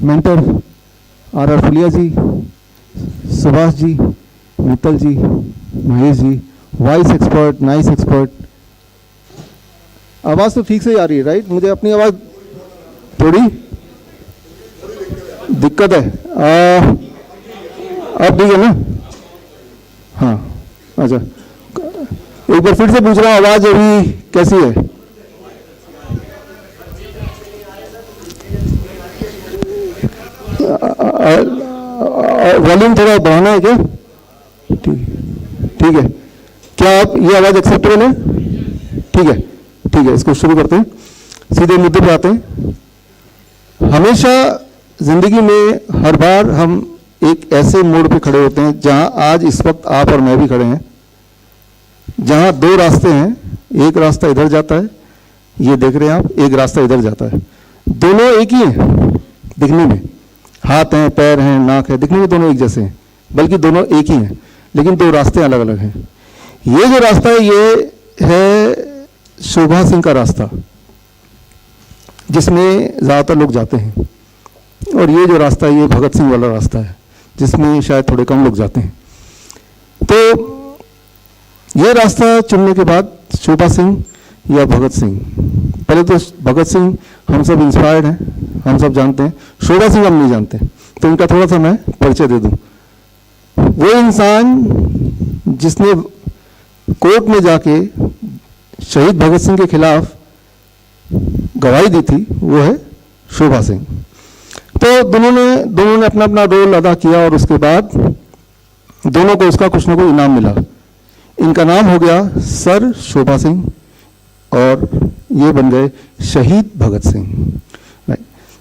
Mentor are फुलिया जी, सुभाष जी, मित्तल जी, Mahesh ji, voice expert, nice expert. आवाज़ तो ठीक से ही आ रही है राइट? मुझे अपनी आवाज़ थोड़ी दिक्कत है। अब ठीक है ना? हाँ अच्छा, एक बार फिर से पूछ रहा हूँ, आवाज़ अभी कैसी है? वॉल्यूम थोड़ा बढ़ाना है क्या? ठीक है, क्या आप ये आवाज़ एक्सेप्टेबल है? ठीक है, इसको शुरू करते हैं, सीधे मुद्दे पे आते हैं। हमेशा जिंदगी में हर बार हम एक ऐसे मोड़ पे खड़े होते हैं जहां आज इस वक्त आप और मैं भी खड़े हैं, जहां दो रास्ते हैं, एक रास्ता इधर जाता है, ये देख रहे हैं आप, एक रास्ता इधर जाता है। दोनों एक ही हैं दिखने में, हाथ हैं, पैर हैं, नाक है, दिखने में दोनों एक जैसे हैं, बल्कि दोनों एक ही हैं, लेकिन दो रास्ते अलग अलग हैं। ये जो रास्ता है ये है शोभा सिंह का रास्ता, जिसमें ज़्यादातर लोग जाते हैं, और ये जो रास्ता है ये भगत सिंह वाला रास्ता है, जिसमें शायद थोड़े कम लोग जाते हैं। तो ये रास्ता चुनने के बाद शोभा सिंह या भगत सिंह, पहले तो भगत सिंह हम सब इंस्पायर्ड हैं, हम सब जानते हैं, शोभा सिंह हम नहीं जानते, तो इनका थोड़ा सा मैं परिचय दे दूं। वो इंसान जिसने कोर्ट में जाके शहीद भगत सिंह के खिलाफ गवाही दी थी, वो है शोभा सिंह। तो दोनों ने अपना अपना रोल अदा किया, और उसके बाद दोनों को उसका कुछ ना कुछ इनाम मिला। इनका नाम हो गया सर शोभा सिंह, और ये बन गए शहीद भगत सिंह।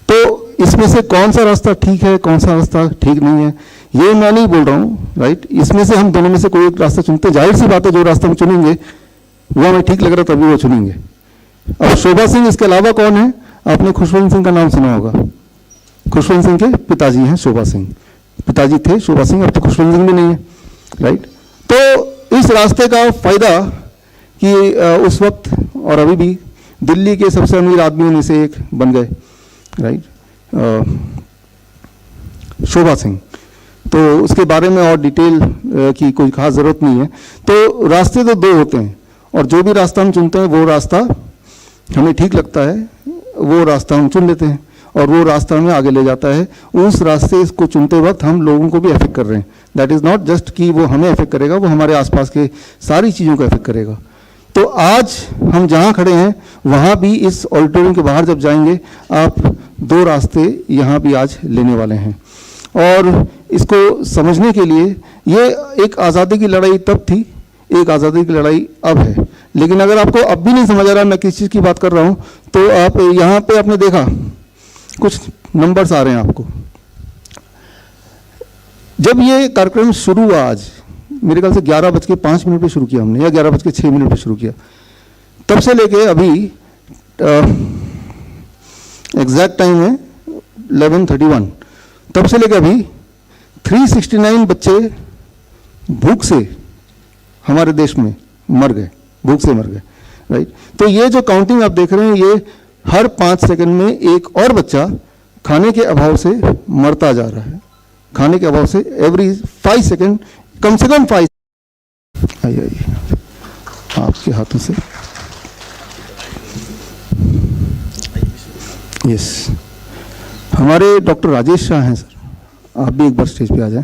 तो इसमें से कौन सा रास्ता ठीक है, कौन सा रास्ता ठीक नहीं है, ये मैं नहीं बोल रहा हूँ राइट। इसमें से हम दोनों में से कोई एक रास्ता चुनते, जाहिर सी बात है जो रास्ता हम चुनेंगे वो हमें ठीक लग रहा है तभी वो चुनेंगे। अब शोभा सिंह इसके अलावा कौन है? आपने खुशवंत सिंह का नाम सुना होगा, खुशवंत सिंह के पिताजी हैं शोभा सिंह, पिताजी थे शोभा सिंह, अब तो खुशवंत सिंह भी नहीं है राइट। तो इस रास्ते का फायदा कि उस वक्त और अभी भी दिल्ली के सबसे अमीर आदमियों में से एक बन गए राइट, शोभा सिंह। तो उसके बारे में और डिटेल की कोई खास ज़रूरत नहीं है। तो रास्ते तो दो होते हैं, और जो भी रास्ता हम चुनते हैं वो रास्ता हमें ठीक लगता है, वो रास्ता हम चुन लेते हैं, और वो रास्ता हमें आगे ले जाता है। उस रास्ते को चुनते वक्त हम लोगों को भी अफेक्ट कर रहे हैं। दैट इज़ नॉट जस्ट कि वो हमें अफेक्ट करेगा, वो हमारे आसपास के सारी चीज़ों को अफेक्ट करेगा। तो आज हम जहाँ खड़े हैं वहाँ भी, इस ऑडिटोरियम के बाहर जब जाएंगे आप, दो रास्ते यहाँ भी आज लेने वाले हैं। और इसको समझने के लिए, ये एक आज़ादी की लड़ाई तब थी, एक आज़ादी की लड़ाई अब है। लेकिन अगर आपको अब भी नहीं समझ आ रहा मैं किस चीज़ की बात कर रहा हूँ, तो आप यहाँ पे आपने देखा कुछ नंबर्स आ रहे हैं आपको। जब ये कार्यक्रम शुरू हुआ आज, मेरे ख्याल से 11:05 पे शुरू किया हमने, या 11:06 पे शुरू किया, तब से लेके अभी एग्जैक्ट टाइम है 11:31, तब से लेके अभी 369 बच्चे भूख से हमारे देश में मर गए, भूख से मर गए राइट। तो ये जो काउंटिंग आप देख रहे हैं, ये हर 5 सेकंड में एक और बच्चा खाने के अभाव से मरता जा रहा है, खाने के अभाव से। एवरी 5 सेकंड, कम से कम 5। आइए आपके हाथों से, यस, हमारे डॉक्टर राजेश शाह हैं सर, आप भी एक बार स्टेज पे आ जाएं।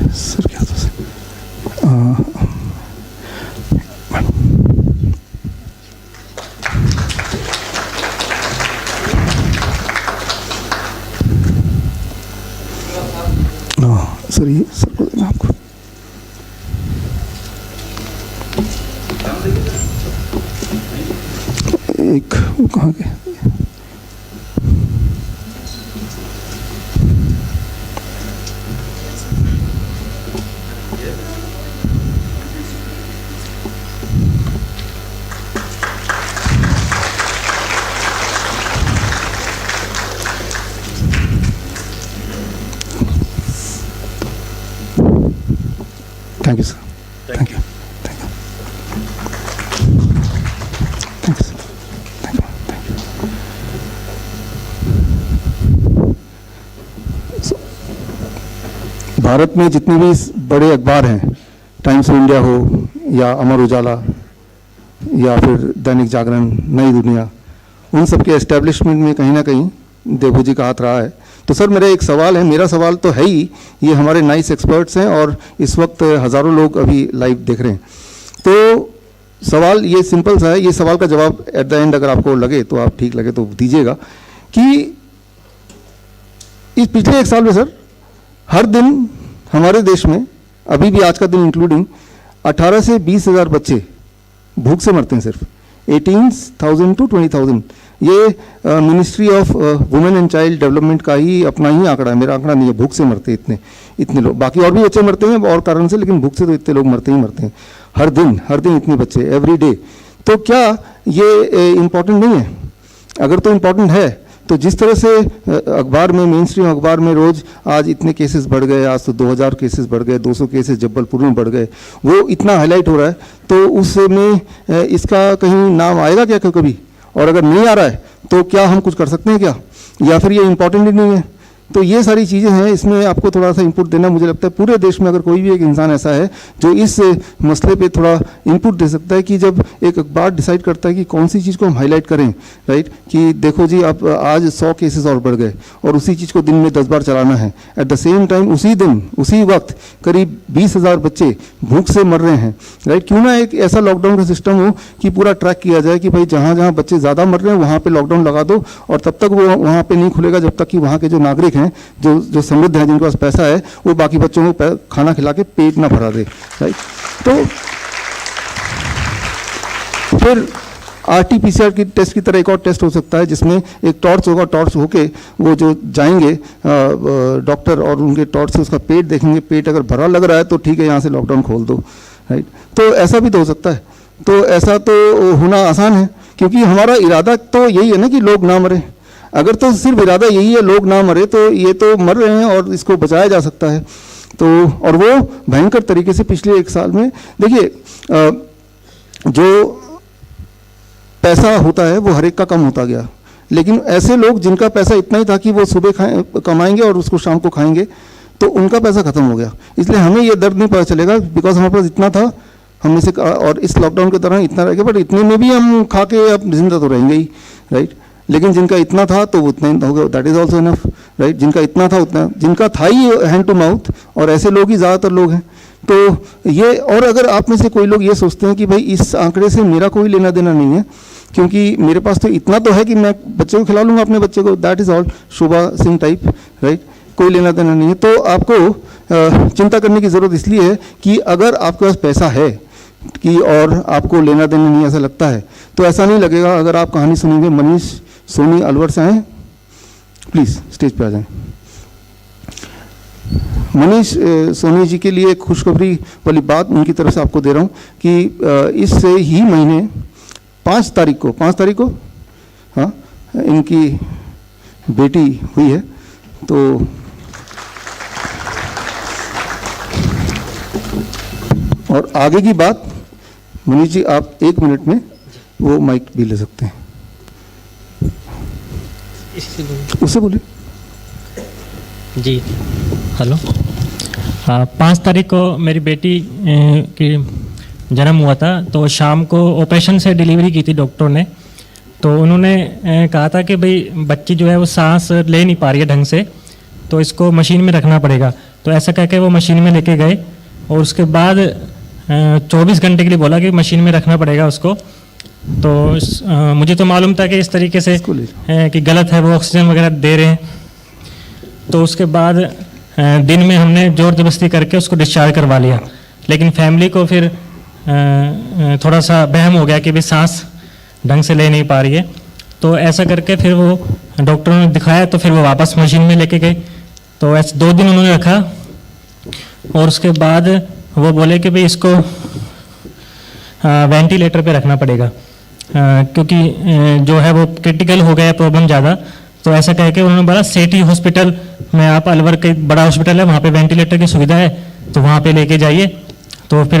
सर क्या था सर? सर ये सर को देना आपको। एक वो कहाँ गए? Thank you sir, thank you, thank you, thank you sir, thank you, thank you. Bharat में जितने भी बड़े अखबार हैं, टाइम्स ऑफ इंडिया हो या अमर उजाला या फिर दैनिक जागरण, नई दुनिया, उन सब के एस्टेब्लिशमेंट में कहीं ना कहीं देबू जी का हाथ रहा है। तो सर मेरा एक सवाल है, मेरा सवाल तो है ही, ये हमारे नाइस एक्सपर्ट्स हैं और इस वक्त हज़ारों लोग अभी लाइव देख रहे हैं, तो सवाल ये सिंपल सा है, ये सवाल का जवाब एट द एंड अगर आपको लगे तो आप ठीक लगे तो दीजिएगा कि इस पिछले एक साल में सर हर दिन हमारे देश में, अभी भी आज का दिन इंक्लूडिंग, 18 से 20,000 बच्चे भूख से मरते हैं, सिर्फ 18,000 to 20,000। ये ministry of women and child development का ही अपना ही आंकड़ा है, मेरा आंकड़ा नहीं है। भूख से मरते हैं इतने लोग, बाकी और भी बच्चे मरते हैं और कारण से, लेकिन भूख से तो इतने लोग मरते ही मरते हैं हर दिन इतने बच्चे एवरी डे। तो क्या ये इम्पॉर्टेंट नहीं है? अगर तो इम्पॉर्टेंट है तो जिस तरह से अखबार में, मेन स्ट्रीम अखबार में रोज़ आज इतने केसेस बढ़ गए, आज तो 2000 केसेस बढ़ गए, 200 केसेस जबलपुर में बढ़ गए, वो इतना हाईलाइट हो रहा है, तो उसमें इसका कहीं नाम आएगा क्या कभी? और अगर नहीं आ रहा है तो क्या हम कुछ कर सकते हैं क्या, या फिर ये इम्पोर्टेंट ही नहीं है? तो ये सारी चीज़ें हैं, इसमें आपको थोड़ा सा इनपुट देना, मुझे लगता है पूरे देश में अगर कोई भी एक इंसान ऐसा है जो इस मसले पे थोड़ा इनपुट दे सकता है कि जब एक अखबार डिसाइड करता है कि कौन सी चीज़ को हम हाईलाइट करें, राइट, कि देखो जी अब आज 100 केसेस और बढ़ गए और उसी चीज़ को दिन में 10 बार चलाना है, एट द सेम टाइम उसी दिन उसी वक्त करीब 20,000 बच्चे भूख से मर रहे हैं, राइट। क्यों ना एक ऐसा लॉकडाउन का सिस्टम हो कि पूरा ट्रैक किया जाए कि भाई जहाँ जहाँ बच्चे ज़्यादा मर रहे हैं वहाँ पर लॉकडाउन लगा दो, और तब तक वो वहाँ पर नहीं खुलेगा जब तक कि वहाँ के जो नागरिक हैं, जो समृद्ध हैं, जिनके पास पैसा है, वो बाकी बच्चों को खाना खिला के पेट ना भरा दे, राइट। तो फिर RT-PCR की टेस्ट की तरह एक और टेस्ट हो सकता है जिसमें एक टॉर्च होगा, टॉर्च होके वो जो जाएंगे डॉक्टर और उनके टॉर्च से उसका पेट देखेंगे, पेट अगर भरा लग रहा है तो ठीक है, यहाँ से लॉकडाउन खोल दो, राइट। तो ऐसा भी तो हो सकता है। तो ऐसा तो होना आसान है, क्योंकि हमारा इरादा तो यही है ना कि लोग ना मरे। अगर तो सिर्फ इरादा यही है लोग ना मरे, तो ये तो मर रहे हैं और इसको बचाया जा सकता है। तो और वो भयंकर तरीके से पिछले एक साल में देखिए, जो पैसा होता है वो हर एक का कम होता गया, लेकिन ऐसे लोग जिनका पैसा इतना ही था कि वो सुबह कमाएंगे और उसको शाम को खाएंगे, तो उनका पैसा खत्म हो गया। इसलिए हमें ये दर्द नहीं पता चलेगा, बिकॉज हमारे पास इतना था, हमने से, और इस लॉकडाउन के दौरान इतना रह गया, बट इतने में भी हम खा के अब जिंदा तो रहेंगे ही, राइट। लेकिन जिनका इतना था तो वो उतना ही हो गया, that is also enough, right. जिनका इतना था उतना, जिनका था ही हैंड टू माउथ, और ऐसे लोग ही ज़्यादातर लोग हैं। तो ये, और अगर आप में से कोई लोग ये सोचते हैं कि भाई इस आंकड़े से मेरा कोई लेना देना नहीं है, क्योंकि मेरे पास तो इतना तो है कि मैं बच्चे को खिला लूँगा अपने बच्चे को, that is all Shobha Singh type, right, कोई लेना देना नहीं है, तो आपको चिंता करने की ज़रूरत इसलिए है कि अगर आपके पास पैसा है कि और आपको लेना देना नहीं ऐसा लगता है, तो ऐसा नहीं लगेगा। अगर आप कहानी सुनेंगे, मनीष सोनी अलवर से आए, प्लीज़ स्टेज पे आ जाएं। मनीष सोनी जी के लिए एक खुशखबरी वाली बात उनकी तरफ से आपको दे रहा हूँ कि इस ही महीने 5 तारीख को हाँ, इनकी बेटी हुई है। तो और आगे की बात मनीष जी आप 1 मिनट में वो माइक भी ले सकते हैं, उससे बोलिए जी। हेलो, 5 तारीख को मेरी बेटी की जन्म हुआ था, तो शाम को ऑपरेशन से डिलीवरी की थी डॉक्टर ने। तो उन्होंने कहा था कि भाई बच्ची जो है वो सांस ले नहीं पा रही है ढंग से, तो इसको मशीन में रखना पड़ेगा। तो ऐसा कह के वो मशीन में लेके गए, और उसके बाद 24 घंटे के लिए बोला कि मशीन में रखना पड़ेगा उसको। तो मुझे तो मालूम था कि इस तरीके से कि गलत है, वो ऑक्सीजन वगैरह दे रहे हैं। तो उसके बाद दिन में हमने ज़ोर ज़बरदस्ती करके उसको डिस्चार्ज करवा लिया, लेकिन फैमिली को फिर थोड़ा सा वहम हो गया कि भाई सांस ढंग से ले नहीं पा रही है। तो ऐसा करके फिर वो डॉक्टरों ने दिखाया, तो फिर वो वापस मशीन में लेके गए। तो ऐसे 2 दिन उन्होंने रखा, और उसके बाद वो बोले कि भाई इसको वेंटिलेटर पे रखना पड़ेगा, क्योंकि जो है वो क्रिटिकल हो गया प्रॉब्लम ज़्यादा। तो ऐसा कह के उन्होंने बोला सेठी हॉस्पिटल में, आप अलवर के बड़ा हॉस्पिटल है, वहाँ पे वेंटिलेटर की सुविधा है, तो वहाँ पे लेके जाइए। तो फिर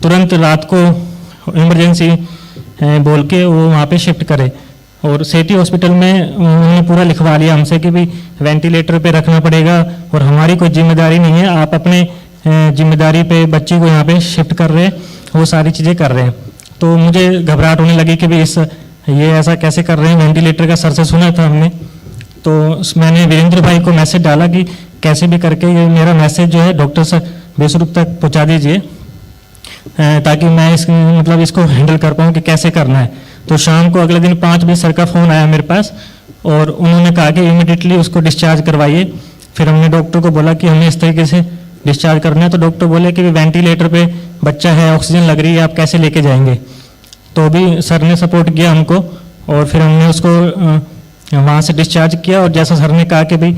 तुरंत रात को इमरजेंसी बोल के वो वहाँ पे शिफ्ट करे, और सेठी हॉस्पिटल में उन्होंने पूरा लिखवा लिया हमसे कि भी वेंटिलेटर पे रखना पड़ेगा और हमारी कोई जिम्मेदारी नहीं है, आप अपने जिम्मेदारी पे बच्ची को यहाँ पे शिफ्ट कर रहे हैं, वो सारी चीज़ें कर रहे हैं। तो मुझे घबराहट होने लगी कि भी ये ऐसा कैसे कर रहे हैं, वेंटिलेटर का सर से सुना था हमने। तो मैंने वीरेंद्र भाई को मैसेज डाला कि कैसे भी करके ये मेरा मैसेज जो है डॉक्टर साहब बेसुरुख तक पहुँचा दीजिए, ताकि मैं इसको हैंडल कर पाऊँ कि कैसे करना है। तो शाम को अगले दिन 5 बजे सर का फ़ोन आया मेरे पास और उन्होंने कहा कि इमीडिएटली उसको डिस्चार्ज करवाइए। फिर हमने डॉक्टर को बोला कि हमें इस तरीके से डिस्चार्ज करना है, तो डॉक्टर बोले कि वेंटिलेटर पे बच्चा है, ऑक्सीजन लग रही है, आप कैसे लेके जाएंगे। तो भी सर ने सपोर्ट किया हमको और फिर हमने उसको वहाँ से डिस्चार्ज किया। और जैसा सर ने कहा कि भाई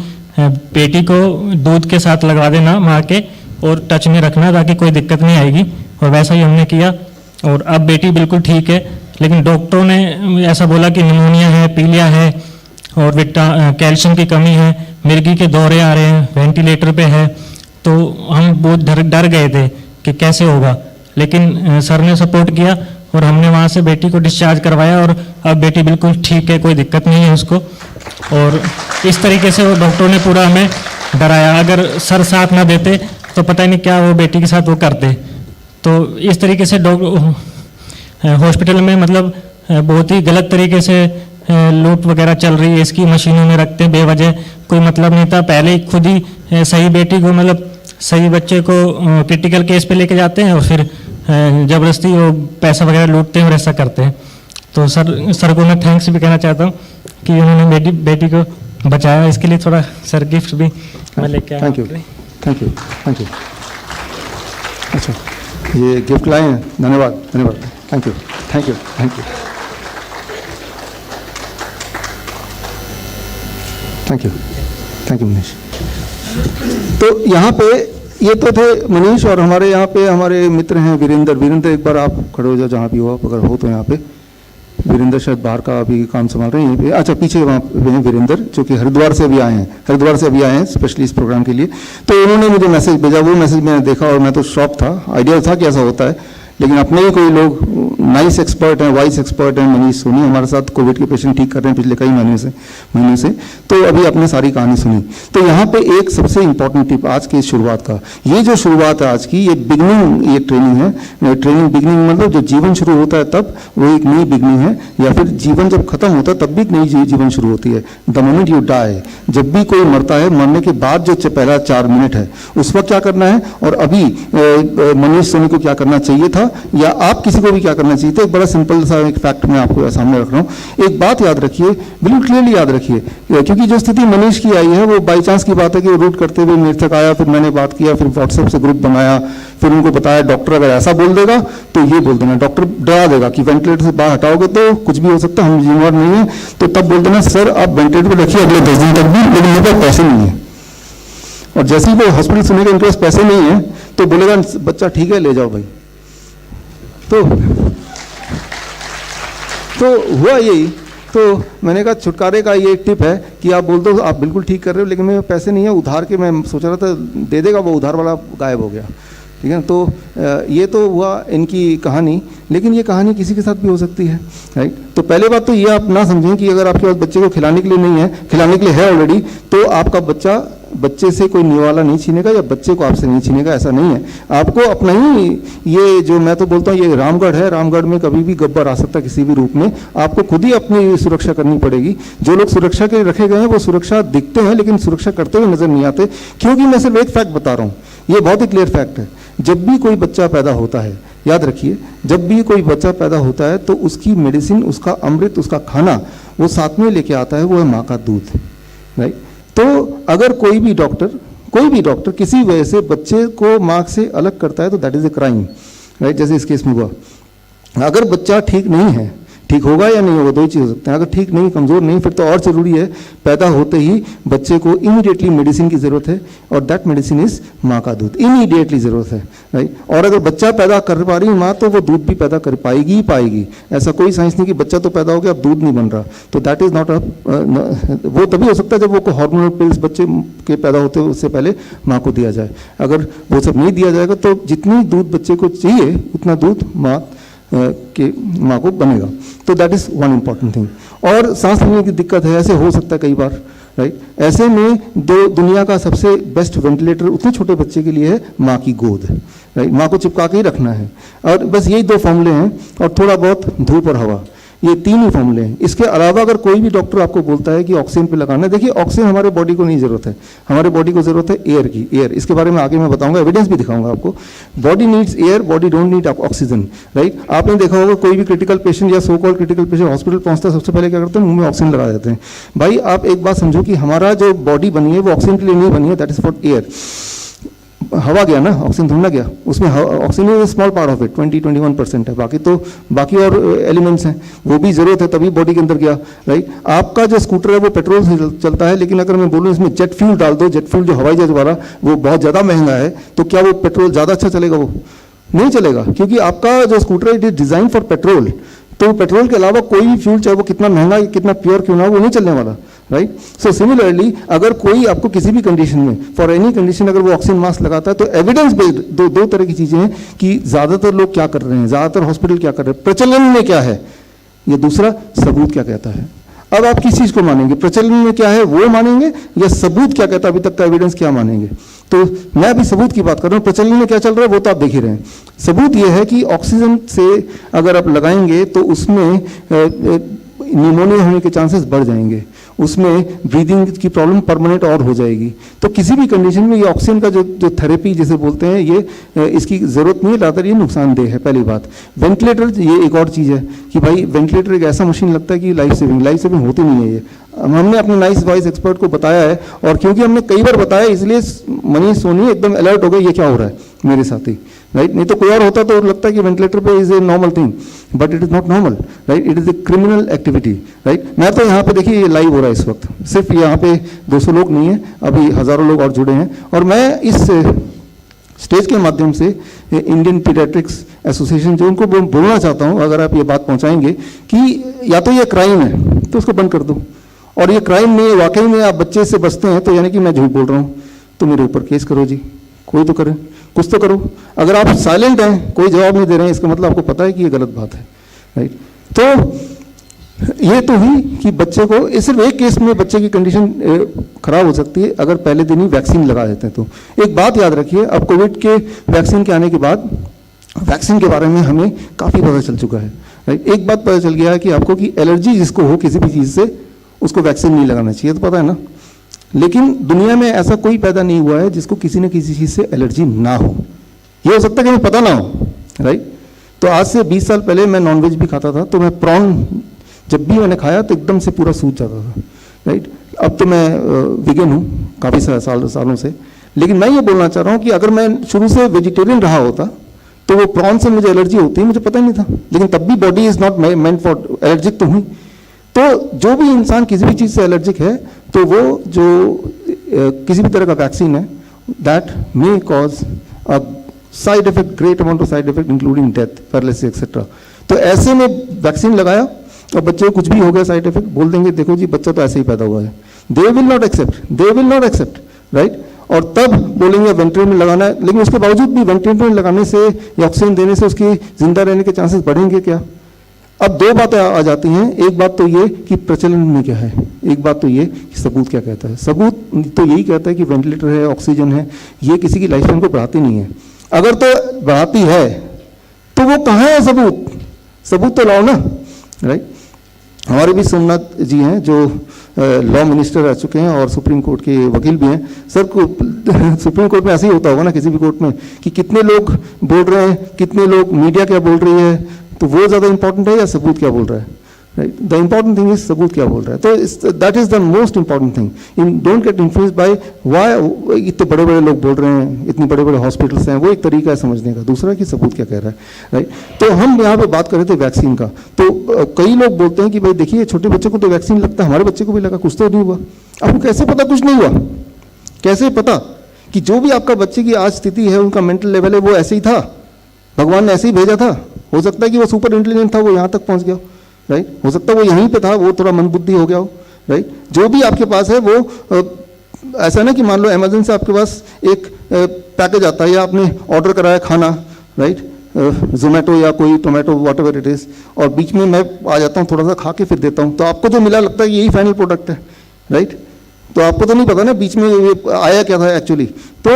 बेटी को दूध के साथ लगवा देना माँ के और टच में रखना ताकि कोई दिक्कत नहीं आएगी, और वैसा ही हमने किया। और अब बेटी बिल्कुल ठीक है, लेकिन डॉक्टरों ने ऐसा बोला कि निमोनिया है, पीलिया है और कैल्शियम की कमी है, मिर्गी के दौरे आ रहे हैं, वेंटिलेटर पे है। तो हम बहुत डर गए थे कि कैसे होगा, लेकिन सर ने सपोर्ट किया और हमने वहाँ से बेटी को डिस्चार्ज करवाया और अब बेटी बिल्कुल ठीक है, कोई दिक्कत नहीं है उसको। और इस तरीके से वो डॉक्टरों ने पूरा हमें डराया, अगर सर साथ ना देते तो पता ही नहीं क्या वो बेटी के साथ वो करते। तो इस तरीके से हॉस्पिटल में मतलब बहुत ही गलत तरीके से लूट वगैरह चल रही है, इसकी मशीनों में रखते हैं बेवजह, कोई मतलब नहीं था। पहले ही खुद ही सही बेटी को मतलब सही बच्चे को क्रिटिकल केस पे लेके जाते हैं और फिर ज़बरदस्ती वो पैसा वगैरह लूटते हैं और ऐसा करते हैं। तो सर को मैं थैंक्स भी कहना चाहता हूँ कि उन्होंने बेटी को बचाया। इसके लिए थोड़ा सर गिफ्ट भी मैं लेके आया। Thank you. अच्छा, ये गिफ्ट लाए हैं, धन्यवाद। Thank you Manish. तो यहाँ पे ये तो थे मनीष, और हमारे यहाँ पे हमारे मित्र हैं वीरेंद्र। एक बार आप खड़े हो जाओ जहाँ भी हो आप, अगर हो तो यहाँ पे। वीरेंद्र शायद बाहर का अभी काम संभाल रहे हैं यहीं पे। अच्छा, पीछे वहाँ पे हैं वीरेंद्र, जो कि हरिद्वार से अभी आए हैं स्पेशली इस प्रोग्राम के लिए। तो उन्होंने मुझे मैसेज भेजा, वो मैसेज मैंने देखा और मैं तो शॉक था। आइडिया था कि ऐसा होता है, लेकिन अपने ही कोई लोग नाइस एक्सपर्ट हैं, वाइस एक्सपर्ट हैं। मनीष सोनी हमारे साथ कोविड के पेशेंट ठीक कर रहे हैं पिछले कई महीनों से। तो अभी अपने सारी कहानी सुनी। तो यहाँ पे एक सबसे इंपॉर्टेंट टिप आज की शुरुआत का, ये जो शुरुआत है आज की, ये बिगनिंग, ये ट्रेनिंग है। ट्रेनिंग बिगनिंग मतलब जो जीवन शुरू होता है तब वो एक नई बिगनिंग है, या फिर जीवन जब खत्म होता है तब भी एक नई जीवन शुरू होती है। द मोमेंट यू डाई, जब भी कोई मरता है, मरने के बाद जो पहला 4 मिनट है उस वक्त क्या करना है, और अभी मनीष सोनी को क्या करना चाहिए था, या आप किसी को भी क्या करना चाहिए था। एक बड़ा सिंपल सा एक फैक्ट मैं आपको सामने रख रहा हूँ। एक बात याद रखिए, बिल्कुल क्लियरली याद रखिए, क्योंकि जो स्थिति मनीष की आई है वो बाई चांस की बात है कि वो रूट करते हुए मेरे तक आया, फिर मैंने बात किया, फिर व्हाट्सएप से ग्रुप बनाया, फिर उनको बताया डॉक्टर अगर ऐसा बोल देगा तो ये बोल देना, डॉक्टर डरा देगा कि वेंटिलेटर से बाहर हटाओगे तो कुछ भी हो सकता है, हम जिम्मेवार नहीं है। तो तब बोल देना सर आप वेंटिलेटर पर रखिए अगले 10 दिन तक भी, लेकिन मेरे पास पैसे नहीं है। और जैसे ही वो हॉस्पिटल सुनेगा इनके पास पैसे नहीं है तो बोलेगा बच्चा ठीक है ले जाओ भाई। तो हुआ यही। तो मैंने कहा छुटकारे का ये टिप है कि आप बोल दो आप बिल्कुल ठीक कर रहे हो, लेकिन मेरे पैसे नहीं है, उधार के मैं सोच रहा था दे देगा, वो उधार वाला गायब हो गया। ठीक है, तो ये तो हुआ इनकी कहानी, लेकिन ये कहानी किसी के साथ भी हो सकती है, राइट। तो पहले बात तो ये आप ना समझें कि अगर आपके पास बच्चे को खिलाने के लिए नहीं है, खिलाने के लिए है ऑलरेडी, तो आपका बच्चे से कोई निवाला नहीं छीनेगा या बच्चे को आपसे नहीं छीनेगा, ऐसा नहीं है। आपको अपना ही, ये जो मैं तो बोलता हूँ ये रामगढ़ है, रामगढ़ में कभी भी गब्बर आ सकता है किसी भी रूप में। आपको खुद ही अपनी सुरक्षा करनी पड़ेगी। जो लोग सुरक्षा के लिए रखे गए हैं वो सुरक्षा दिखते हैं लेकिन सुरक्षा करते हुए नजर नहीं आते, क्योंकि मैं सिर्फ एक फैक्ट बता रहा हूँ, ये बहुत ही क्लियर फैक्ट है। जब भी कोई बच्चा पैदा होता है, याद रखिए, जब भी कोई बच्चा पैदा होता है तो उसकी मेडिसिन, उसका अमृत, उसका खाना वो साथ में लेके आता है, वो है माँ का दूध, राइट। तो अगर कोई भी डॉक्टर किसी वजह से बच्चे को माँ से अलग करता है तो that is a crime, right. जैसे इस केस में हुआ, अगर बच्चा ठीक नहीं है, ठीक होगा या नहीं होगा, दो ही चीज़ हो सकते हैं। अगर ठीक नहीं, कमज़ोर नहीं, फिर तो और ज़रूरी है पैदा होते ही बच्चे को इमीडिएटली मेडिसिन की ज़रूरत है, और दैट मेडिसिन इज़ माँ का दूध, इमीडिएटली ज़रूरत है, राइट। और अगर बच्चा पैदा कर पा रही माँ तो वो दूध भी पैदा कर पाएगी ही पाएगी। ऐसा कोई साइंस नहीं कि बच्चा तो पैदा हो गया अब दूध नहीं बन रहा, तो दैट इज़ नॉट वो तभी हो सकता है जब वो हार्मोनल पिल्स बच्चे के पैदा होते हुए उससे पहले माँ को दिया जाए। अगर वो सब नहीं दिया जाएगा तो जितनी दूध बच्चे को चाहिए उतना दूध माँ को बनेगा। तो that is one important thing. और सांस लेने की दिक्कत है, ऐसे हो सकता है कई बार, राइट। ऐसे में दुनिया का सबसे बेस्ट वेंटिलेटर उतने छोटे बच्चे के लिए है माँ की गोद, राइट। माँ को चिपका के ही रखना है, और बस यही दो फॉर्मूले हैं, और थोड़ा बहुत धूप और हवा, ये तीन ही फॉर्मूले हैं। इसके अलावा अगर कोई भी डॉक्टर आपको बोलता है कि ऑक्सीजन पे लगाना है, देखिए ऑक्सीजन हमारे बॉडी को नहीं ज़रूरत है, हमारे बॉडी को ज़रूरत है एयर की। एयर, इसके बारे में आगे मैं बताऊंगा, एविडेंस भी दिखाऊंगा आपको। Body needs air, body don't need oxygen, right. आपने देखा होगा कोई भी क्रिटिकल पेशेंट या so called critical patient hospital पहुंचता है, सबसे पहले क्या करते हैं, मुंह में ऑक्सीजन लगा देते हैं। भाई आप एक बात समझो कि हमारा जो बॉडी बनी है वो ऑक्सीजन के लिए नहीं बनी है, दैट इज फॉर एयर। हवा गया ना, ऑक्सीजन थोड़ा गया, उसमें oxygen is small part of it, 20-21% है, बाकी और एलिमेंट्स हैं, वो भी जरूरत है तभी बॉडी के अंदर गया, राइट। आपका जो स्कूटर है वो पेट्रोल से चलता है, लेकिन अगर मैं बोलूँ इसमें जेट फ्यूल डाल दो, जेट फ्यूल जो हवाई जहाज वाला वो बहुत ज़्यादा महंगा है, तो क्या वो पेट्रोल ज़्यादा अच्छा चलेगा? वो नहीं चलेगा, क्योंकि आपका जो स्कूटर है it is design for petrol. तो पेट्रोल के अलावा कोई भी फ्यूल, चाहे वो कितना महंगा कितना प्योर क्यों ना हो, वो नहीं चलने वाला, राइट। सो सिमिलरली अगर कोई आपको किसी भी कंडीशन में, फॉर एनी कंडीशन, अगर वो ऑक्सीजन मास्क लगाता है तो एविडेंस बेस्ड दो तरह की चीजें हैं कि ज्यादातर लोग क्या कर रहे हैं, ज्यादातर हॉस्पिटल क्या कर रहे हैं, प्रचलन में क्या है, ये दूसरा सबूत क्या कहता है। अब आप किस चीज को मानेंगे, प्रचलन में क्या है वो मानेंगे या सबूत क्या कहता है, अभी तक का एविडेंस क्या मानेंगे? तो मैं अभी सबूत की बात कर रहा हूँ, प्रचलन में क्या चल रहा है वो तो आप देख ही रहे हैं। सबूत ये है कि ऑक्सीजन से अगर आप लगाएंगे तो उसमें निमोनिया होने के चांसेस बढ़ जाएंगे, उसमें ब्रीदिंग की प्रॉब्लम परमानेंट और हो जाएगी। तो किसी भी कंडीशन में ये ऑक्सीजन का जो थेरेपी जिसे बोलते हैं, ये इसकी ज़रूरत नहीं है, ज़्यादातर ये नुकसानदेह है। पहली बात, वेंटिलेटर ये एक और चीज़ है कि भाई वेंटिलेटर एक ऐसा मशीन लगता है कि लाइफ सेविंग होती नहीं है। ये हमने अपने नाइस वॉइस एक्सपर्ट को बताया है, और क्योंकि हमने कई बार बताया इसलिए मनीष सोनी एकदम अलर्ट हो गए, ये क्या हो रहा है मेरे साथ ही, राइट। नहीं तो कोई और होता तो लगता है कि वेंटिलेटर पे is a normal thing, but it is not normal, right. It is a criminal activity, right. मैं तो यहाँ पे देखिए ये लाइव हो रहा है इस वक्त, सिर्फ यहाँ पे 200 लोग नहीं है, अभी हजारों लोग और जुड़े हैं, और मैं इस स्टेज के माध्यम से इंडियन पीडियाट्रिक्स एसोसिएशन जो उनको बोलना चाहता हूँ, अगर आप ये बात पहुँचाएंगे कि या तो ये क्राइम है तो उसको बंद कर दो, और ये क्राइम में वाकई में आप बच्चे से बचते हैं तो यानी कि मैं झूठ बोल रहा हूँ, तो मेरे ऊपर केस करो जी, कोई तो करे, कुछ तो करो। अगर आप साइलेंट हैं, कोई जवाब नहीं दे रहे हैं, इसका मतलब आपको पता है कि ये गलत बात है, राइट। तो ये तो हुई कि बच्चे को, सिर्फ एक केस में बच्चे की कंडीशन खराब हो सकती है अगर पहले दिन ही वैक्सीन लगा देते हैं। तो एक बात याद रखिए, अब कोविड के वैक्सीन के आने के बाद वैक्सीन के बारे में हमें काफ़ी पता चल चुका है, राइट। एक बात पता चल गया है कि आपको कि एलर्जी जिसको हो किसी भी चीज़ से, उसको वैक्सीन नहीं लगाना चाहिए, तो पता है ना। लेकिन दुनिया में ऐसा कोई पैदा नहीं हुआ है जिसको किसी न किसी चीज़ से एलर्जी ना हो। ये हो सकता है कि हमें पता ना हो, राइट। तो आज से 20 साल पहले मैं नॉनवेज भी खाता था, तो मैं प्रॉन जब भी मैंने खाया तो एकदम से पूरा सूज जाता था, राइट। अब तो मैं वीगन हूँ काफ़ी सालों से, लेकिन मैं ये बोलना चाह रहा हूँ कि अगर मैं शुरू से वेजिटेरियन रहा होता तो वो प्रॉन से मुझे एलर्जी होती है, मुझे पता ही नहीं था, लेकिन तब भी body is not meant for, allergic तो हुई। तो जो भी इंसान किसी भी चीज़ से एलर्जिक है, तो वो जो किसी भी तरह का वैक्सीन है, that may cause a side effect, great amount of side effect including death, paralysis etcetera. तो ऐसे में वैक्सीन लगाया और बच्चे को कुछ भी हो गया साइड इफेक्ट, बोल देंगे देखो जी बच्चा तो ऐसे ही पैदा हुआ है, they will not accept, right. और तब बोलेंगे वेंटिलेटर में लगाना है, लेकिन उसके बावजूद भी वेंटिलेटर में लगाने से या ऑक्सीजन देने से उसकी जिंदा रहने के चांसेस बढ़ेंगे क्या? अब दो बातें आ जाती हैं। एक बात तो ये कि प्रचलन में क्या है, एक बात तो ये कि सबूत क्या कहता है। सबूत तो यही कहता है कि वेंटिलेटर है, ऑक्सीजन है, ये किसी की लाइफ टाइम को बढ़ाती नहीं है। अगर तो बढ़ाती है तो वो कहाँ है सबूत? सबूत तो लाओ ना, राइट। हमारे भी सोमनाथ जी हैं जो लॉ मिनिस्टर रह चुके हैं और सुप्रीम कोर्ट के वकील भी हैं। सर को सुप्रीम कोर्ट में ऐसे ही होता होगा ना, किसी भी कोर्ट में, कि कितने लोग बोल रहे हैं, कितने लोग, मीडिया क्या बोल रही है, तो वो ज़्यादा इंपॉर्टेंट है या सबूत क्या बोल रहा है, right. The important thing is सबूत क्या बोल रहा है. तो that is the most important thing. In don't get influenced by why इतने बड़े बड़े लोग बोल रहे हैं, इतने बड़े बड़े हॉस्पिटल्स हैं. वो एक तरीका है समझने का. दूसरा कि सबूत क्या कह रहा है. राइट. तो हम यहाँ पे बात कर रहे थे वैक्सीन का. तो कई लोग बोलते हैं कि भाई देखिए छोटे बच्चे को तो वैक्सीन लगता है, हमारे बच्चे को भी लगा, कुछ तो नहीं हुआ. आपको कैसे पता कुछ नहीं हुआ? कैसे पता कि जो भी आपका बच्चे की आज स्थिति है, उनका मेंटल लेवल है, वो ऐसे ही था, भगवान ने ऐसे ही भेजा था. हो सकता है कि वो सुपर इंटेलिजेंट था, वो यहाँ तक पहुँच गया. राइट. हो सकता है वो यहीं पे था, वो थोड़ा मंदबुद्धि हो गया हो. राइट. जो भी आपके पास है वो ऐसा ना कि मान लो अमेजन से आपके पास एक पैकेज आता है या आपने ऑर्डर कराया खाना, राइट, जोमेटो या कोई tomato what ever it is, और बीच में मैं आ जाता हूँ, थोड़ा सा खा के फिर देता हूँ, तो आपको जो मिला लगता है यही फाइनल प्रोडक्ट है. राइट. तो आपको तो नहीं पता ना बीच में ये आया क्या था एक्चुअली. तो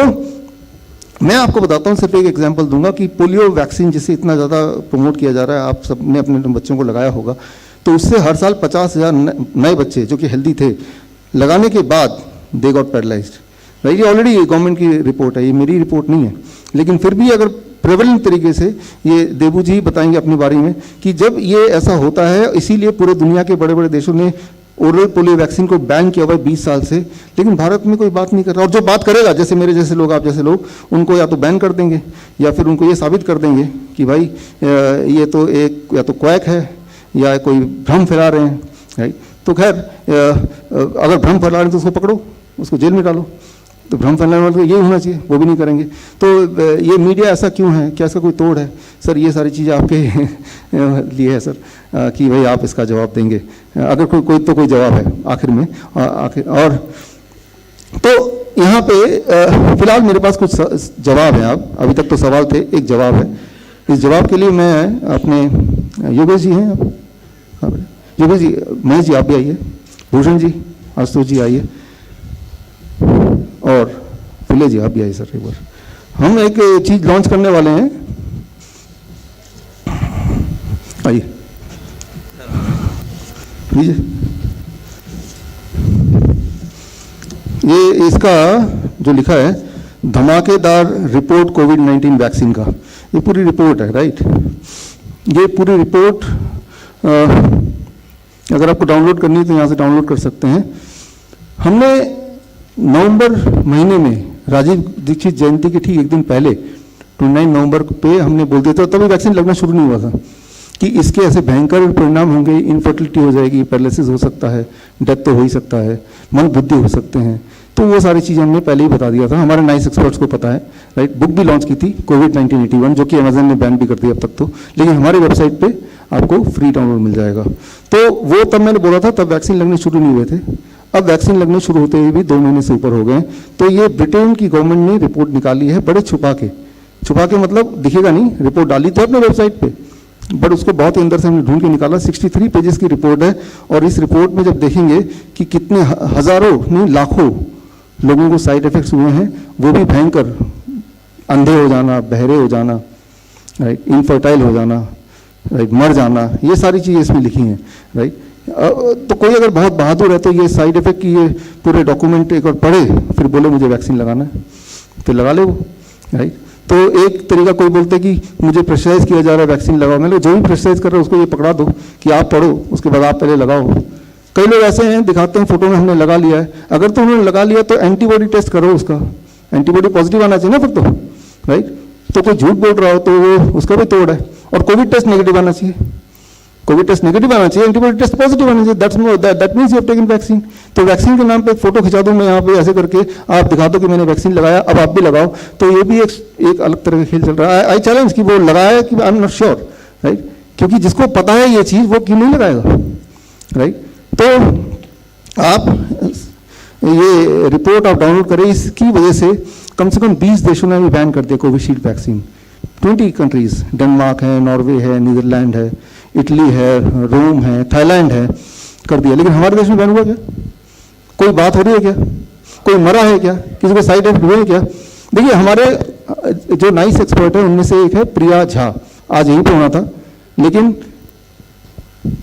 मैं आपको बताता हूँ, सिर्फ एक एग्जांपल दूंगा कि पोलियो वैक्सीन जिसे इतना ज़्यादा प्रमोट किया जा रहा है, आप सबने अपने बच्चों को लगाया होगा, तो उससे हर साल 50,000 नए बच्चे जो कि हेल्दी थे, लगाने के बाद दे गॉट पैरालाइज्ड. राइट. ये ऑलरेडी गवर्नमेंट की रिपोर्ट है, ये मेरी रिपोर्ट नहीं है. लेकिन फिर भी अगर प्रेवलेंट तरीके से, ये देबू जी बताएंगे अपनी बारी में, कि जब ये ऐसा होता है, इसीलिए पूरे दुनिया के बड़े बड़े देशों ने ओरल पोलियो वैक्सीन को बैन किया हुआ है 20 साल से. लेकिन भारत में कोई बात नहीं कर रहा. और जो बात करेगा, जैसे मेरे जैसे लोग, आप जैसे लोग, उनको या तो बैन कर देंगे या फिर उनको ये साबित कर देंगे कि भाई ये तो एक या तो क्वैक है या कोई भ्रम फैला रहे हैं. राइट. तो खैर अगर भ्रम फैला रहे हैं तो उसको पकड़ो, उसको जेल में डालो. तो भ्रम फैलाने वाले को ये होना चाहिए, वो भी नहीं करेंगे. तो ये मीडिया ऐसा क्यों है? क्या इसका कोई तोड़ है? सर ये सारी चीज़ें आपके लिए है सर, कि भाई आप इसका जवाब देंगे, अगर कोई तो कोई जवाब है आखिर में. आखिर और तो यहाँ पे फिलहाल मेरे पास कुछ जवाब हैं. आप अभी तक तो सवाल थे, एक जवाब है. इस जवाब के लिए मैं अपने योगेश जी हैं, योगेश जी, महेश जी आप भी आइए, भूषण जी, आशुतोष जी आइए, और फुले जी आप भी आइए सर एक बार. हम एक चीज लॉन्च करने वाले हैं. आइए लीजिए. ये इसका जो लिखा है, धमाकेदार रिपोर्ट कोविड-19 वैक्सीन का, ये पूरी रिपोर्ट है. राइट. ये पूरी रिपोर्ट अगर आपको डाउनलोड करनी है तो यहाँ से डाउनलोड कर सकते हैं. हमने नवंबर महीने में राजीव दीक्षित जयंती के ठीक एक दिन पहले 29 नवंबर पे हमने बोल दिया था, तभी वैक्सीन लगना शुरू नहीं हुआ था, कि इसके ऐसे भयंकर परिणाम होंगे, इनफर्टिलिटी हो जाएगी, पैरालिसिस हो सकता है, डेथ तो हो ही सकता है, मन बुद्धि हो सकते हैं. तो वो सारी चीज़ें हमने पहले ही बता दिया था, हमारे नाइस एक्सपर्ट्स को पता है. राइट. बुक भी लॉन्च की थी कोविड-1981, जो कि अमेजन ने बैन भी कर दिया अब तक तो, लेकिन हमारी वेबसाइट पे आपको फ्री डाउनलोड मिल जाएगा. तो वो तब मैंने बोला था, तब वैक्सीन लगने शुरू नहीं हुए थे. अब वैक्सीन लगने शुरू होते हुए भी 2 महीने से ऊपर हो गए. तो ये ब्रिटेन की गवर्नमेंट ने रिपोर्ट निकाली है, बड़े छुपा के मतलब दिखेगा नहीं, रिपोर्ट डाली थी अपने वेबसाइट पे, बट उसको बहुत अंदर से हमने ढूंढ के निकाला. 63 पेजेस की रिपोर्ट है. और इस रिपोर्ट में जब देखेंगे कि कितने हजारों नहीं लाखों लोगों को साइड इफेक्ट्स हुए हैं, वो भी भयंकर, अंधे हो जाना, बहरे हो जाना, राइट, इनफर्टाइल हो जाना, राइट, मर जाना, ये सारी चीज़ें इसमें लिखी हैं. राइट. तो कोई अगर बहुत बहादुर है तो ये साइड इफेक्ट की ये पूरे डॉक्यूमेंट एक और पढ़े, फिर बोले मुझे वैक्सीन लगाना है, फिर लगा ले वो. राइट. तो एक तरीका, कोई बोलते हैं कि मुझे प्रेशराइज किया जा रहा है वैक्सीन लगाओ. मैं जो भी प्रेशराइज कर रहा है उसको ये पकड़ा दो कि आप पढ़ो, उसके बाद आप पहले लगाओ. कई लोग ऐसे हैं, दिखाते हैं फोटो में हमने लगा लिया है. अगर तो उन्होंने लगा लिया तो एंटीबॉडी टेस्ट करो, उसका एंटीबॉडी पॉजिटिव आना चाहिए ना फिर तो. राइट. तो कोई झूठ बोल रहा हो तो वो उसका भी तोड़ है. और कोविड टेस्ट नेगेटिव आना चाहिए, कोविड टेस्ट नेगेटिव आना चाहिए, एंटीबॉडी टेस्ट पॉजिटिव आना चाहिए. That means you have taken vaccine. तो वैक्सीन के नाम पे फोटो खिंचा दूं मैं यहाँ पे ऐसे करके, आप दिखा दो कि मैंने वैक्सीन लगाया, अब आप भी लगाओ. तो ये भी एक अलग तरह का खेल चल रहा है. आई चैलेंज कि वो लगाया कि I am not sure. Right. क्योंकि जिसको पता है ये चीज़, वो क्यों नहीं लगाएगा. राइट. तो आप ये रिपोर्ट आप डाउनलोड करें. इसकी वजह से कम 20 देशों ने भी बैन कर दिया कोविशील्ड वैक्सीन. 20 कंट्रीज, डेनमार्क है, नॉर्वे है, नीदरलैंड है, इटली है, रोम है, थाईलैंड है, कर दिया. लेकिन हमारे देश में बैन हुआ क्या? कोई बात हो रही है क्या? कोई मरा है क्या? किसी को साइड इफेक्ट हुए हैं क्या? देखिए, हमारे जो नाइस एक्सपर्ट है उनमें से एक है प्रिया झा, आज यहीं पे होना था, लेकिन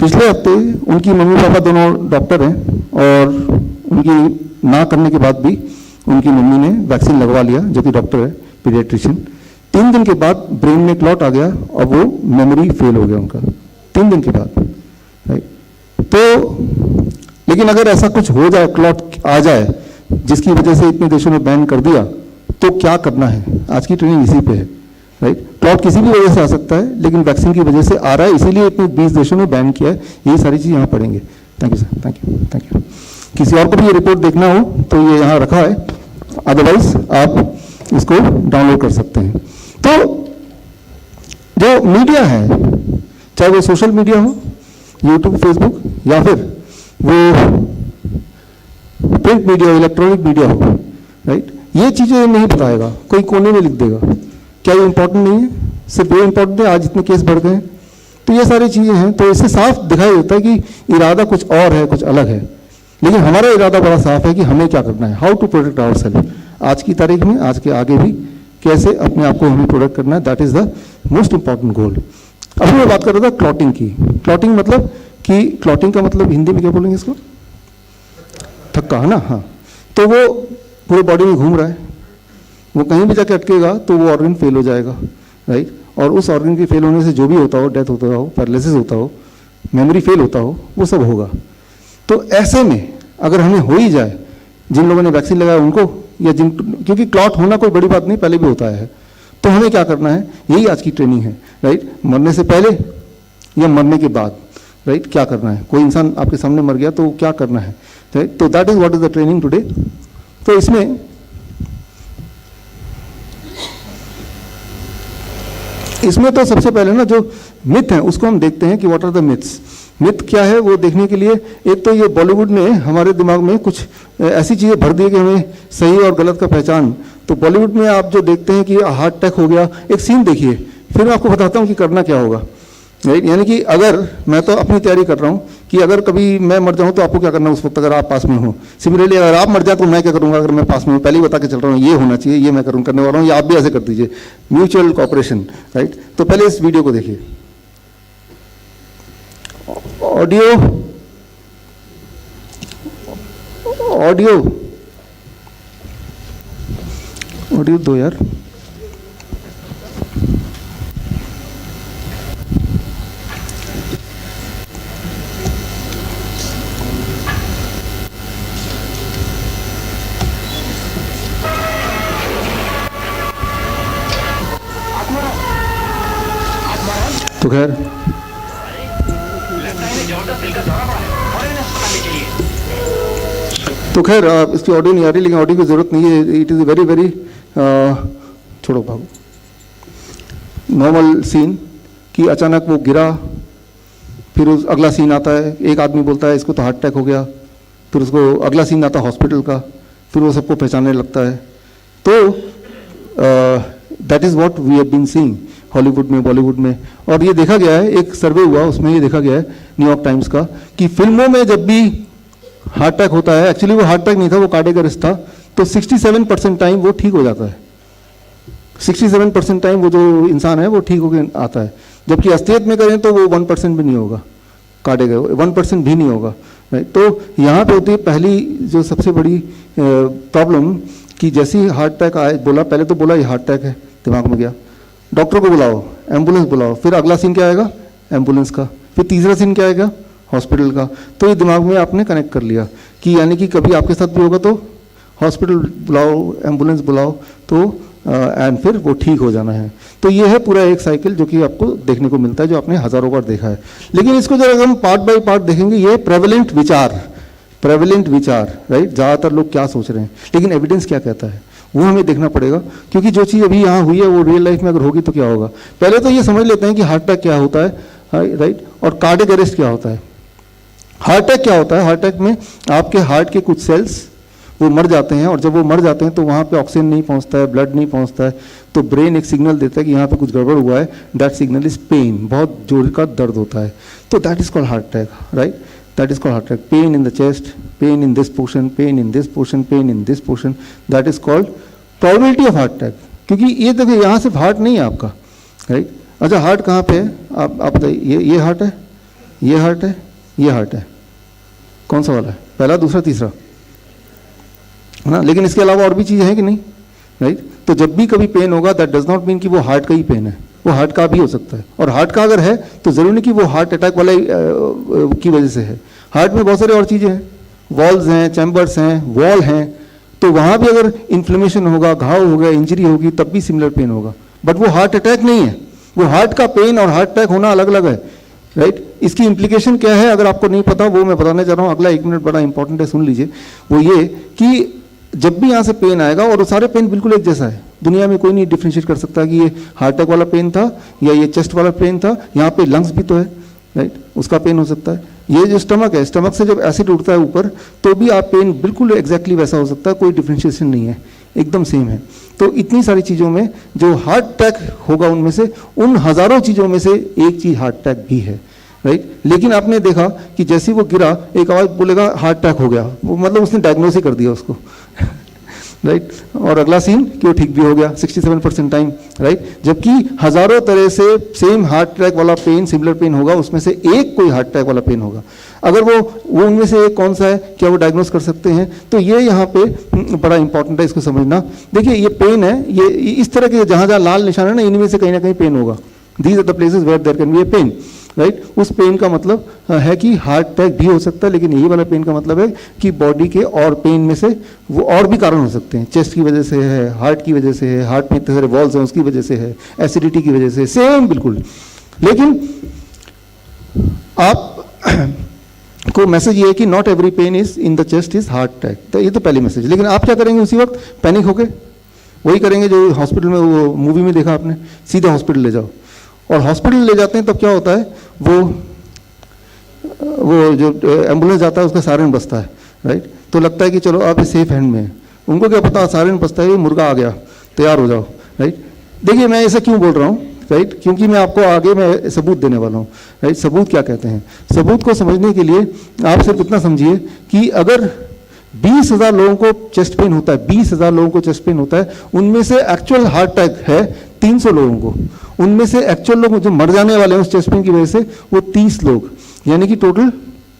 पिछले हफ्ते उनकी मम्मी पापा दोनों डॉक्टर हैं और उनकी ना करने के बाद भी उनकी मम्मी ने वैक्सीन लगवा लिया, जो कि डॉक्टर है, पीडियाट्रिशियन. 3 दिन के बाद ब्रेन में क्लॉट आ गया और वो मेमोरी फेल हो गया उनका, 3 दिन के बाद. राइट. तो लेकिन अगर ऐसा कुछ हो जाए, क्लॉट आ जाए जिसकी वजह से इतने देशों ने बैन कर दिया, तो क्या करना है? आज की ट्रेनिंग इसी पे है, राइट। क्लॉट किसी भी वजह से आ सकता है, लेकिन वैक्सीन की वजह से आ रहा है, इसीलिए इतने 20 देशों ने बैन किया है। यही सारी चीज़ यहाँ पढ़ेंगे। Thank you sir, thank you, thank you. किसी और को भी ये रिपोर्ट देखना हो तो ये यहाँ रखा है, अदरवाइज आप इसको डाउनलोड कर सकते हैं। तो जो मीडिया है, चाहे वो सोशल मीडिया हो, यूट्यूब, फेसबुक, या फिर वो प्रिंट मीडिया, इलेक्ट्रॉनिक मीडिया हो, राइट, ये चीज़ें नहीं बताएगा, कोई कोने में लिख देगा। क्या ये इंपॉर्टेंट नहीं है? सिर्फ ये इंपॉर्टेंट है आज इतने केस बढ़ गए। तो ये सारी चीज़ें हैं, तो इससे साफ दिखाई देता है कि इरादा कुछ और है, कुछ अलग है। लेकिन हमारा इरादा बड़ा साफ है कि हमें क्या करना है, how to protect our self. आज की तारीख में, आज के आगे भी कैसे अपने आप को हमें प्रोटेक्ट करना है, that is the most important गोल। अभी मैं बात कर रहा था क्लॉटिंग की। क्लॉटिंग मतलब कि क्लॉटिंग का मतलब हिंदी में क्या बोलेंगे इसको? थक्का, है ना? हाँ। तो वो पूरे बॉडी में घूम रहा है, वो कहीं भी जाके अटकेगा तो वो ऑर्गन फेल हो जाएगा, राइट। और उस ऑर्गन के फेल होने से जो भी होता हो, डेथ होता हो, पैरालिसिस होता हो, मेमोरी फेल होता हो, वो सब होगा। तो ऐसे में अगर हमें हो ही जाए, जिन लोगों ने वैक्सीन लगाया उनको, या जिन, क्योंकि क्लॉट होना कोई बड़ी बात नहीं, पहले भी होता है, तो हमें क्या करना है? यही आज की ट्रेनिंग है, राइट। मरने से पहले या मरने के बाद, राइट, क्या करना है? कोई इंसान आपके सामने मर गया तो क्या करना है, राइट। तो that is what is the training today. तो इसमें तो सबसे पहले ना जो मिथ है उसको हम देखते हैं कि what are the myths. Myth क्या है वो देखने के लिए, एक तो ये बॉलीवुड ने हमारे दिमाग में कुछ ऐसी चीज़ें भर दी कि हमें सही और गलत का पहचान। तो बॉलीवुड में आप जो देखते हैं कि हार्ट अटैक हो गया, एक सीन देखिए, फिर मैं आपको बताता हूँ कि करना क्या होगा, राइट। यानी कि अगर मैं तो अपनी तैयारी कर रहा हूँ कि अगर कभी मैं मर जाऊँ तो आपको क्या करना है उस वक्त, अगर आप पास में हो। सिमिलरली अगर आप मर जाए तो मैं क्या करूँगा अगर मैं पास में हूँ? पहले ही बता के चल रहा हूँ, ये होना चाहिए, ये मैं करने वाला हूँ, या आप भी ऐसे कर दीजिए। Mutual cooperation, right. तो पहले इस वीडियो को देखिए। ऑडियो ऑडियो ऑडियो दो यार। तो खैर इसकी ऑडियो नहीं आ रही, लेकिन ऑडियो की जरूरत नहीं है। इट इज़ वेरी वेरी छोड़ो भागो, नॉर्मल सीन कि अचानक वो गिरा, फिर उस अगला सीन आता है, एक आदमी बोलता है इसको तो हार्ट अटैक हो गया, फिर उसको अगला सीन आता है हॉस्पिटल का, फिर वो सबको पहचानने लगता है। तो that is what we have been seeing Hollywood में, बॉलीवुड में। और ये देखा गया है, एक सर्वे हुआ उसमें ये देखा गया है न्यूयॉर्क टाइम्स का, कि फिल्मों में जब भी हार्ट अटैक होता है, एक्चुअली वो हार्ट अटैक नहीं था, वो कार्डियक अरेस्ट था, तो 67% टाइम वो ठीक हो जाता है। 67% टाइम वो जो इंसान है वो ठीक होकर आता है। जबकि असलियत में करें तो वो 1% भी नहीं होगा, कार्डियक 1% भी नहीं होगा, राइट। तो यहाँ पे होती है पहली जो सबसे बड़ी प्रॉब्लम कि जैसे ही हार्ट अटैक आए, बोला पहले तो बोला ये हार्ट अटैक है, दिमाग में गया, डॉक्टर को बुलाओ, एम्बुलेंस बुलाओ, फिर अगला सीन क्या आएगा? एम्बुलेंस का, फिर तीसरा सीन क्या आएगा? हॉस्पिटल का। तो ये दिमाग में आपने कनेक्ट कर लिया कि यानी कि कभी आपके साथ भी होगा तो हॉस्पिटल बुलाओ, एम्बुलेंस बुलाओ, तो एंड फिर वो ठीक हो जाना है। तो ये है पूरा एक साइकिल जो कि आपको देखने को मिलता है, जो आपने हज़ारों बार देखा है। लेकिन इसको जब हम पार्ट बाय पार्ट देखेंगे, ये प्रेवलेंट विचार, राइट, ज़्यादातर लोग क्या सोच रहे हैं, लेकिन एविडेंस क्या कहता है वो हमें देखना पड़ेगा। क्योंकि जो चीज़ अभी यहाँ हुई है वो रियल लाइफ में अगर होगी तो क्या होगा। पहले तो ये समझ लेते हैं कि हार्ट अटैक क्या होता है, राइट, और कार्डियक अरेस्ट क्या होता है। हार्ट अटैक क्या होता है? हार्ट अटैक में आपके हार्ट के कुछ सेल्स वो मर जाते हैं, और जब वो मर जाते हैं तो वहाँ पे ऑक्सीजन नहीं पहुँचता है, ब्लड नहीं पहुँचता है, तो ब्रेन एक सिग्नल देता है कि यहाँ पे कुछ गड़बड़ हुआ है। दैट सिग्नल इज पेन, बहुत जोर का दर्द होता है, तो that is called heart attack, right. That is called heart attack. Pain in the chest, pain in this portion, pain in this portion, pain in this portion, that is called probability of heart attack. क्योंकि ये देखिए यहाँ सिर्फ heart नहीं है आपका, right. अच्छा, heart कहाँ पे है? आप बताइए, ये हार्ट है, ये हार्ट है, ये हार्ट है, कौन सा वाला है? पहला, दूसरा, तीसरा, है ना। लेकिन इसके अलावा और भी चीज़ें हैं कि नहीं, राइट। तो जब भी कभी पेन होगा, दैट डज नॉट मीन कि वो हार्ट का ही पेन है, वो हार्ट का भी हो सकता है। और हार्ट का अगर है तो जरूरी नहीं कि वो हार्ट अटैक वाले की वजह से है। हार्ट में बहुत सारी और चीज़ें हैं, वॉल्स हैं, चैम्बर्स हैं, वॉल हैं, तो वहाँ भी अगर इन्फ्लेमेशन होगा, घाव हो गया, इंजरी होगी, तब भी सिमिलर पेन होगा। बट वो हार्ट अटैक नहीं है, वो हार्ट का पेन और हार्ट अटैक होना अलग अलग है, राइट। इसकी इम्प्लीकेशन क्या है अगर आपको नहीं पता, वो मैं बताने जा रहा हूँ। अगला 1 मिनट बड़ा इंपॉर्टेंट है, सुन लीजिए। वो ये कि जब भी यहाँ से पेन आएगा, और वो सारे पेन बिल्कुल एक जैसा है, दुनिया में कोई नहीं डिफ्रेंशिएट कर सकता कि ये हार्ट अटैक वाला पेन था या ये चेस्ट वाला पेन था। यहाँ पे लंग्स भी तो है, राइट, उसका पेन हो सकता है। ये जो स्टमक है, स्टमक से जब एसिड उड़ता है ऊपर, तो भी आप पेन बिल्कुल एग्जैक्टली वैसा हो सकता है, कोई डिफ्रेंशिएशन नहीं है, एकदम सेम है। तो इतनी सारी चीज़ों में जो हार्ट अटैक होगा, उनमें से उन हज़ारों चीज़ों में से एक चीज़ हार्ट अटैक भी है, राइट। लेकिन आपने देखा कि जैसे वो गिरा, एक आवाज़ बोलेगा हार्ट अटैक हो गया, वो मतलब उसने डायग्नोस ही कर दिया उसको, राइट। और अगला सीन कि वो ठीक भी हो गया 67% टाइम, राइट। जबकि हज़ारों तरह से सेम हार्ट अटैक वाला पेन, सिमिलर पेन होगा, उसमें से एक कोई हार्ट अटैक वाला पेन होगा। अगर वो उनमें से एक कौन सा है, क्या वो डायग्नोस कर सकते हैं? तो ये यहाँ पे बड़ा इंपॉर्टेंट है, इसको समझना। देखिए ये पेन है, ये इस तरह के जहाँ जहाँ लाल निशान है ना, इनमें से कहीं ना कहीं पेन होगा। These are the places where there can be a pain, right. उस पेन का मतलब है कि हार्ट अटैक भी हो सकता है, लेकिन यही वाला पेन का मतलब है कि बॉडी के और पेन में से वो और भी कारण हो सकते हैं। चेस्ट की वजह से है, हार्ट की वजह से है, हार्ट में इतने सारे वॉल्स हैं उसकी वजह से है, एसिडिटी की वजह से, सेम बिल्कुल। लेकिन आप को मैसेज ये है कि not every pain is in the chest is heart attack, तो ये तो पहली मैसेज। लेकिन आप क्या करेंगे उसी वक्त? पैनिक होके वही करेंगे जो हॉस्पिटल में, वो मूवी में देखा आपने, सीधा हॉस्पिटल ले जाओ। और हॉस्पिटल ले जाते हैं तब क्या होता है, वो जो एम्बुलेंस जाता है उसका सायरन बजता है, राइट। तो लगता है कि चलो आप सेफ हैंड में है। उनको क्या पता सायरन बजता है, मुर्गा आ गया, तैयार हो जाओ, राइट। देखिए मैं ऐसा क्यों बोल रहा हूँ, राइट, क्योंकि मैं आपको आगे मैं सबूत देने वाला हूँ, राइट। सबूत क्या कहते हैं? सबूत को समझने के लिए आप सिर्फ इतना समझिए कि अगर 20,000 लोगों को चेस्ट पेन होता है, 20,000 लोगों को चेस्ट पेन होता है, उनमें से एक्चुअल हार्ट अटैक है 300 लोगों को, उनमें से एक्चुअल लोग जो मर जाने वाले हैं उस चेस्ट पेन की वजह से वो 30 लोग, यानी कि टोटल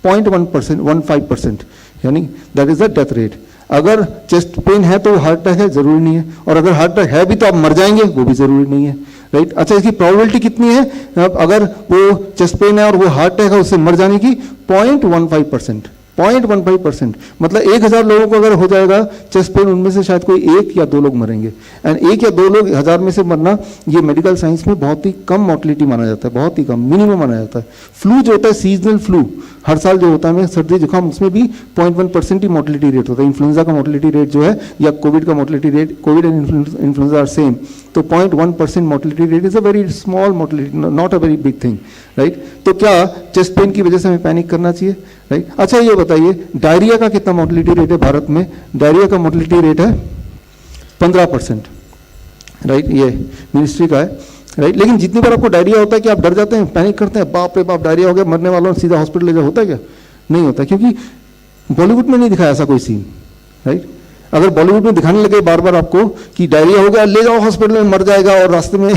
0.1%, 15%, यानी that is the death rate. अगर चेस्ट पेन है तो हार्ट अटैक है, जरूरी नहीं है। और अगर हार्ट अटैक है भी तो आप मर जाएंगे, वो भी जरूरी नहीं है, राइट। अच्छा, इसकी प्रोबेबिलिटी कितनी है? अगर वो चेस्ट पेन है और वो हार्ट अटैक है, उससे मर जाने की 0.15%, 0.15%। मतलब 1,000 लोगों को अगर हो जाएगा चेस्ट पेन, उनमें से शायद कोई 1 या 2 लोग मरेंगे। एंड 1 या 2 लोग 1000 में से मरना, ये मेडिकल साइंस में बहुत ही कम मोर्टलिटी माना जाता है, बहुत ही कम, मिनिमम माना जाता है। फ्लू जो होता है, सीजनल फ्लू, हर साल जो होता है, सर्दी जुकाम, उसमें भी 0.1% ही मोर्टलिटी रेट होता है। इन्फ्लुएंजा का मोर्टलिटी रेट जो है, या कोविड का mortality rate, Covid and influenza are same, तो 0.1% mortality rate is a very small mortality, not a very big thing, right. तो क्या चेस्ट पेन की वजह से हमें पैनिक करना चाहिए, राइट। अच्छा ये बताइए, डायरिया का कितना मोर्टलिटी रेट है भारत में? डायरिया का मोर्टलिटी रेट है 15%, राइट, ये मिनिस्ट्री का है, राइट। लेकिन जितनी बार आपको डायरिया होता है कि आप डर जाते हैं, पैनिक करते हैं, बाप रे बाप डायरिया हो गया, मरने वालों, सीधा हॉस्पिटल ले जाओ, होता है क्या? नहीं होता, क्योंकि बॉलीवुड में नहीं दिखाया ऐसा कोई सीन, राइट। अगर बॉलीवुड में दिखाने लगे बार बार आपको कि डायरिया हो गया, ले जाओ हॉस्पिटल में, मर जाएगा, और रास्ते में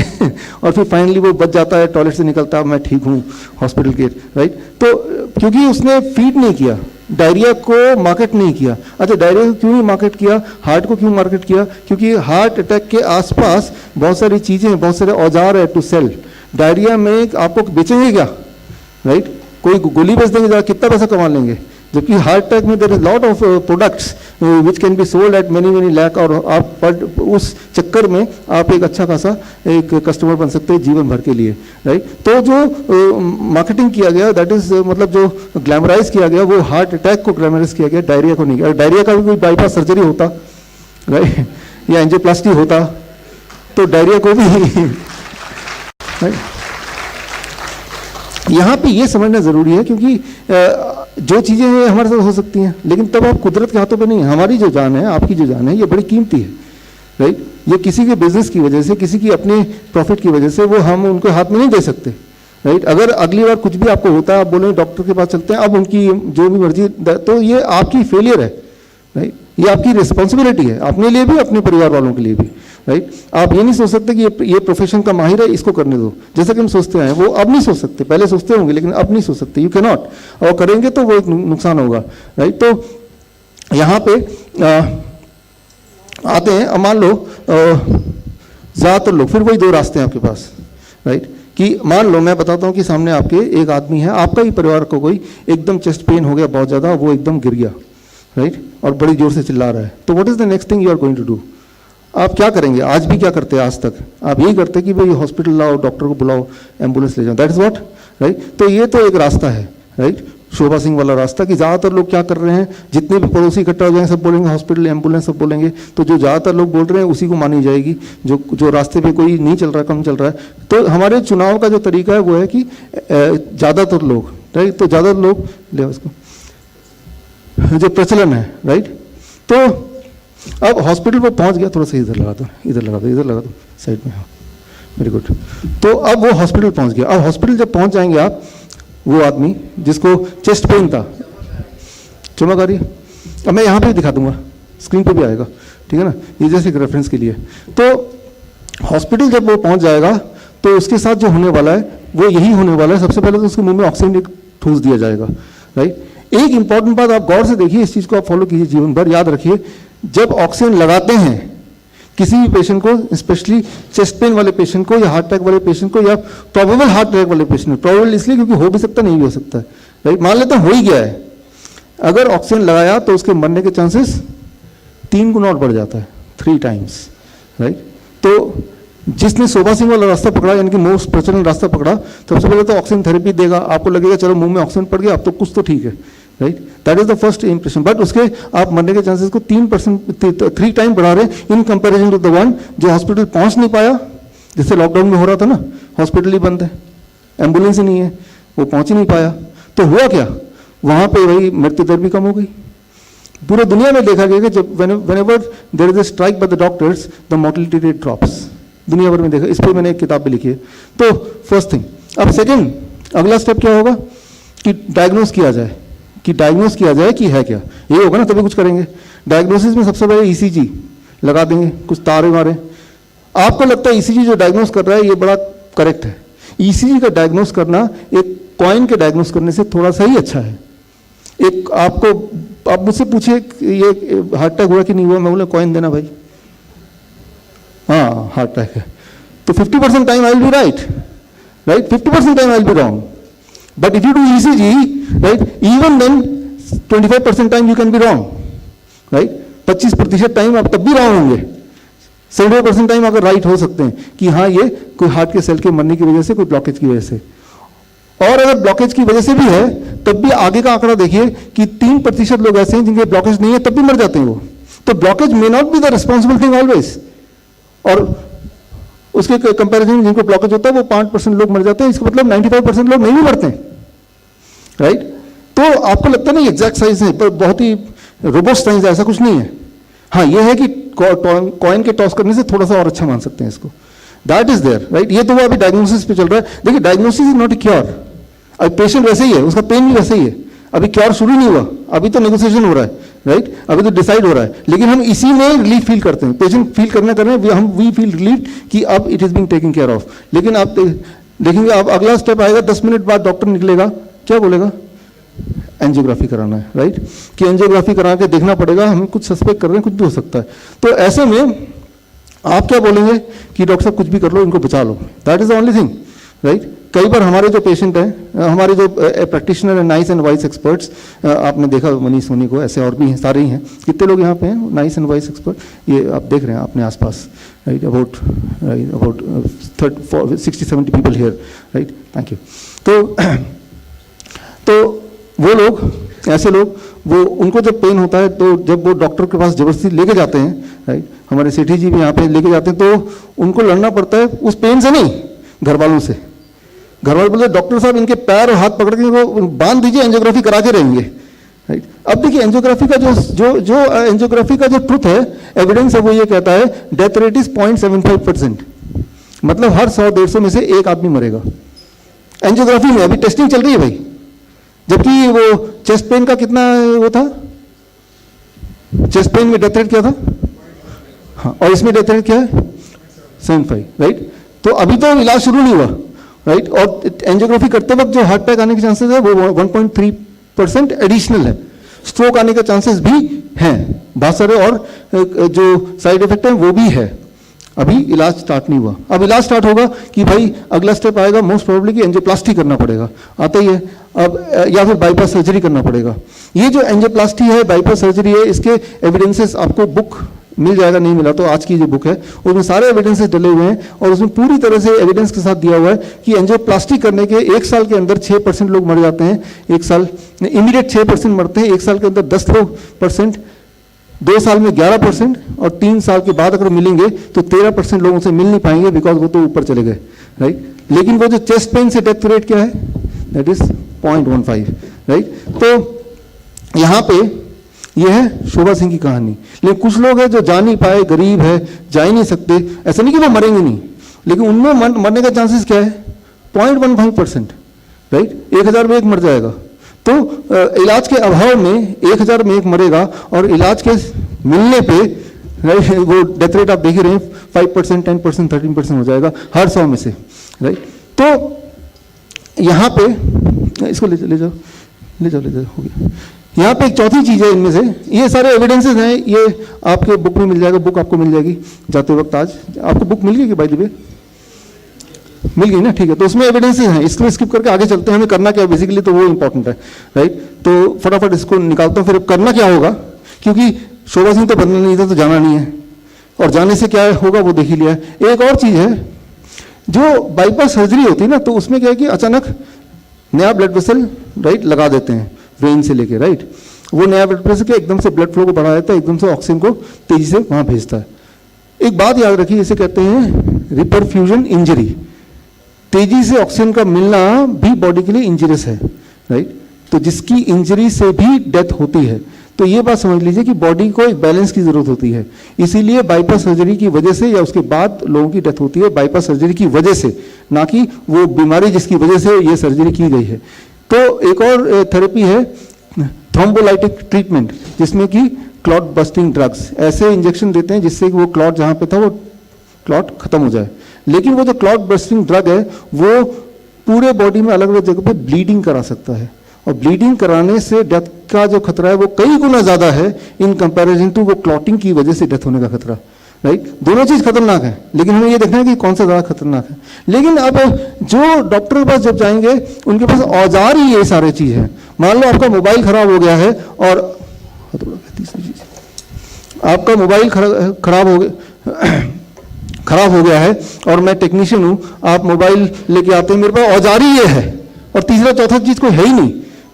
और फिर फाइनली वो बच जाता है, टॉयलेट से निकलता है, मैं ठीक हूँ, हॉस्पिटल के, राइट। तो क्योंकि उसने फीड नहीं किया, डायरिया को मार्केट नहीं किया। अच्छा, डायरिया को क्यों मार्केट किया, हार्ट को क्यों मार्केट किया? क्योंकि हार्ट अटैक के आसपास बहुत सारी चीज़ें, बहुत सारे औजार है टू सेल। डायरिया में आपको बेचेंगे क्या, राइट? कोई गोली बेच देंगे, कितना पैसा कमा लेंगे? जबकि हार्ट अटैक में there is lot of products which can be sold at many lakh, और आप उस चक्कर में आप एक अच्छा खासा एक कस्टमर बन सकते हैं जीवन भर के लिए, राइट। तो जो मार्केटिंग किया गया, दैट इज मतलब जो ग्लैमराइज किया गया, वो हार्ट अटैक को ग्लैमराइज किया गया, डायरिया को नहीं किया। डायरिया का भी कोई बाईपास सर्जरी होता, राइट, या एंजियोप्लास्टी होता, तो डायरिया को भी राइट। यहाँ पे ये समझना जरूरी है, क्योंकि जो चीज़ें हैं हमारे साथ हो सकती हैं, लेकिन तब आप कुदरत के हाथों पे नहीं है। हमारी जो जान है, आपकी जो जान है, ये बड़ी कीमती है, राइट। ये किसी के बिजनेस की वजह से, किसी की अपने प्रॉफिट की वजह से वो हम उनके हाथ में नहीं दे सकते, राइट। अगर अगली बार कुछ भी आपको होता है, आप बोले डॉक्टर के पास चलते हैं, अब उनकी जो भी मर्जी, तो ये आपकी फेलियर है, राइट। ये आपकी रिस्पॉन्सिबिलिटी है, अपने लिए भी, अपने परिवार वालों के लिए भी, राइट। आप ये नहीं सोच सकते कि ये प्रोफेशन का माहिर है, इसको करने दो, जैसा कि हम सोचते हैं। वो अब नहीं सोच सकते, पहले सोचते होंगे, लेकिन अब नहीं सोच सकते, यू कैन नॉट। और करेंगे तो वो एक नुकसान होगा, राइट। तो यहाँ पे आते हैं, मान लो ज़्यादातर लोग, फिर वही 2 रास्ते हैं आपके पास, राइट। कि मान लो मैं बताता हूँ कि सामने आपके एक आदमी है, आपका ही परिवार को कोई एकदम चेस्ट पेन हो गया बहुत ज़्यादा, वो एकदम गिर गया, राइट, और बड़ी जोर से चिल्ला रहा है, तो what is the next thing you are going to do? आप क्या करेंगे? आज भी क्या करते हैं, आज तक आप यही करते हैं कि भाई हॉस्पिटल लाओ, डॉक्टर को बुलाओ, एम्बुलेंस ले जाओ, दैट इज़ व्हाट, राइट। तो ये तो एक रास्ता है, राइट, शोभा सिंह वाला रास्ता, कि ज़्यादातर लोग क्या कर रहे हैं, जितने भी पड़ोसी इकट्ठा हो जाएंगे सब बोलेंगे हॉस्पिटल, एम्बुलेंस, सब बोलेंगे, तो जो ज़्यादातर लोग बोल रहे हैं उसी को मानी जाएगी, जो रास्ते पे कोई नहीं चल रहा, कम चल रहा है। तो हमारे चुनाव का जो तरीका है वो है कि ज़्यादातर लोग, राइट, तो ज़्यादातर लोग ले उसको जो प्रचलन है, राइट। तो अब हॉस्पिटल पर पहुंच गया, थोड़ा सा इधर लगा दो, इधर लगा दो, इधर लगा दो, साइड में, हाँ, वेरी गुड। तो अब वो हॉस्पिटल पहुंच गया। अब हॉस्पिटल जब पहुंच जाएंगे आप, वो आदमी जिसको चेस्ट पेन था, चमक आ रही है, अब मैं यहाँ पे दिखा दूंगा, स्क्रीन पे भी आएगा, ठीक है ना, ये जैसे एक रेफरेंस के लिए। तो हॉस्पिटल जब वो पहुंच जाएगा तो उसके साथ जो होने वाला है वो यही होने वाला है। सबसे पहले तो उसके मुंह में ऑक्सीजन ठूस दिया जाएगा, राइट। एक इंपॉर्टेंट बात आप गौर से देखिए, इस चीज़ को आप फॉलो कीजिए जीवन भर, याद रखिए, जब ऑक्सीजन लगाते हैं किसी भी पेशेंट को, स्पेशली चेस्ट पेन वाले पेशेंट को या हार्ट अटैक वाले पेशेंट को या प्रोबेबल हार्ट अटैक वाले पेशेंट को, प्रोबेबल इसलिए क्योंकि हो भी सकता नहीं भी हो सकता है, राइट, मान लेते हैं हो ही गया है, अगर ऑक्सीजन लगाया तो उसके मरने के चांसेस 3 गुना और बढ़ जाता है, 3 टाइम्स, राइट। तो जिसने शोभा सिंह वाला रास्ता पकड़ा, यानी कि मोस्ट प्रचलन रास्ता पकड़ा, सबसे पहले तो ऑक्सीजन थेरेपी देगा, आपको लगेगा चलो मुंह में ऑक्सीजन पड़ गया, अब तो कुछ तो ठीक है, right, that is the first impression. But उसके आप मरने के चांसेस को 3 टाइम बढ़ा रहे हैं in comparison to the one जो हॉस्पिटल पहुंच नहीं पाया, जैसे लॉकडाउन में हो रहा था ना, हॉस्पिटल ही बंद है, एम्बुलेंस ही नहीं है, वो पहुंच ही नहीं पाया, तो हुआ क्या, वहां पे वही मृत्यु दर भी कम हो गई। पूरे दुनिया में देखा गया कि जब whenever there is a strike by the doctors, the mortality rate drops, दुनिया भर में देखा, इस पर मैंने एक किताब भी लिखी है। तो फर्स्ट थिंग। अब सेकंड, अगला स्टेप क्या होगा कि डायग्नोस किया जाए, कि है क्या, ये होगा ना तभी कुछ करेंगे। डायग्नोसिस में सबसे पहले ईसीजी लगा देंगे, कुछ तारे मारे। आपको लगता है ईसीजी जो डायग्नोस कर रहा है ये बड़ा करेक्ट है। ईसीजी का डायग्नोस करना एक कॉइन के डायग्नोस करने से थोड़ा सा ही अच्छा है। एक आप मुझसे पूछिए ये हार्ट अटैक हुआ कि नहीं हुआ, मैं बोला कॉइन देना भाई, हाँ हार्ट अटैक है, तो 50% time I will be right, 50% time I will be wrong. But if you do ECG, right, even then 25% time you can be wrong, right, 25% time आप तब भी रॉन्ग होंगे, 70% टाइम अगर राइट हो सकते हैं कि हाँ ये कोई हार्ट के सेल के मरने की वजह से, कोई ब्लॉकेज की वजह से। और अगर ब्लॉकेज की वजह से भी है तब भी आगे का आंकड़ा देखिए कि 3% लोग ऐसे हैं जिनके ब्लॉकेज नहीं है तब भी मर जाते हैं वो। तो blockage may not be the responsible thing always, और उसके कंपैरिजन में जिनको ब्लॉकेज होता है वो 5% लोग मर जाते हैं, इसका मतलब 95% लोग नहीं भी मरते हैं, राइट। तो आपको लगता है नहीं एग्जैक्ट साइंस है, पर बहुत ही रोबोस्ट साइंस है, ऐसा कुछ नहीं है। हाँ ये है कि कॉइन के टॉस करने से थोड़ा सा और अच्छा मान सकते हैं इसको, दैट इज देयर, राइट। ये तो वो अभी डायग्नोसिस पे चल रहा है। देखिए diagnosis is not a cure, अभी पेशेंट वैसे ही है, उसका पेन भी वैसे ही है, अभी क्योर शुरू नहीं हुआ, अभी तो नेगोशिएशन हो रहा है, राइट, अभी तो डिसाइड हो रहा है। लेकिन हम इसी में रिलीफ फील करते हैं, पेशेंट फील करने कर रहे हैं, हम वी फील रिलीफ कि अब it is being taken care of. लेकिन आप देखेंगे अब अगला स्टेप आएगा, 10 मिनट बाद डॉक्टर निकलेगा, क्या बोलेगा, एंजियोग्राफी कराना है, राइट, कि एंजियोग्राफी करा के देखना पड़ेगा, हम कुछ सस्पेक्ट कर रहे हैं, कुछ भी हो सकता है। तो ऐसे में आप क्या बोलेंगे कि डॉक्टर साहब कुछ भी कर लो, इनको बचा लो, that is the only thing, right. कई बार हमारे जो पेशेंट हैं, हमारे जो प्रैक्टिशनर हैं, नाइस एंड वाइस एक्सपर्ट्स, आपने देखा मनीष सोनी को, ऐसे और भी हैं, सारे ही हैं, कितने लोग यहाँ पे हैं नाइस एंड वाइस एक्सपर्ट, ये आप देख रहे हैं अपने आसपास, right, about 60-70 people here, right, thank you. तो वो लोग, ऐसे लोग, वो उनको जब पेन होता है तो जब वो डॉक्टर के पास जबरदस्ती लेके जाते हैं, राइट, हमारे सेठी जी भी यहाँ पे लेके जाते हैं, तो उनको लड़ना पड़ता है उस पेन से नहीं, घर वालों से। घर वाले बोलते डॉक्टर साहब इनके पैर और हाथ पकड़ के इनको बांध दीजिए, एंजियोग्राफी करा के रहेंगे, राइट। अब देखिए एंजियोग्राफी का जो एंजियोग्राफी का जो ट्रुथ है, एविडेंस है, वो ये कहता है डेथ रेट इज 0.75%, मतलब हर 100-150 में से एक आदमी मरेगा एंजियोग्राफी में। अभी टेस्टिंग चल रही है भाई, जबकि वो चेस्ट पेन का कितना वो था, चेस्ट पेन में डेथ रेट क्या था, हाँ, और इसमें डेथ रेट क्या है 75, राइट। तो अभी तो इलाज शुरू नहीं हुआ, राइट, और एंजियोग्राफी करते वक्त जो हार्ट अटैक आने के चांसेस है वो 1.3% एडिशनल है, स्ट्रोक आने के चांसेस भी हैं, बहुत सारे और जो साइड इफेक्ट हैं वो भी है। अभी इलाज स्टार्ट नहीं हुआ। अब इलाज स्टार्ट होगा कि भाई अगला स्टेप आएगा मोस्ट प्रोबेबली कि एंजियोप्लास्टी करना पड़ेगा, आता ही है अब, या फिर बाईपास सर्जरी करना पड़ेगा। ये जो एंजियोप्लास्टी है, बाईपास सर्जरी है, इसके एविडेंसेस आपको बुक मिल जाएगा, नहीं मिला तो आज की जो बुक है उसमें सारे एविडेंसेस डले हुए हैं और उसमें पूरी तरह से एविडेंस के साथ दिया हुआ है कि एंजियोप्लास्टी करने के 1 साल के अंदर 6% लोग मर जाते हैं, 1 साल इमीडिएट 6% मरते हैं, 1 साल के अंदर 10%, 2 साल में 11% और 3 साल के बाद अगर मिलेंगे तो 13% लोगों से मिल नहीं पाएंगे बिकॉज वो तो ऊपर चले गए, राइट। लेकिन वो जो चेस्ट पेन से डेथ रेट क्या है, दैट इज 0.15, राइट। तो यहाँ पे ये है शोभा सिंह की कहानी। लेकिन कुछ लोग हैं जो जा नहीं पाए, गरीब है, जा ही नहीं सकते, ऐसा नहीं कि वो मरेंगे नहीं, लेकिन उनमें मरने का चांसेस क्या है, 0.15%, राइट। 1000 में एक मर जाएगा। तो इलाज के अभाव में 1000 में एक मरेगा और इलाज के मिलने पे, राइट, वो डेथ रेट आप देख ही रहे हैं 5%, 10%, 13% हो जाएगा हर 100 में से, राइट। तो यहाँ पे इसको ले जाओ हो गया। यहाँ पे एक चौथी चीज़ है इनमें से, ये सारे एविडेंसेस हैं, ये आपके बुक में मिल जाएगा, बुक आपको मिल जाएगी जाते वक्त। आज आपको बुक मिल गई कि बाय द वे मिल गई ना, ठीक है। तो उसमें एविडेंसेस हैं, इसको स्किप करके आगे चलते हैं। हमें करना क्या बेसिकली, तो वो इंपॉर्टेंट है, राइट। तो फटाफट इसको निकालता हूँ। फिर करना क्या होगा, क्योंकि शोभा सिंह तो बनना नहीं था तो जाना नहीं है, और जाने से क्या होगा वो देख ही लिया है। एक और चीज़ है, जो बाईपास सर्जरी होती है ना, तो उसमें क्या है कि अचानक नया ब्लड वेसल, राइट, लगा देते हैं वेन से लेके, राइट। वो नया ब्लड वेसल के एकदम से ब्लड फ्लो को बढ़ा देता है, एकदम से ऑक्सीजन को तेजी से वहाँ भेजता है। एक बात याद रखिए, इसे कहते हैं रिपरफ्यूजन इंजरी। तेजी से ऑक्सीजन का मिलना भी बॉडी के लिए इंजरियस है, राइट। तो जिसकी इंजरी से भी डेथ होती है, तो ये बात समझ लीजिए कि बॉडी को एक बैलेंस की जरूरत होती है। इसीलिए बाईपास सर्जरी की वजह से या उसके बाद लोगों की डेथ होती है बाईपास सर्जरी की वजह से, ना कि वो बीमारी जिसकी वजह से ये सर्जरी की गई है। तो एक और थेरेपी है थ्रोम्बोलाइटिक ट्रीटमेंट, जिसमें कि क्लॉट बस्टिंग ड्रग्स, ऐसे इंजेक्शन देते हैं जिससे कि वो क्लॉट जहाँ पे था वो क्लॉट खत्म हो जाए। लेकिन वो जो क्लॉट बस्टिंग ड्रग है वो पूरे बॉडी में अलग अलग जगह पे ब्लीडिंग करा सकता है, और ब्लीडिंग कराने से डेथ का जो खतरा है वो कई गुना ज़्यादा है इन कंपैरिजन टू वो क्लॉटिंग की वजह से डेथ होने का खतरा, राइट। दोनों चीज़ खतरनाक है, लेकिन हमें ये देखना है कि कौन सा ज़्यादा खतरनाक है। लेकिन अब जो डॉक्टर के पास जब जाएंगे उनके पास औजार ही ये सारे चीज़ है। मान लो आपका मोबाइल खराब हो गया है, और तीसरी चीज़, आपका मोबाइल खराब हो गया है और मैं टेक्नीशियन हूँ, आप मोबाइल लेके आते हैं, मेरे पास औजार ही ये है और तीसरा चौथा चीज़ कोई है ही नहीं,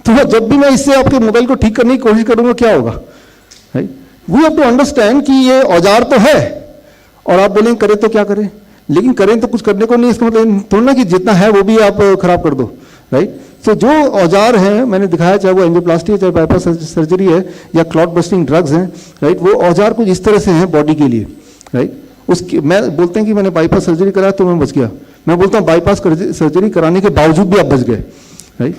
तो जब भी मैं इससे आपके मोबाइल को ठीक करने की कोशिश करूँगा क्या होगा, right. We have to understand कि ये औजार तो है, और आप बोलेंगे करें तो क्या करें, लेकिन करें तो कुछ करने को नहीं, इसका मतलब थोड़ा ना कि जितना है वो भी आप खराब कर दो, राइट। तो जो औजार हैं मैंने दिखाया, चाहे वो एंजियोप्लास्टी है, चाहे बाईपास सर्जरी है, या क्लॉट बस्टिंग ड्रग्स हैं, राइट, वो औजार कुछ इस तरह से हैं बॉडी के लिए, राइट। उसकी मैं बोलते हैं कि मैंने बाईपास सर्जरी कराया तो मैं बच गया, मैं बोलता हूँ बाईपास सर्जरी कराने के बावजूद भी आप बच गए, राइट।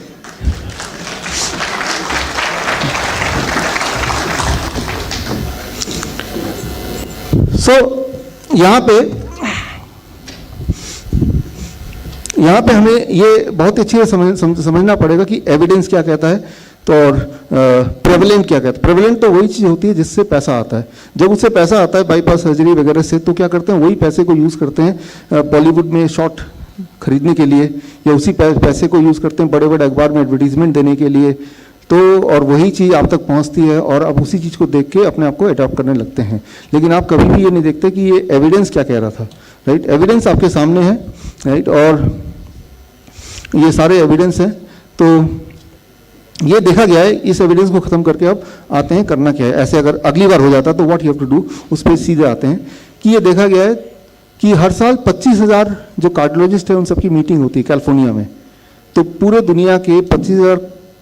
सो यहाँ पे हमें ये बहुत अच्छी समझना पड़ेगा कि एविडेंस क्या कहता है, तो और प्रेवलेंट क्या कहता है। प्रेवलेंट तो वही चीज़ होती है जिससे पैसा आता है। जब उससे पैसा आता है बाईपास सर्जरी वगैरह से, तो क्या करते हैं, वही पैसे को यूज़ करते हैं बॉलीवुड में शॉट खरीदने के लिए, या उसी पैसे को यूज़ करते हैं बड़े बड़े अखबार में एडवर्टीजमेंट देने के लिए। तो और वही चीज़ आप तक पहुंचती है, और अब उसी चीज़ को देख के अपने आप को अडॉप्ट करने लगते हैं। लेकिन आप कभी भी ये नहीं देखते कि ये एविडेंस क्या कह रहा था, राइट। एविडेंस आपके सामने है, राइट, और ये सारे एविडेंस हैं। तो ये देखा गया है, इस एविडेंस को ख़त्म करके अब आते हैं करना क्या है। ऐसे अगर अगली बार हो जाता तो what you have to do, उस पर सीधे आते हैं कि ये देखा गया है कि हर साल 25,000 जो कार्डियोलॉजिस्ट हैं उन सबकी मीटिंग होती है कैलिफोर्निया में। तो पूरे दुनिया के 25,000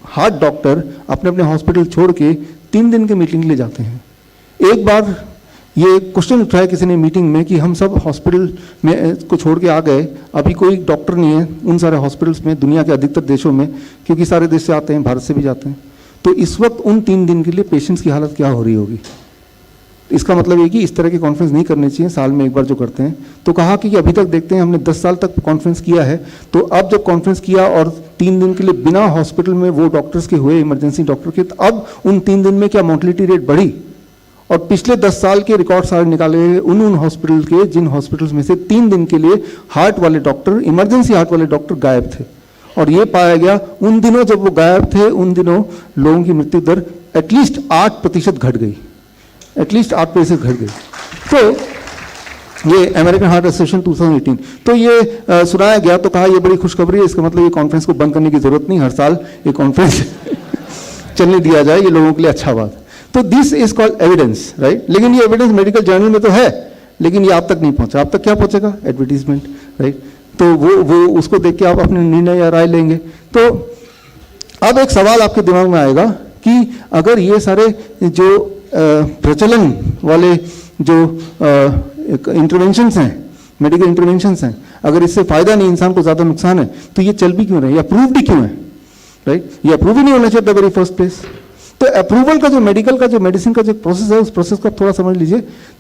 हार्ट डॉक्टर अपने अपने हॉस्पिटल छोड़ के 3 दिन के मीटिंग ले जाते हैं। एक बार ये क्वेश्चन उठाया किसी ने मीटिंग में कि हम सब हॉस्पिटल में को छोड़ के आ गए, अभी कोई डॉक्टर नहीं है उन सारे हॉस्पिटल्स में, दुनिया के अधिकतर देशों में, क्योंकि सारे देश से आते हैं, भारत से भी जाते हैं। तो इस वक्त उन 3 दिन के लिए पेशेंट्स की हालत क्या हो रही होगी। इसका मतलब ये कि इस तरह के कॉन्फ्रेंस नहीं करने चाहिए, साल में एक बार जो करते हैं। तो कहा कि अभी तक देखते हैं, हमने 10 साल तक कॉन्फ्रेंस किया है, तो अब जब कॉन्फ्रेंस किया और 3 दिन के लिए बिना हॉस्पिटल में वो डॉक्टर्स के हुए, इमरजेंसी डॉक्टर के, तो अब उन 3 दिन में क्या मोर्टेलिटी रेट बढ़ी, और पिछले 10 साल के रिकॉर्ड सारे निकाले गए उन हॉस्पिटल के, जिन हॉस्पिटल्स में से 3 दिन के लिए हार्ट वाले डॉक्टर, इमरजेंसी हार्ट वाले डॉक्टर गायब थे। और ये पाया गया उन दिनों जब वो गायब थे, उन दिनों लोगों की मृत्यु दर एटलीस्ट 8% घट गई, एटलीस्ट 8% घट गई। तो ये अमेरिकन हार्ट एसोसिएशन 2018, तो ये सुनाया गया तो कहा ये बड़ी खुशखबरी है, इसका मतलब ये कॉन्फ्रेंस को बंद करने की जरूरत नहीं, हर साल ये कॉन्फ्रेंस चलने दिया जाए, ये लोगों के लिए अच्छा बात। तो this is called evidence, right. लेकिन ये एविडेंस मेडिकल जर्नल में तो है, लेकिन ये आप तक नहीं पहुंचा। आप तक क्या पहुंचेगा? Advertisement, right. तो वो उसको देख के आप अपने निर्णय या राय लेंगे। तो अब एक सवाल आपके दिमाग में आएगा कि अगर ये सारे जो प्रचलन वाले जो इंटरवेंशंस हैं, मेडिकल इंटरवेंशंस हैं, अगर इससे फायदा नहीं, इंसान को ज़्यादा नुकसान है, तो ये चल भी क्यों रहे, या अप्रूव्ड ही क्यों है, राइट। ये अप्रूव ही नहीं होना चाहिए द वेरी फर्स्ट प्लेस। तो अप्रूवल का जो मेडिकल का जो मेडिसिन का जो प्रोसेस है, उस प्रोसेस को थोड़ा समझ लीजिए,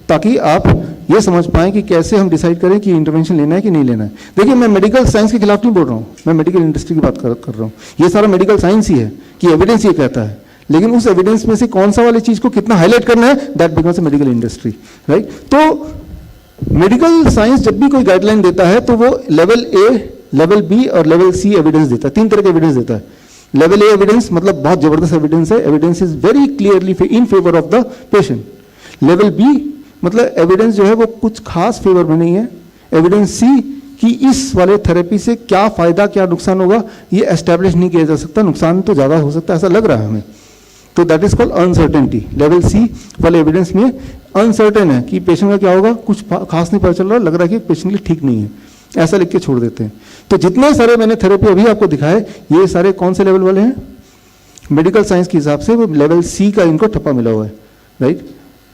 ताकि आप ये समझ पाएं कि कैसे हम डिसाइड करें कि इंटरवेंशन लेना है कि नहीं लेना है। देखिए, मैं मेडिकल साइंस के खिलाफ नहीं बोल रहा हूँ, मैं मेडिकल इंडस्ट्री की बात कर रहा हूँ। ये सारा मेडिकल साइंस ही है कि एविडेंस ये कहता है, लेकिन उस एविडेंस में से कौन सा वाली चीज़ को कितना हाईलाइट करना है, that becomes a medical industry, right. तो मेडिकल साइंस जब भी कोई गाइडलाइन देता है तो वो लेवल ए, लेवल बी और लेवल सी एविडेंस देता है, 3 तरह के एविडेंस देता है। लेवल ए एविडेंस मतलब बहुत जबरदस्त एविडेंस है, evidence is very clearly in favour of the patient. Level B मतलब एविडेंस जो है वो कुछ खास फेवर में नहीं है। एविडेंस सी कि इस वाले थेरेपी से क्या फायदा क्या नुकसान होगा ये एस्टेब्लिश नहीं किया जा सकता, नुकसान तो ज़्यादा हो सकता है ऐसा लग रहा है हमें, तो that is called uncertainty. Level C वाले एविडेंस में अनसर्टेन है कि पेशेंट का क्या होगा, कुछ खास नहीं पता चल रहा, लग रहा है कि पेशेंट के लिए ठीक नहीं है, ऐसा लिख के छोड़ देते हैं। तो जितने सारे मैंने थेरेपी अभी आपको दिखाए, ये सारे कौन से लेवल वाले हैं? मेडिकल साइंस के हिसाब से वो लेवल सी का इनको ठप्पा मिला हुआ है, राइट।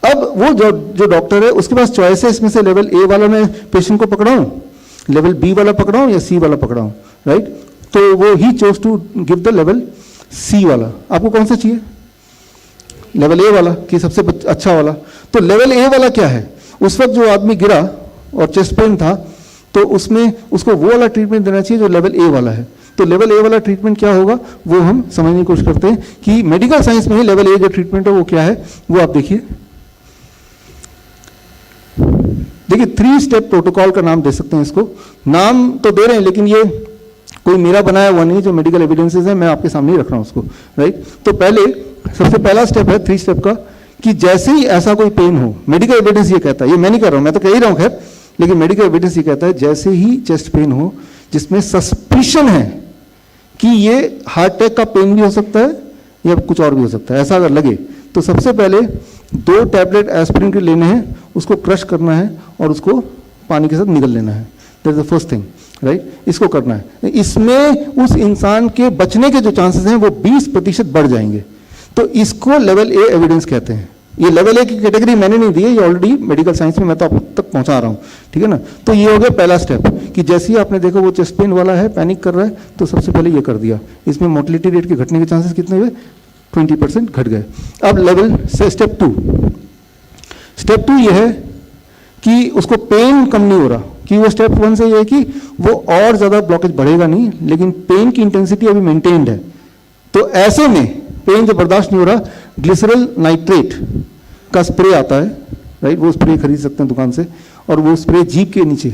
अब वो जो डॉक्टर है उसके पास चॉइस है, इसमें से लेवल ए वाला मैं पेशेंट को पकड़ाऊं, लेवल बी वाला पकड़ाऊं या सी वाला पकड़ाऊं, राइट। तो वो ही chose to give the level C वाला। आपको कौन सा चाहिए, लेवल ए वाला कि सबसे अच्छा वाला? तो लेवल ए वाला क्या है? उस वक्त जो आदमी गिरा और चेस्ट पेन था, तो उसमें उसको वो वाला ट्रीटमेंट देना चाहिए जो लेवल ए वाला है। तो लेवल ए वाला ट्रीटमेंट क्या होगा वो हम समझने की कोशिश करते हैं कि मेडिकल साइंस में लेवल ए जो ट्रीटमेंट है वो क्या है, वो आप देखिए। देखिए 3 स्टेप प्रोटोकॉल का नाम दे सकते हैं इसको, नाम तो दे रहे हैं लेकिन ये कोई मेरा बनाया हुआ नहीं, जो मेडिकल एविडेंसेस है मैं आपके सामने ही रख रहा हूं उसको, राइट। तो पहले सबसे पहला स्टेप है 3 स्टेप का कि जैसे ही ऐसा कोई पेन हो, मेडिकल एविडेंस ये कहता है, ये मैं नहीं कर रहा हूं, मैं तो कह ही रहा हूं खैर, लेकिन मेडिकल एविडेंस ये कहता है जैसे ही चेस्ट पेन हो जिसमें सस्पिशन है कि ये हार्ट अटैक का पेन भी हो सकता है या कुछ और भी हो सकता है, ऐसा अगर लगे तो सबसे पहले 2 टैबलेट एस्पिरिन के लेने हैं, उसको क्रश करना है और उसको पानी के साथ निगल लेना है। That is the first thing, right. इसको करना है, इसमें उस इंसान के बचने के जो चांसेस हैं वो 20% बढ़ जाएंगे। तो इसको लेवल ए एविडेंस कहते हैं। ये लेवल ए की कैटेगरी मैंने नहीं दी है, ये ऑलरेडी मेडिकल साइंस में मैं तो आप तक पहुंचा रहा हूँ, ठीक है ना। तो ये हो गया पहला स्टेप कि जैसे ही आपने देखा वो चेस्ट पेन वाला है, पैनिक कर रहा है, तो सबसे पहले ये कर दिया। इसमें मोर्टेलिटी रेट के घटने के चांसेस कितने हुए? 20% घट गए। अब लेवल से स्टेप 2, स्टेप 2 ये है कि उसको पेन कम नहीं हो रहा, कि वो स्टेप 1 से ये है कि वो और ज़्यादा ब्लॉकेज बढ़ेगा नहीं, लेकिन पेन की इंटेंसिटी अभी मेंटेन्ड है। तो ऐसे में पेन जो बर्दाश्त नहीं हो रहा, ग्लिसरल नाइट्रेट का स्प्रे आता है, राइट। वो स्प्रे खरीद सकते हैं दुकान से, और वो स्प्रे जीभ के नीचे,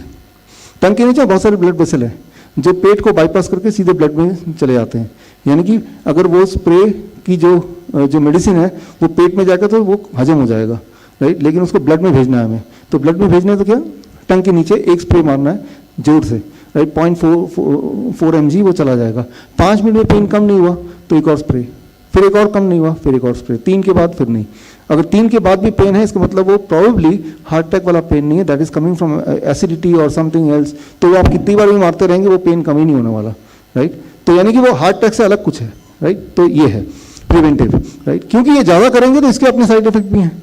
टंग के नीचे बहुत सारे ब्लड वेसल है जो पेट को बाईपास करके सीधे ब्लड में चले जाते हैं। यानी कि अगर वो स्प्रे की जो मेडिसिन है वो पेट में जाएगा तो वो हजम हो जाएगा, राइट। लेकिन उसको ब्लड में भेजना है हमें, तो ब्लड में भेजना है तो क्या, टंग के नीचे एक स्प्रे मारना है जोर से, राइट। 0.4 mg वो चला जाएगा। 5 मिनट में पेन कम नहीं हुआ तो एक और स्प्रे, फिर एक और कम नहीं हुआ, फिर एक और स्प्रे, 3 के बाद फिर नहीं। अगर 3 के बाद भी पेन है, इसका मतलब वो प्रोबेबली हार्ट अटैक वाला पेन नहीं है, that is coming from acidity और समथिंग एल्स। तो आप कितनी बार भी मारते रहेंगे वो पेन कम ही नहीं होने वाला, राइट। तो यानी कि वो हार्ट अटैक से अलग कुछ है, राइट। तो ये है प्रिवेंटिव, राइट। क्योंकि ये ज़्यादा करेंगे तो इसके अपने साइड इफेक्ट भी हैं।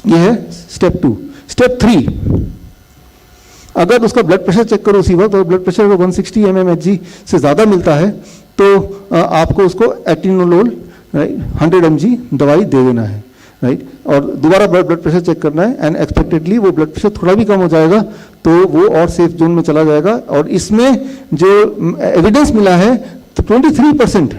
ये है स्टेप 2। स्टेप 3, अगर उसका ब्लड प्रेशर चेक करो उसी वक्त, और ब्लड प्रेशर को 160 mmHg से ज़्यादा मिलता है तो आपको उसको एटिनोलोल, राइट, 100 mg दवाई दे देना है, राइट। और दोबारा ब्लड प्रेशर चेक करना है, एंड एक्सपेक्टेडली वो ब्लड प्रेशर थोड़ा भी कम हो जाएगा तो वो और सेफ जोन में चला जाएगा। और इसमें जो एविडेंस मिला है तो 23%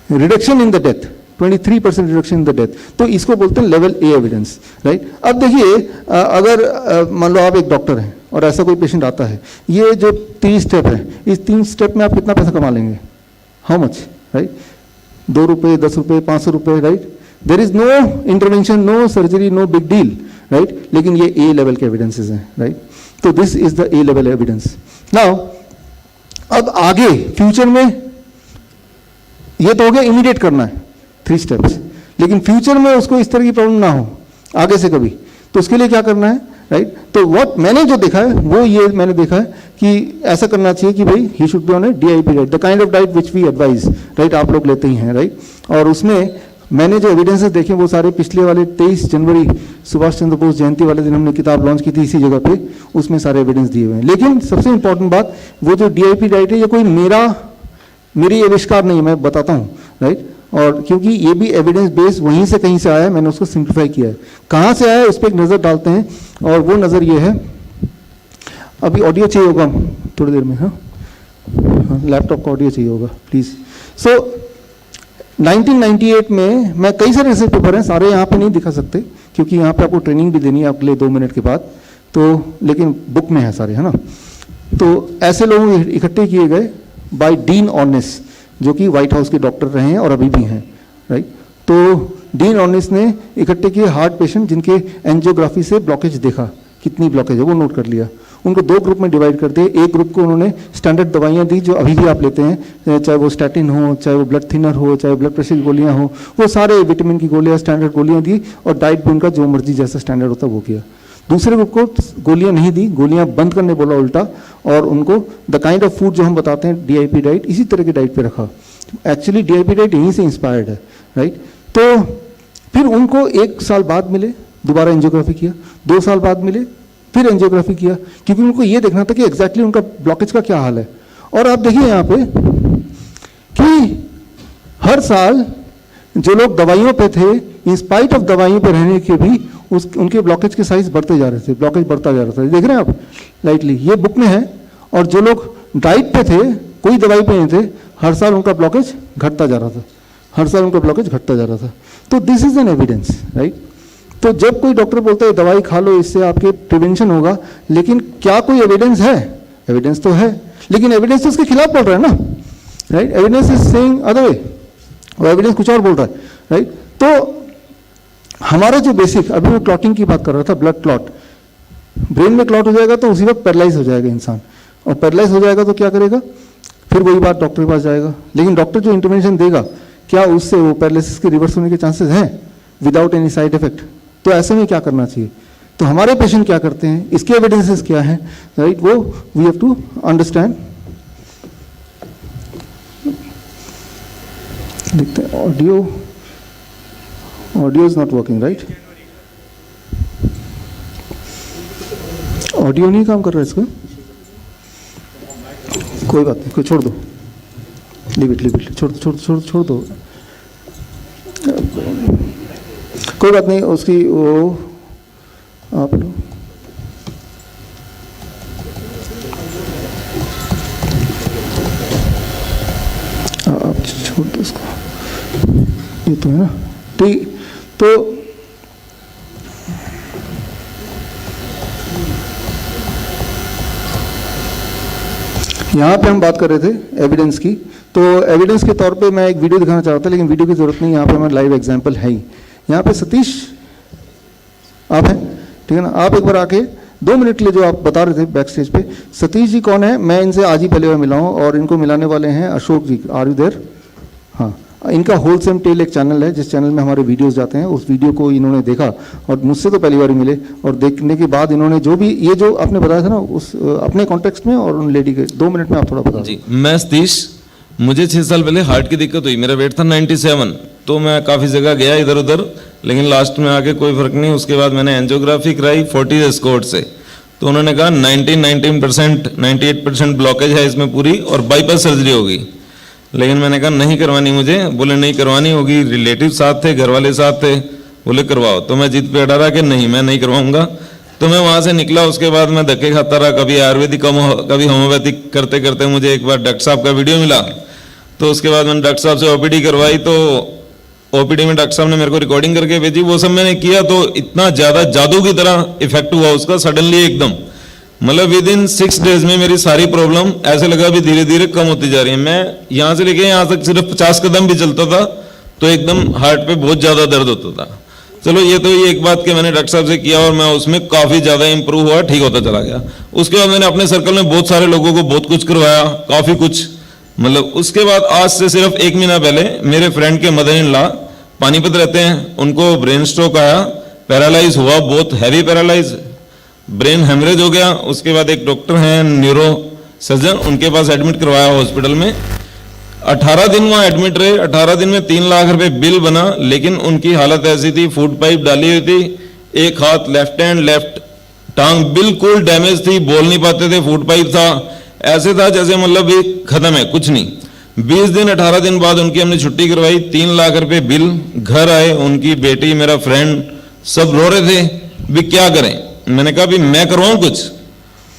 reduction in the death, 23% reduction in the death. तो इसको बोलते हैं लेवल ए एविडेंस, राइट। अब देखिए अगर मान लो आप एक डॉक्टर हैं और ऐसा कोई पेशेंट आता है, ये जो 3 स्टेप है, इस 3 स्टेप में आप कितना पैसा कमा लेंगे? How much, right? 2 रुपये, 10 रुपये, 500 रुपये, right? There is no intervention, no surgery, no big deal, right? लेकिन ये ए लेवल के एविडेंसेस हैं, राइट? तो this is the A level evidence. Now अब आगे फ्यूचर में ये तो हो गया इमीडिएट करना है 3 स्टेप्स, लेकिन फ्यूचर में उसको इस तरह की प्रॉब्लम ना हो आगे से कभी, तो उसके लिए क्या करना है, राइट? तो व्हाट मैंने जो देखा है वो ये मैंने देखा है कि ऐसा करना चाहिए कि भाई he should be on a DIP diet, the kind of diet which we advise, right? आप लोग लेते ही हैं, राइट? और उसमें मैंने जो एविडेंसेस देखे वो सारे पिछले वाले 23 जनवरी सुभाष चंद्र बोस जयंती वाले दिन हमने किताब लॉन्च की थी इसी जगह पे, उसमें सारे एविडेंस दिए हुए हैं। लेकिन सबसे इंपॉर्टेंट बात, वो जो DIP डाइट है ये कोई मेरी आविष्कार नहीं है, मैं बताता हूँ, राइट? और क्योंकि ये भी एविडेंस बेस वहीं से कहीं से आया है, मैंने उसको सिंप्लीफाई किया है। कहाँ से आया है उस पर एक नज़र डालते हैं, और वो नज़र ये है, अभी ऑडियो चाहिए होगा थोड़ी देर में, हाँ लैपटॉप का ऑडियो चाहिए होगा प्लीज़। सो 1998 में मैं कई सारे रिसर्च पेपर हैं, सारे यहाँ पे नहीं दिखा सकते क्योंकि यहाँ पे आपको ट्रेनिंग भी देनी है अगले 2 मिनट के बाद, तो लेकिन बुक में है सारे, है ना? तो ऐसे लोग इकट्ठे किए गए बाय डीन ऑर्निस, जो कि व्हाइट हाउस के डॉक्टर रहे हैं और अभी भी हैं, राइट? तो डीन ऑर्निस ने इकट्ठे किए हार्ट पेशेंट जिनके एंजियोग्राफी से ब्लॉकेज देखा, कितनी ब्लॉकेज है वो नोट कर लिया। उनको 2 ग्रुप में डिवाइड कर दिए। एक ग्रुप को उन्होंने स्टैंडर्ड दवाइयाँ दी जो अभी भी आप लेते हैं, चाहे वो स्टैटिन हो, चाहे वो ब्लड थिनर हो, चाहे ब्लड प्रेशर की गोलियाँ हो, वो सारे विटामिन की गोलियाँ स्टैंडर्ड गोलियाँ दी, और डाइट भी उनका जो मर्जी जैसा स्टैंडर्ड होता वो किया। दूसरे ग्रुप को गोलियाँ नहीं दी, गोलियाँ बंद करने बोला उल्टा, और उनको द काइंड ऑफ फूड जो हम बताते हैं DIP डाइट, इसी तरह की डाइट पे रखा। एक्चुअली DIP डाइट यहीं से इंस्पायर्ड है, राइट? तो फिर उनको 1 साल बाद मिले, दोबारा एंजियोग्राफी किया, 2 साल बाद मिले, फिर एंजियोग्राफी किया, क्योंकि उनको ये देखना था कि एग्जैक्टली उनका ब्लॉकेज का क्या हाल है। और आप देखिए यहाँ पे कि हर साल जो लोग दवाइयों पे थे, इंस्पाइट ऑफ दवाइयों पे रहने के भी उनके ब्लॉकेज के साइज बढ़ते जा रहे थे, ब्लॉकेज बढ़ता जा रहा था। देख रहे हैं आप लाइटली, ये बुक में है। और जो लोग डाइट पे थे, कोई दवाई पे नहीं थे, हर साल उनका ब्लॉकेज घटता जा रहा था, हर साल उनका ब्लॉकेज घटता जा रहा था। तो this is an evidence, right? तो जब कोई डॉक्टर बोलता है दवाई खा लो इससे आपके प्रिवेंशन होगा, लेकिन क्या कोई एविडेंस है? एविडेंस तो है, लेकिन एविडेंस तो उसके खिलाफ बोल रहा है ना, right? Evidence is saying other way, वो एविडेंस कुछ और बोल रहा है, राइट? तो हमारा जो बेसिक, अभी मैं क्लॉटिंग की बात कर रहा था, ब्लड क्लॉट, ब्रेन में क्लॉट हो जाएगा तो उसी वक्त पैरालाइज हो जाएगा इंसान, और पैरालाइज हो जाएगा तो क्या करेगा? फिर वही बात डॉक्टर के पास जाएगा। लेकिन डॉक्टर जो इंटरवेंशन देगा, क्या उससे वो पैरालिसिस के रिवर्स होने के चांसेस हैं विदाउट एनी साइड इफेक्ट? तो ऐसे में क्या करना चाहिए? तो हमारे पेशेंट क्या करते हैं, इसके एविडेंसेस क्या हैं, राइट? वो वी हैव टू अंडरस्टैंड। देखते हैं, audio is not working, right? Audio नहीं काम कर रहा है इसका, कोई बात नहीं, कोई छोड़ दो, लीव इट, छोड़ दो, कोई बात नहीं, उसकी वो आप लो। आप छोड़ दो उसको, ये तो है ना, ठीक। तो यहाँ पे हम बात कर रहे थे एविडेंस की। तो एविडेंस के तौर पे मैं एक वीडियो दिखाना चाह रहा था, लेकिन वीडियो की जरूरत नहीं, यहाँ पे हमारा लाइव एग्जांपल है ही। यहाँ पे सतीश आप हैं, ठीक है ना? आप एक बार आके 2 मिनट के लिए जो आप बता रहे थे बैक स्टेज पे, सतीश जी कौन है? मैं इनसे आज ही पहले बार मिला हूँ, और इनको मिलाने वाले हैं Ashok ji. Are you there? हाँ, इनका होलसेम टेल एक चैनल है, जिस चैनल में हमारे वीडियोस जाते हैं। उस वीडियो को इन्होंने देखा और मुझसे तो पहली बार ही मिले, और देखने के बाद इन्होंने जो भी ये जो आपने बताया था ना, उस अपने कॉन्टेक्स्ट में और उन लेडी के 2 मिनट में आप थोड़ा बता जी। मैं सतीश, मुझे 6 साल पहले हार्ट की दिक्कत हुई, मेरा वेट था 97, तो मैं काफ़ी जगह गया इधर उधर, लेकिन लास्ट में आके कोई फर्क नहीं। उसके बाद मैंने एंजियोग्राफी कराई 40 स्कोर से, तो उन्होंने कहा 98% ब्लॉकेज है इसमें पूरी, और बाईपास सर्जरी होगी। लेकिन मैंने कहा नहीं करवानी मुझे, बोले नहीं करवानी होगी, रिलेटिव साथ थे, घर वाले साथ थे, बोले करवाओ। तो मैं जिद पे अड़ा रहा कि नहीं मैं नहीं करवाऊंगा। तो मैं वहाँ से निकला, उसके बाद मैं धक्के खाता रहा, कभी आयुर्वेदिक कभी होम्योपैथिक करते करते मुझे एक बार डॉक्टर साहब का वीडियो मिला, तो उसके बाद मैंने डॉक्टर साहब से OPD करवाई, तो ओपीडी में डॉक्टर साहब ने मेरे को रिकॉर्डिंग करके भेजी, वो सब मैंने किया तो इतना ज़्यादा जादू की तरह इफेक्ट हुआ उसका सडनली एकदम, मतलब विद इन 6 डेज में मेरी सारी प्रॉब्लम ऐसे लगा अभी धीरे धीरे कम होती जा रही है। मैं यहाँ से लेके यहाँ तक सिर्फ 50 कदम भी चलता था तो एकदम हार्ट पे बहुत ज़्यादा दर्द होता था। चलो ये तो ये एक बात कि मैंने डॉक्टर साहब से किया और मैं उसमें काफ़ी ज़्यादा इंप्रूव हुआ, ठीक होता चला गया। उसके बाद मैंने अपने सर्कल में बहुत सारे लोगों को बहुत कुछ करवाया, काफ़ी कुछ, मतलब उसके बाद आज से सिर्फ 1 महीना पहले मेरे फ्रेंड के मदर इन लॉ पानीपत रहते हैं, उनको ब्रेन स्ट्रोक आया, पैरालाइज हुआ, बहुत हैवी पैरालाइज, ब्रेन हेमरेज हो गया। उसके बाद एक डॉक्टर हैं न्यूरो सर्जन, उनके पास एडमिट करवाया हॉस्पिटल में, 18 दिन वहाँ एडमिट रहे। 18 दिन में 3 लाख रुपए बिल बना, लेकिन उनकी हालत ऐसी थी, फूड पाइप डाली हुई थी, एक हाथ लेफ्ट हैंड, लेफ्ट टांग बिल्कुल डैमेज थी, बोल नहीं पाते थे, फूड पाइप था, ऐसे था जैसे मतलब ये खत्म है, कुछ नहीं। 20 दिन 18 दिन बाद उनकी हमने छुट्टी करवाई, 3 लाख रुपए बिल, घर आए, उनकी बेटी, मेरा फ्रेंड सब रो रहे थे भी क्या करें। मैंने कहा भी मैं करवाऊं कुछ,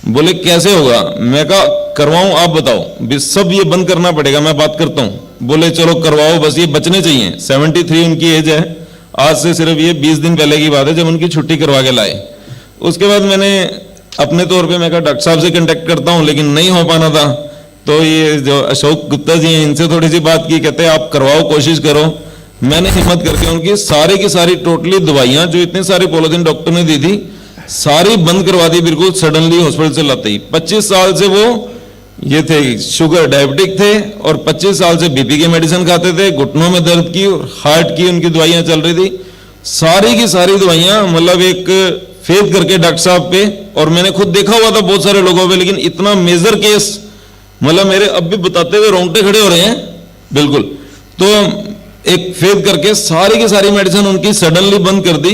बोले कैसे होगा, मैं कहा करवाऊं आप बताओ, भी सब ये बंद करना पड़ेगा, मैं बात करता हूं। बोले चलो करवाओ, बस ये बचने चाहिए। 73 उनकी एज है, आज से सिर्फ ये 20 दिन पहले की बात है जब उनकी छुट्टी करवा के लाए। उसके बाद मैंने अपने तौर पे मैं कहा डॉक्टर साहब से कांटेक्ट करता हूं, लेकिन नहीं हो पाना था, तो ये जो अशोक गुप्ता जी हैं इनसे थोड़ी सी बात की, कहते हैं आप करवाओ, कोशिश करो। मैंने हिम्मत करके उनकी सारी की सारी टोटली दवाइयां जो इतने सारे पॉलिथीन डॉक्टर ने दी थी सारी बंद करवा दी, बिल्कुल सडनली हॉस्पिटल से लाते ही। 25 साल से वो ये थे शुगर डायबिटिक थे और 25 साल से बीपी की मेडिसिन खाते थे, घुटनों में दर्द की और हार्ट की उनकी दवाइयां चल रही थी, सारी की सारी दवाइयां, मतलब एक फेथ करके डॉक्टर साहब पे। और मैंने खुद देखा हुआ था बहुत सारे लोगों पे, लेकिन इतना मेजर केस, मतलब मेरे अब भी बताते हुए रोंगटे खड़े हो रहे हैं बिल्कुल। तो एक फेथ करके सारी की सारी मेडिसिन उनकी सडनली बंद कर दी।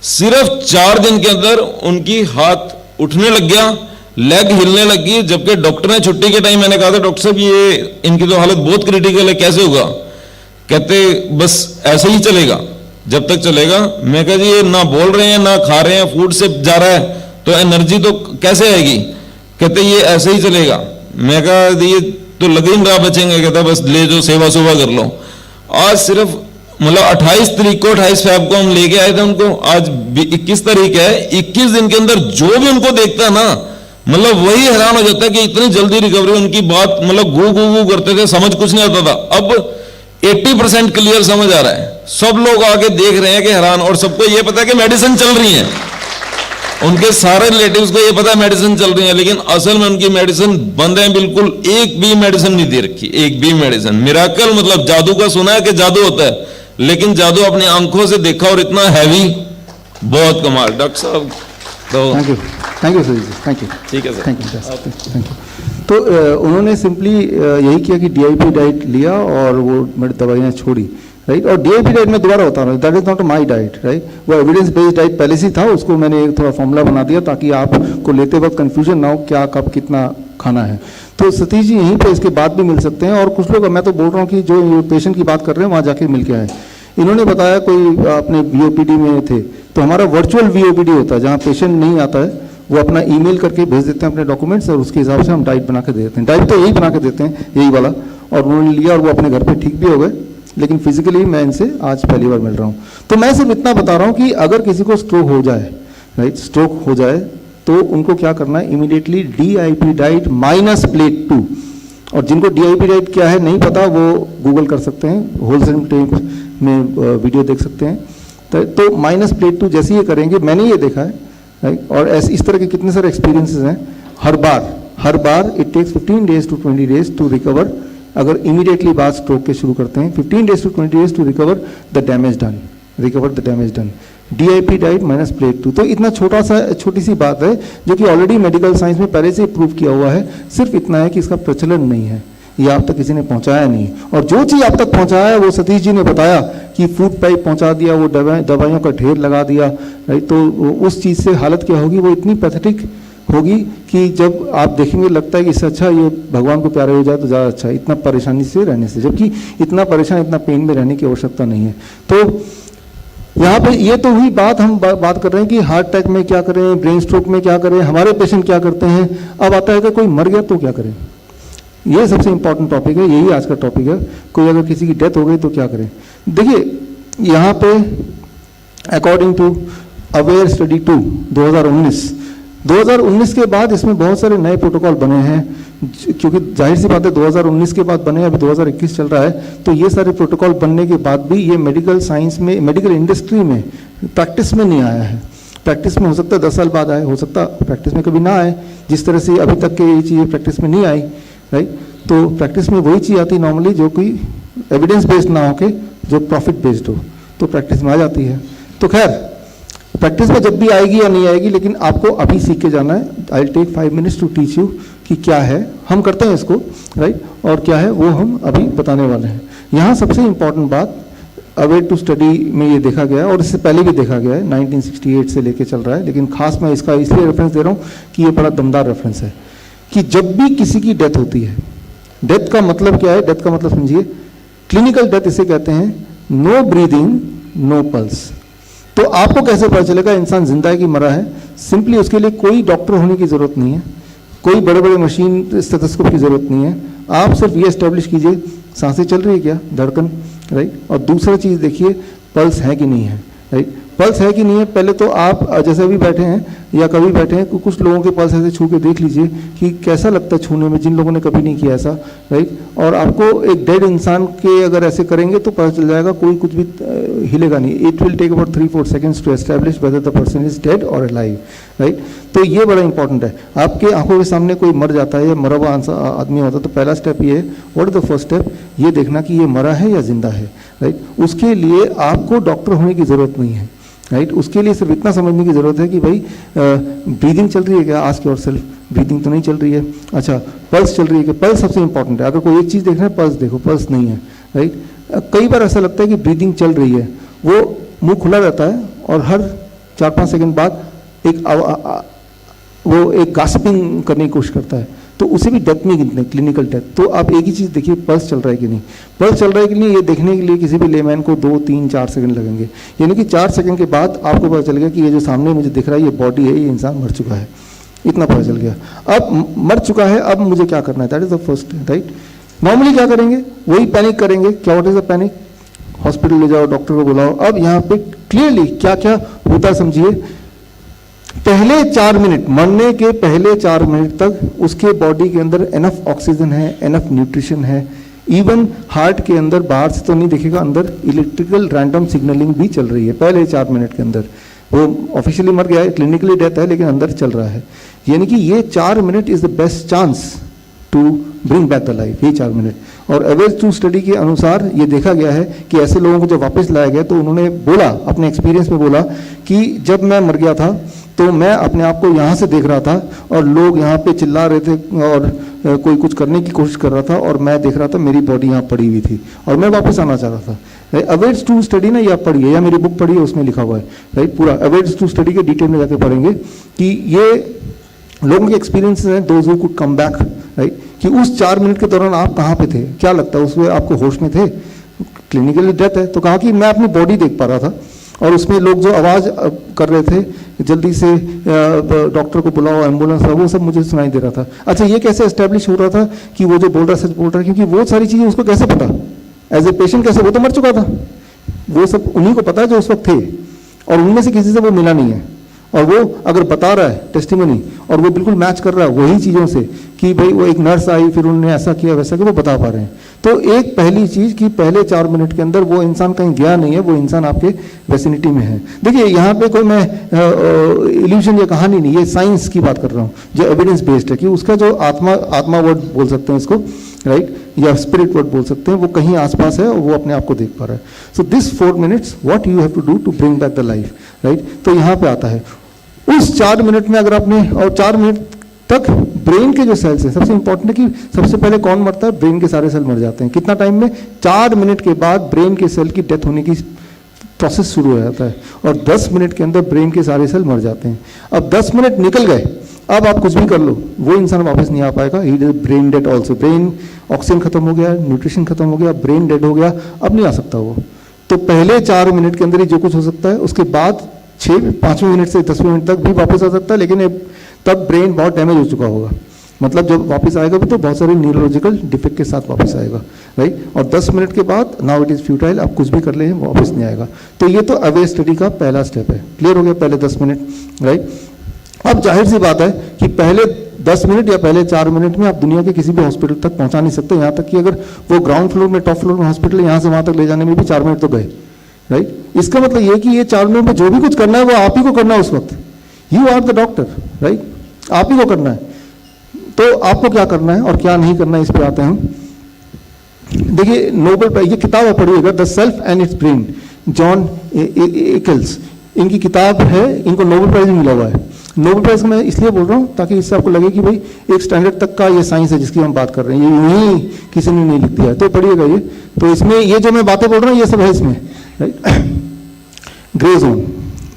सिर्फ 4 दिन के अंदर उनकी हाथ उठने लग गया, लेग हिलने लगी, जबकि डॉक्टर ने छुट्टी के टाइम मैंने कहा था डॉक्टर साहब ये इनकी तो हालत बहुत क्रिटिकल है, कैसे होगा, कहते बस ऐसे ही चलेगा जब तक चलेगा। मैं कहा जी ये ना बोल रहे हैं ना खा रहे हैं, फूड से जा रहा है तो एनर्जी तो कैसे आएगी, कहते ये ऐसे ही चलेगा। मैं कहा ये तो लग ही नहीं रहा बचेंगे, कहता बस ले जो सेवा सुवा कर लो। आज सिर्फ मतलब 28 तारीख को 28 फरवरी को हम लेके आए थे उनको, आज 21 तारीख है, 21 दिन के अंदर जो भी उनको देखता है ना, मतलब वही हैरान हो जाता है कि इतनी जल्दी रिकवरी। उनकी बात मतलब गू गू गू करते थे, समझ कुछ नहीं आता था, अब 80% क्लियर समझ आ रहा है। सब लोग आके देख रहे हैं कि हैरान, और सबको ये पता है कि मेडिसिन चल रही है, उनके सारे रिलेटिव्स को ये पता है मेडिसिन चल रही है, लेकिन असल में उनकी मेडिसिन बंद है बिल्कुल, एक भी मेडिसिन नहीं दे रखी, एक भी मेडिसिन। मिराकल मतलब जादू का सुना है कि जादू होता है, लेकिन जादू अपनी आंखों से देखा और इतना हैवी, बहुत कमाल। डॉक्टर साहब तो thank you sir ji, thank you, ठीक है सर, थैंक यू। तो उन्होंने सिंपली यही किया कि डीआईपी डाइट लिया और वो मेरी दवाइयाँ छोड़ी, राइट। और डीआईपी डाइट में दोबारा होता है, that is not my diet, right. वो एविडेंस बेस्ड डाइट पहले से था, उसको मैंने एक थोड़ा फॉर्मूला बना दिया ताकि आपको लेते वक्त कंफ्यूजन ना हो क्या कब कितना खाना है। तो सतीश जी यहीं पे इसके बाद भी मिल सकते हैं, और कुछ लोग, मैं तो बोल रहा हूँ कि जो पेशेंट की बात कर रहे हैं वहाँ जाके मिल के आए। इन्होंने बताया कोई अपने वीओपीडी में थे, तो हमारा वर्चुअल वीओपीडी होता है जहाँ पेशेंट नहीं आता है, वो अपना ईमेल करके भेज देते हैं अपने डॉक्यूमेंट्स, और उसके हिसाब से हम डाइट बना के दे देते हैं। डाइट तो यही बना के देते हैं, यही वाला, और उन्होंने लिया और वो अपने घर पे ठीक भी हो गए। लेकिन फिजिकली मैं इनसे आज पहली बार मिल रहा हूँ। तो मैं सिर्फ इतना बता रहा हूँ कि अगर किसी को स्ट्रोक हो जाए, राइट, स्ट्रोक हो जाए तो उनको क्या करना है, immediately DIP diet minus plate 2। और जिनको डीआईपी डाइट क्या है नहीं पता, वो गूगल कर सकते हैं, होलसेल टेप में वीडियो देख सकते हैं। तो माइनस प्लेट 2 जैसे ये करेंगे, मैंने ये देखा है, राइट। और ऐसे इस तरह के कितने सारे एक्सपीरियंसेस हैं। हर बार it takes 15 days to 20 days to recover. अगर इमीडिएटली बात स्ट्रोक के शुरू करते हैं, 15 days to 20 days to recover the damage done. DIP diet minus plate 2, तो इतना छोटी सी बात है जो कि ऑलरेडी मेडिकल साइंस में पहले से प्रूव किया हुआ है। सिर्फ इतना है कि इसका प्रचलन नहीं है, ये आप तक किसी ने पहुंचाया नहीं। और जो चीज़ आप तक पहुंचाया है वो सतीश जी ने बताया कि फूड पाइप पहुंचा दिया, वो दवाइयों का ढेर लगा दिया, राइट। तो उस चीज़ से हालत क्या होगी, वो इतनी पैथेटिक होगी कि जब आप देखेंगे लगता है कि इससे अच्छा ये भगवान को प्यारे हो जाए तो ज़्यादा अच्छा है, इतना परेशानी से रहने से, जबकि इतना परेशान इतना पेन में रहने की आवश्यकता नहीं है। तो यहाँ पे ये तो हुई बात, हम बात कर रहे हैं कि हार्ट अटैक में क्या करें, ब्रेन स्ट्रोक में क्या करें, हमारे पेशेंट क्या करते हैं। अब आता है कि कोई मर गया तो क्या करें, ये सबसे इंपॉर्टेंट टॉपिक है, यही आज का टॉपिक है। कोई अगर किसी की डेथ हो गई तो क्या करें। देखिए यहाँ पे अकॉर्डिंग टू अवेयर स्टडी 2 2019 के बाद इसमें बहुत सारे नए प्रोटोकॉल बने हैं, क्योंकि जाहिर सी बात है 2019 के बाद बने, अभी 2021 चल रहा है, तो ये सारे प्रोटोकॉल बनने के बाद भी ये मेडिकल साइंस में, मेडिकल इंडस्ट्री में प्रैक्टिस में नहीं आया है। प्रैक्टिस में हो सकता है 10 साल बाद आए, हो सकता प्रैक्टिस में कभी ना आए, जिस तरह से अभी तक के ये चीज़ें प्रैक्टिस में नहीं आई, राइट। तो प्रैक्टिस में वही चीज़ आती नॉर्मली जो कोई एविडेंस बेस्ड ना हो के जो प्रॉफिट बेस्ड हो, तो प्रैक्टिस में आ जाती है। तो खैर प्रैक्टिस में जब भी आएगी या नहीं आएगी, लेकिन आपको अभी सीख के जाना है। I will take 5 minutes to teach you कि क्या है, हम करते हैं इसको, राइट, और क्या है वो हम अभी बताने वाले हैं। यहाँ सबसे इम्पॉर्टेंट बात अवेयर टू स्टडी में ये देखा गया है, और इससे पहले भी देखा गया है, 1968 से लेके चल रहा है, लेकिन खास मैं इसका इसलिए रेफरेंस दे रहा हूँ कि ये बड़ा दमदार रेफरेंस है कि जब भी किसी की डेथ होती है, डेथ का मतलब क्या है, डेथ का मतलब समझिए, क्लिनिकल डेथ इसे कहते हैं, नो ब्रीदिंग नो पल्स। तो आपको कैसे पता चलेगा इंसान जिंदा है कि मरा है? सिंपली उसके लिए कोई डॉक्टर होने की जरूरत नहीं है, कोई बड़े बड़े मशीन स्टेथोस्कोप की जरूरत नहीं है, आप सिर्फ ये एस्टेब्लिश कीजिए सांसें चल रही है क्या, धड़कन, राइट, और दूसरा चीज़ देखिए पल्स है कि नहीं है, राइट। पल्स है कि नहीं है, पहले तो आप जैसे अभी बैठे हैं या कभी बैठे हैं, कुछ लोगों के पल्स ऐसे छू के देख लीजिए कि कैसा लगता है छूने में, जिन लोगों ने कभी नहीं किया ऐसा, राइट। और आपको एक डेड इंसान के अगर ऐसे करेंगे तो पता चल जाएगा, कोई कुछ भी हिलेगा नहीं। It will take about 3-4 seconds to establish whether the person is dead और अलाइव, राइट। तो ये बड़ा इंपॉर्टेंट है। आपके आंखों के सामने कोई मर जाता है या मरा हुआ आदमी होता है, तो पहला स्टेप ये है, what is the first step, ये देखना कि ये मरा है या जिंदा है, राइट। उसके लिए आपको डॉक्टर होने की जरूरत नहीं है, राइट। उसके लिए सिर्फ इतना समझने की जरूरत है कि भाई ब्रीदिंग चल रही है क्या, आस्क योरसेल्फ, ब्रीदिंग तो नहीं चल रही है, अच्छा पल्स चल रही है क्या, पल्स सबसे इंपॉर्टेंट है। अगर कोई एक चीज़ देखना है, पल्स देखो, पल्स नहीं है, राइट। कई बार ऐसा लगता है कि ब्रीदिंग चल रही है, वो मुंह खुला रहता है और हर 4-5 सेकंड बाद वो एक गास्पिंग करने की कोशिश करता है, तो उसे भी डेथ में गिनते हैं, क्लिनिकल डेथ। तो आप एक ही चीज़ देखिए, पल्स चल रहा है कि नहीं, पल्स चल रहा है कि नहीं, ये देखने के लिए किसी भी लेमैन को 2-3-4 सेकंड लगेंगे, यानी कि 4 सेकंड के बाद आपको पता चल गया कि ये जो सामने मुझे दिख रहा है ये बॉडी है, ये इंसान मर चुका है, इतना पता चल गया। अब मर चुका है, अब मुझे क्या करना है, that is the first, right. Normally क्या करेंगे, वही पैनिक करेंगे, क्या what is the panic, hospital ले जाओ, डॉक्टर को बुलाओ। अब यहाँ पे क्लियरली क्या क्या होता है समझिए, पहले 4 मिनट, मरने के पहले 4 मिनट तक उसके बॉडी के अंदर एनफ ऑक्सीजन है, एनफ न्यूट्रिशन है, इवन हार्ट के अंदर बाहर से तो नहीं दिखेगा, अंदर इलेक्ट्रिकल रैंडम सिग्नलिंग भी चल रही है पहले 4 मिनट के अंदर। वो ऑफिशियली मर गया है, क्लिनिकली डेथ है, लेकिन अंदर चल रहा है। यानी कि ये 4 minute is the best chance to bring back the life, ये 4 मिनट। और अवेयर टू स्टडी के अनुसार ये देखा गया है कि ऐसे लोगों को जब वापस लाया गया तो उन्होंने बोला, अपने एक्सपीरियंस में बोला कि जब मैं मर गया था तो मैं अपने आप को यहाँ से देख रहा था और लोग यहाँ पे चिल्ला रहे थे और कोई कुछ करने की कोशिश कर रहा था, और मैं देख रहा था मेरी बॉडी यहाँ पड़ी हुई थी और मैं वापस आना चाह रहा था। अवेयर टू स्टडी ना, या पढ़िए या मेरी बुक पढ़िए, उसमें लिखा हुआ है, राइट। पूरा अवेयर टू स्टडी के डिटेल में जाके पढ़ेंगे कि ये लोगों के एक्सपीरियंसेस हैं, those who could come back, right, कि उस 4 मिनट के दौरान आप कहाँ पे थे, क्या लगता है उसमें आपको होश में थे, क्लिनिकली डेथ है। तो कहा कि मैं अपनी बॉडी देख पा रहा था और उसमें लोग जो आवाज़ कर रहे थे जल्दी से डॉक्टर को बुलाओ, एम्बुलेंस, वो सब मुझे सुनाई दे रहा था। अच्छा, ये कैसे एस्टेब्लिश हो रहा था कि वो जो बोल रहा है सच बोल रहा है, क्योंकि वो सारी चीज़ें उसको कैसे पता, एज ए पेशेंट कैसे, वो तो मर चुका था, वो सब उन्हीं को पता है जो उस वक्त थे, और उनमें से किसी से वो मिला नहीं है। और वो अगर बता रहा है टेस्टिमनी और वो बिल्कुल मैच कर रहा है वही चीज़ों से कि भाई वो एक नर्स आई फिर उन्होंने ऐसा किया वैसा किया, वो बता पा रहे हैं। तो एक पहली चीज़ कि पहले 4 मिनट के अंदर वो इंसान कहीं गया नहीं है, वो इंसान आपके वेसिनिटी में है। देखिए यहाँ पे कोई मैं इल्यूजन या कहानी नहीं, ये साइंस की बात कर रहा हूँ जो एविडेंस बेस्ड है कि उसका जो आत्मा वर्ड बोल सकते हैं इसको, राइट, या स्पिरिट वर्ड बोल सकते हैं, वो कहीं आसपास है और वो अपने आप को देख पा रहा है। So this 4 minutes what you have to do to bring back the life, right. तो यहाँ पे आता है उस 4 मिनट में अगर आपने, और 4 मिनट तक ब्रेन के जो सेल्स हैं, सबसे इंपॉर्टेंट है कि सबसे पहले कौन मरता है, ब्रेन के सारे सेल मर जाते हैं। कितना टाइम में, 4 मिनट के बाद ब्रेन के सेल की डेथ होने की प्रोसेस शुरू हो जाता है और 10 मिनट के अंदर ब्रेन के सारे सेल मर जाते हैं। अब 10 मिनट निकल गए, अब आप कुछ भी कर लो, वो इंसान वापस नहीं आ पाएगा, he is brain dead also. Brain oxygen खत्म हो गया, न्यूट्रिशन खत्म हो गया, ब्रेन डेड हो गया, अब नहीं आ सकता वो। तो पहले 4 मिनट के अंदर ही जो कुछ हो सकता है, उसके बाद 5वें मिनट से 10वें मिनट तक भी वापस आ सकता है, लेकिन तब ब्रेन बहुत डैमेज हो चुका होगा, मतलब जब वापस आएगा भी तो बहुत सारे न्यूरोलॉजिकल डिफेक्ट के साथ वापस आएगा, राइट। और 10 मिनट के बाद नाउ इट इज़ फ्यूटाइल, आप कुछ भी कर ले वापस नहीं आएगा। तो ये तो अवे स्टडी का पहला स्टेप है। क्लियर हो गया पहले 10 मिनट, राइट। अब जाहिर सी बात है कि पहले 10 मिनट या पहले 4 मिनट में आप दुनिया के किसी भी हॉस्पिटल तक पहुंचा नहीं सकते। यहाँ तक कि अगर वो ग्राउंड फ्लोर में, टॉप फ्लोर में हॉस्पिटल है, यहाँ से वहाँ तक ले जाने में भी 4 मिनट तो गए, राइट। इसका मतलब ये कि ये 4 मिनट में जो भी कुछ करना है वो आप ही को करना है उस वक्त। You are the doctor, right, आप ही को करना है। तो आपको क्या करना है और क्या नहीं करना है, इस पर आते हैं हम। देखिए नोबेल, ये किताब आप पढ़िएगा, the self and its brain, John Eccles, इनकी किताब है, इनको नोबेल प्राइज मिला हुआ है। नोबेल प्राइज मैं इसलिए बोल रहा हूँ ताकि इससे आपको लगे कि भाई एक स्टैंडर्ड तक का ये साइंस है जिसकी हम बात कर रहे हैं, ये नहीं किसी ने नहीं लिख दिया है। तो पढ़िएगा ये, तो इसमें ये जो मैं बातें बोल रहा हूँ ये सब है इसमें, राइट। ग्रे जोन,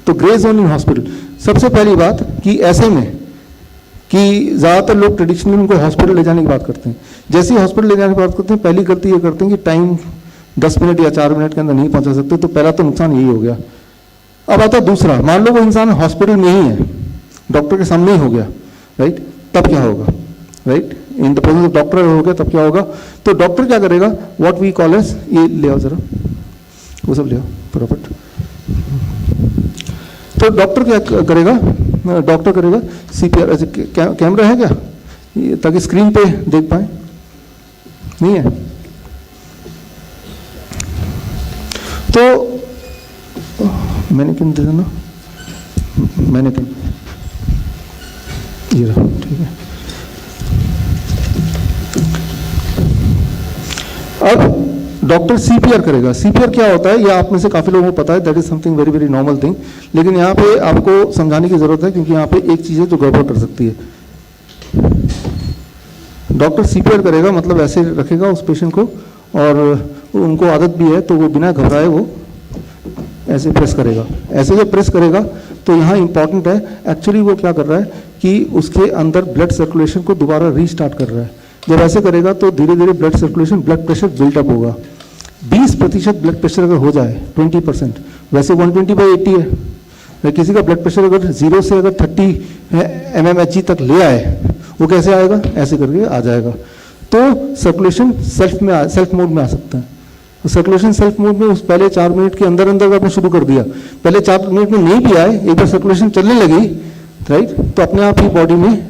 तो ग्रे जोन इन हॉस्पिटल, सबसे पहली बात कि ऐसे में कि ज़्यादातर लोग ट्रेडिशनली उनको हॉस्पिटल ले जाने की बात करते हैं। जैसे ही हॉस्पिटल ले जाने की बात करते हैं, पहली गलती ये करते हैं कि टाइम 10 मिनट या 4 मिनट के अंदर नहीं पहुंचा सकते। तो पहला तो नुकसान यही हो गया। अब आता है दूसरा, मान लो वो इंसान हॉस्पिटल में ही है, डॉक्टर के सामने ही हो गया, राइट, तब क्या होगा, right, in the presence of doctor हो गया तब क्या होगा। तो डॉक्टर क्या करेगा, व्हाट वी कॉल एज, ये ले आओ जरा, वो सब ले आओ फटाफट। तो डॉक्टर क्या करेगा, डॉक्टर करेगा CPR। ऐसे कैमरा है क्या, ताकि स्क्रीन पे देख पाए, नहीं है तो मैंने किन दे देना, मैंने किन, ये रहा, ठीक है। अब डॉक्टर CPR करेगा। CPR क्या होता है, ये आप में से काफी लोगों को पता है, that is something very very normal thing, लेकिन यहाँ पे आपको समझाने की जरूरत है क्योंकि यहाँ पे एक चीज है जो गड़बड़ कर सकती है। डॉक्टर CPR करेगा मतलब ऐसे रखेगा उस पेशेंट को, और उनको आदत भी है तो वो बिना घबराए वो ऐसे प्रेस करेगा। ऐसे जब प्रेस करेगा तो यहाँ इंपॉर्टेंट है, एक्चुअली वो क्या कर रहा है कि उसके अंदर ब्लड सर्कुलेशन को दोबारा रीस्टार्ट कर रहा है। जब ऐसे करेगा तो धीरे धीरे blood circulation, blood pressure built up होगा। 20% ब्लड प्रेशर अगर हो जाए, 20%, वैसे 120/80 है, किसी का ब्लड प्रेशर अगर 0 से अगर 30 mmHg तक ले आए, वो कैसे आएगा, ऐसे करके आ जाएगा। तो सर्कुलेशन सेल्फ मोड में आ सकता है। सर्कुलेशन सेल्फ मोड में उस पहले 4 मिनट के अंदर अंदर आपने शुरू कर दिया, पहले 4 मिनट में नहीं भी आए, एक बार सर्कुलेशन चलने लगी, राइट, तो अपने आप ही बॉडी में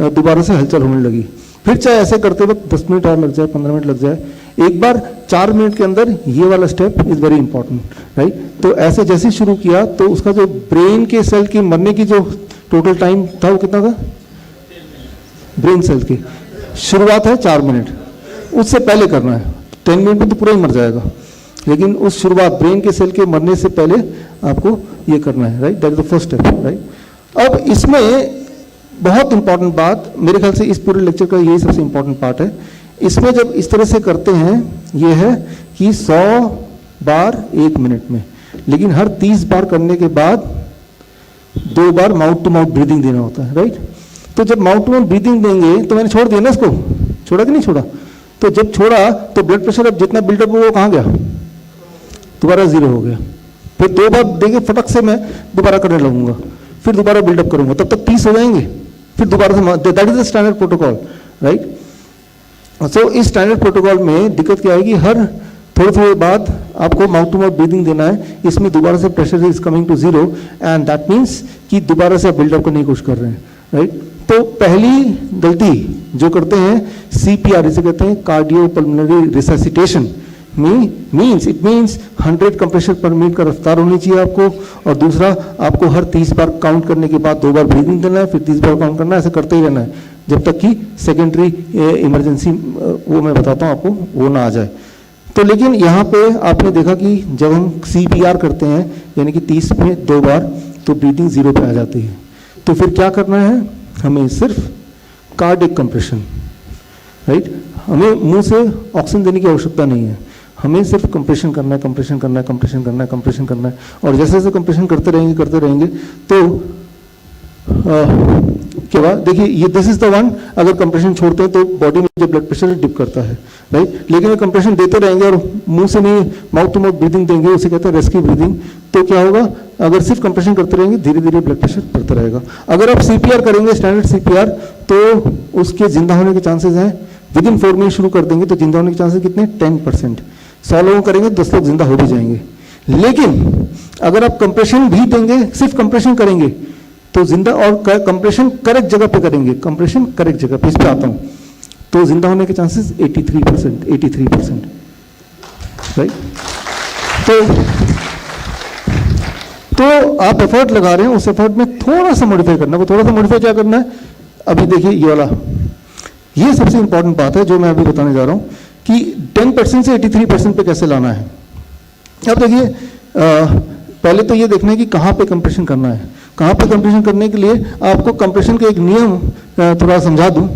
दोबारा से हलचल होने लगी। फिर चाहे ऐसे करते वक्त 10 मिनट और लग जाए, 15 मिनट लग जाए, एक बार 4 मिनट के अंदर ये वाला step is very important, right. तो ऐसे जैसे शुरू किया तो उसका जो ब्रेन के सेल की मरने की जो टोटल टाइम था वो कितना था, ब्रेन सेल की शुरुआत है 4 मिनट, उससे पहले करना है। 10 मिनट में तो पूरा ही मर जाएगा, लेकिन उस शुरुआत ब्रेन के सेल के मरने से पहले आपको ये करना है, right, that is the first step, right. अब इसमें बहुत इंपॉर्टेंट बात, मेरे ख्याल से इस पूरे लेक्चर का यही सबसे इंपॉर्टेंट पार्ट है। इसमें जब इस तरह से करते हैं, ये है कि 100 बार 1 मिनट में, लेकिन हर 30 बार करने के बाद 2 बार माउथ टू माउथ ब्रीदिंग देना होता है, राइट। तो जब माउथ टू माउथ ब्रीदिंग देंगे तो मैंने छोड़ दिया ना इसको, छोड़ा कि नहीं छोड़ा, तो जब छोड़ा तो ब्लड प्रेशर अब जितना बिल्डअप हुआ वो कहाँ गया, दोबारा 0 हो गया। फिर 2 बार देंगे फटक से मैं दोबारा करने लगूंगा, फिर दोबारा बिल्डअप करूंगा, तब तक 30 हो जाएंगे, फिर दोबारा से, that is the standard protocol, right. So इस स्टैंडर्ड प्रोटोकॉल में दिक्कत क्या है कि हर थोड़े बाद आपको माउथ टू माउथ ब्रीदिंग देना है। इसमें दोबारा से pressure is coming to 0 and that means कि दोबारा से आप बिल्डअप करने की कोशिश कर रहे हैं, राइट। तो पहली गलती जो करते हैं CPR, इसे कहते हैं cardiopulmonary resuscitation, means it means 100 compression पर मिनट का रफ्तार होनी चाहिए आपको, और दूसरा आपको हर 30 बार काउंट करने के बाद 2 बार ब्रीदिंग देना है, फिर 30 बार काउंट करना है, ऐसे करते ही रहना है जब तक कि सेकेंडरी इमरजेंसी वो मैं बताता हूँ आपको वो ना आ जाए। तो लेकिन यहाँ पे आपने देखा कि जब हम CPR करते हैं यानी कि 30 में 2 बार, तो ब्रीदिंग 0 पे आ जाती है। तो फिर क्या करना है, हमें सिर्फ कार्डियक कंप्रेशन, राइट, हमें मुंह से ऑक्सीजन देने की आवश्यकता नहीं है, हमें सिर्फ कंप्रेशन करना है, कंप्रेशन करना है, कंप्रेशन करना है, कंप्रेशन करना है, और जैसे जैसे कंप्रेशन करते रहेंगे तो क्या बात, देखिए ये दिस इज द वन, अगर कंप्रेशन छोड़ते हैं तो बॉडी में जो ब्लड प्रेशर डिप करता है, राइट। लेकिन अगर कंप्रेशन देते रहेंगे और मुंह से नहीं माउथ टू माउथ ब्रीदिंग देंगे, उसे कहते हैं रेस्क्यू ब्रीदिंग, तो क्या होगा, अगर सिर्फ कंप्रेशन करते रहेंगे धीरे धीरे ब्लड प्रेशर बढ़ता रहेगा। अगर आप CPR करेंगे, स्टैंडर्ड CPR, तो उसके जिंदा होने के चांसेस हैं, विद इन 4 मिनट शुरू कर देंगे तो जिंदा होने के चांसेस कितने, 10%। 100 लोगों करेंगे 10 लोग जिंदा हो भी जाएंगे। लेकिन अगर आप कंप्रेशन भी देंगे, सिर्फ कंप्रेशन करेंगे तो जिंदा, और कंप्रेशन करेक्ट जगह पे करेंगे, कंप्रेशन करेक्ट जगह पे, इस पे आता हूं, तो जिंदा होने के चांसेस 83%। राइट? तो आप एफर्ट लगा रहे हैं, उस एफर्ट में थोड़ा सा मॉडिफाई करना है। थोड़ा सा मॉडिफाई क्या करना है, अभी देखिए ये वाला, ये सबसे इंपॉर्टेंट बात है जो मैं अभी बताने जा रहा हूं कि 10% से 83% पे कैसे लाना है। अब देखिए पहले तो ये देखना है कि कहाँ पे कंप्रेशन करना है। कहाँ पे कंप्रेशन करने के लिए आपको कंप्रेशन का एक नियम थोड़ा समझा दूं।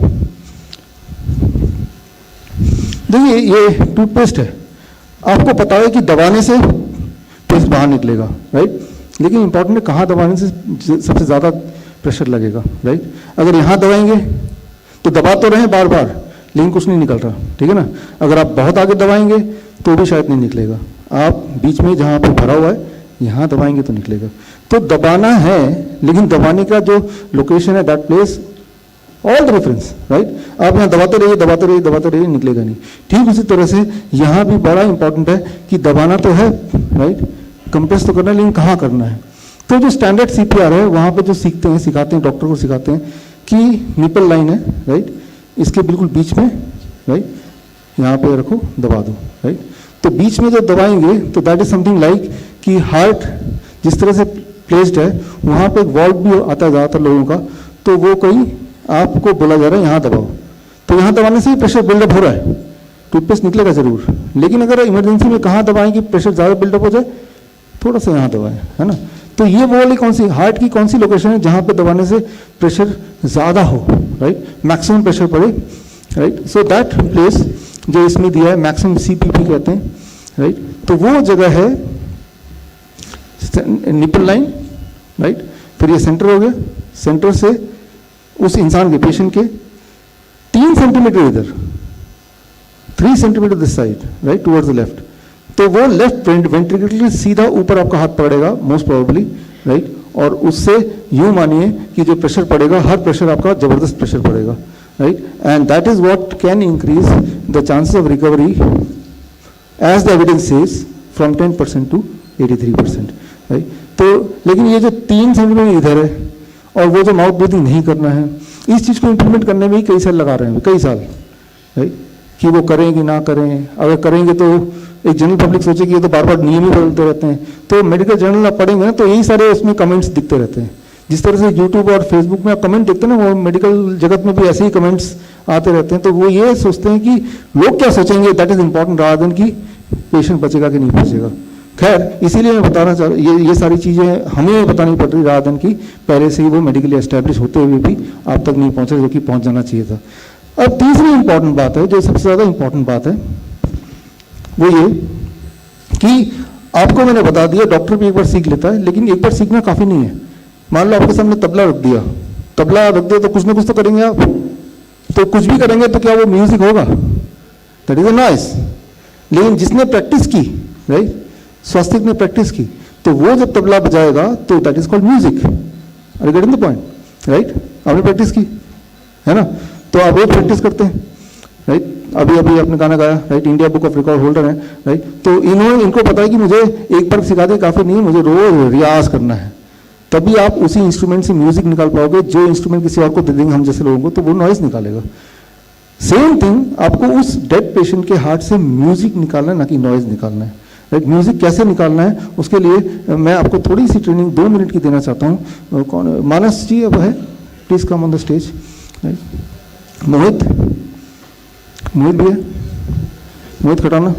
देखिए ये टूथपेस्ट है, आपको पता है कि दबाने से पेस्ट बाहर निकलेगा, राइट? लेकिन इंपॉर्टेंट है कहाँ दबाने से सबसे ज़्यादा प्रेशर लगेगा, राइट? अगर यहाँ दबाएंगे तो दबा तो रहे हैं बार बार, लेकिन कुछ नहीं निकल रहा, ठीक है ना? अगर आप बहुत आगे दबाएंगे तो भी शायद नहीं निकलेगा। आप बीच में जहाँ पे भरा हुआ है यहाँ दबाएंगे तो निकलेगा। तो दबाना है, लेकिन दबाने का जो लोकेशन है that place all the reference, right? आप यहाँ दबाते रहिए, निकलेगा नहीं। ठीक उसी तरह से यहाँ भी बड़ा इंपॉर्टेंट है कि दबाना तो है, राइट? कंप्रेस तो करना है, लेकिन कहाँ करना है। तो जो स्टैंडर्ड CPR है वहाँ पे जो सिखाते हैं डॉक्टर को सिखाते हैं कि निपल लाइन है, राइट? इसके बिल्कुल बीच में, राइट? यहाँ पे रखो, दबा दो, राइट? तो बीच में जब दबाएंगे तो दैट इज समथिंग लाइक कि हार्ट जिस तरह से प्लेस्ड है वहाँ पे एक वॉल्व भी आता है ज़्यादातर लोगों का, तो वो कोई आपको बोला जा रहा है यहाँ दबाओ, तो यहाँ दबाने से ही प्रेशर बिल्डअप हो रहा है, टूथपेस्ट निकलेगा जरूर। लेकिन अगर इमरजेंसी में कहाँ दबाएं कि प्रेशर ज़्यादा बिल्डअप हो जाए, थोड़ा सा यहाँ दबाएं, है ना? तो ये वो वाली कौन सी हार्ट की कौन सी लोकेशन है जहाँ पे दबाने से प्रेशर ज़्यादा हो, राइट? मैक्सिमम प्रेशर पड़े, राइट? सो दैट प्लेस जो इसमें दिया है मैक्सिमम CPP कहते हैं, राइट? तो वो जगह है निपल लाइन, राइट? फिर ये सेंटर हो गया, सेंटर से उस इंसान के पेशेंट के 3 सेंटीमीटर इधर, 3 centimetre this side, right, towards the left. तो वो लेफ्ट वेंट्रिकल सीधा ऊपर आपका हाथ पड़ेगा मोस्ट प्रोबेबली, राइट? और उससे यूं मानिए कि जो प्रेशर पड़ेगा, हर प्रेशर आपका जबरदस्त प्रेशर पड़ेगा, right? And that is what can increase the chances of recovery as the evidence says from 10% to 83%, right? तो लेकिन ये जो 3 सेंटीमीटर इधर है और वो जो माउथ ब्रीथिंग नहीं करना है, इस चीज़ को इम्प्लीमेंट करने में ही कई साल लगा रहे हैं, कई साल, राइट? कि वो करें कि ना करें। अगर करेंगे तो एक जनरल पब्लिक सोचे कि ये तो बार बार नियम ही बदलते रहते हैं। तो मेडिकल जर्नल आप पढ़ेंगे ना तो यही सारे उसमें कमेंट्स दिखते रहते हैं। जिस तरह से यूट्यूब और फेसबुक में आप कमेंट देखते हैं ना, वो मेडिकल जगत में भी ऐसे ही कमेंट्स आते रहते हैं। तो वो ये सोचते हैं कि लोग क्या सोचेंगे, that is important rather than कि पेशेंट बचेगा कि नहीं बचेगा। खैर इसीलिए मैं बताना चाह रहा हूँ, ये सारी चीज़ें हमें बतानी पड़ रही रादर देन कि पहले से ही वो मेडिकली एस्टैब्लिश होते हुए भी आप तक नहीं पहुँचे, जो कि पहुँच जाना चाहिए था। अब तीसरी इंपॉर्टेंट बात है, जो सबसे ज़्यादा इंपॉर्टेंट बात है, वो ये कि आपको मैंने बता दिया, डॉक्टर भी एक बार सीख लेता है, लेकिन एक बार सीखना काफ़ी नहीं है। मान लो आपके सामने तबला रख दिया तो कुछ ना कुछ तो करेंगे आप। तो कुछ भी करेंगे तो क्या वो म्यूजिक होगा? That is a noise. लेकिन जिसने प्रैक्टिस की, राइट, स्वास्तिक ने प्रैक्टिस की, तो वो जब तबला बजाएगा तो that is called music. Are you getting the point, right? आपने प्रैक्टिस की है ना, तो आप वो प्रैक्टिस करते हैं, राइट? अभी आपने गाना गाया, right? India book of record holder है, राइट? तो इनको पता है कि मुझे एक बार सिखा दे काफ़ी नहीं, मुझे रोज रियाज करना है। तभी आप उसी इंस्ट्रूमेंट से म्यूजिक निकाल पाओगे। जो इंस्ट्रूमेंट किसी और को दे देंगे हम जैसे लोगों को, तो वो नॉइस निकालेगा। सेम थिंग आपको उस डेड पेशेंट के हार्ट से म्यूजिक निकालना है, ना कि नॉइज निकालना है, राइट? म्यूजिक कैसे निकालना है उसके लिए मैं आपको थोड़ी सी ट्रेनिंग 2 मिनट की देना चाहता हूँ। कौन? मानस जी अब है, please come on the stage, right? Mohit भी है, मोहित खटाना,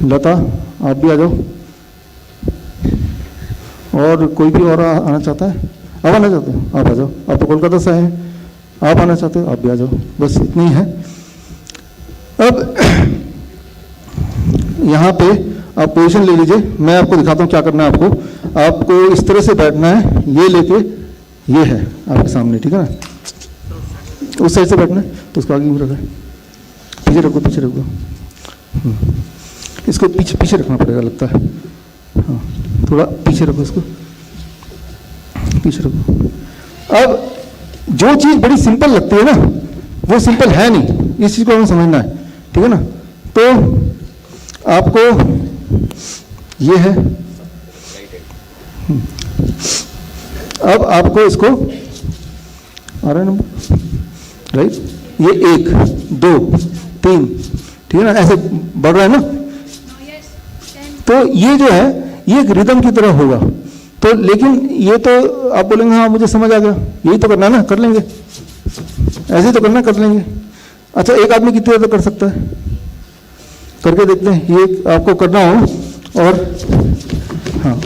लता आप भी आ जाओ, और कोई भी और आना चाहता है? आप आना चाहते हो? आप आ जाओ, आप तो कोलकाता से आए हैं, आप आना चाहते हो? आप भी आ जाओ, बस इतनी है। अब यहाँ पे आप पोजीशन ले लीजिए, मैं आपको दिखाता हूँ क्या करना है। आपको इस तरह से बैठना है, ये लेके ये है आपके सामने, ठीक है ना? उस साइड से बैठना है, तो उसको आगे रखा है, पीछे रखो, इसको पीछे रखना पड़ेगा लगता है, हाँ थोड़ा पीछे रखो, इसको पीछे रखो। अब जो चीज़ बड़ी सिंपल लगती है ना, वो सिंपल है नहीं, इस चीज़ को हमें समझना है, ठीक है ना। तो आपको ये है, अब आपको इसको आ रहा है नंबर, राइट, ये 1 2 3, ठीक है ना, ऐसे बढ़ रहा है ना। तो ये जो है ये एक रिदम की तरह होगा। तो लेकिन ये तो आप बोलेंगे हाँ मुझे समझ आ गया, यही तो करना है ना, कर लेंगे, ऐसे तो करना, कर लेंगे। अच्छा, एक आदमी कितनी देर तक कर सकता है, करके देखते हैं। ये आपको करना हो और हाँ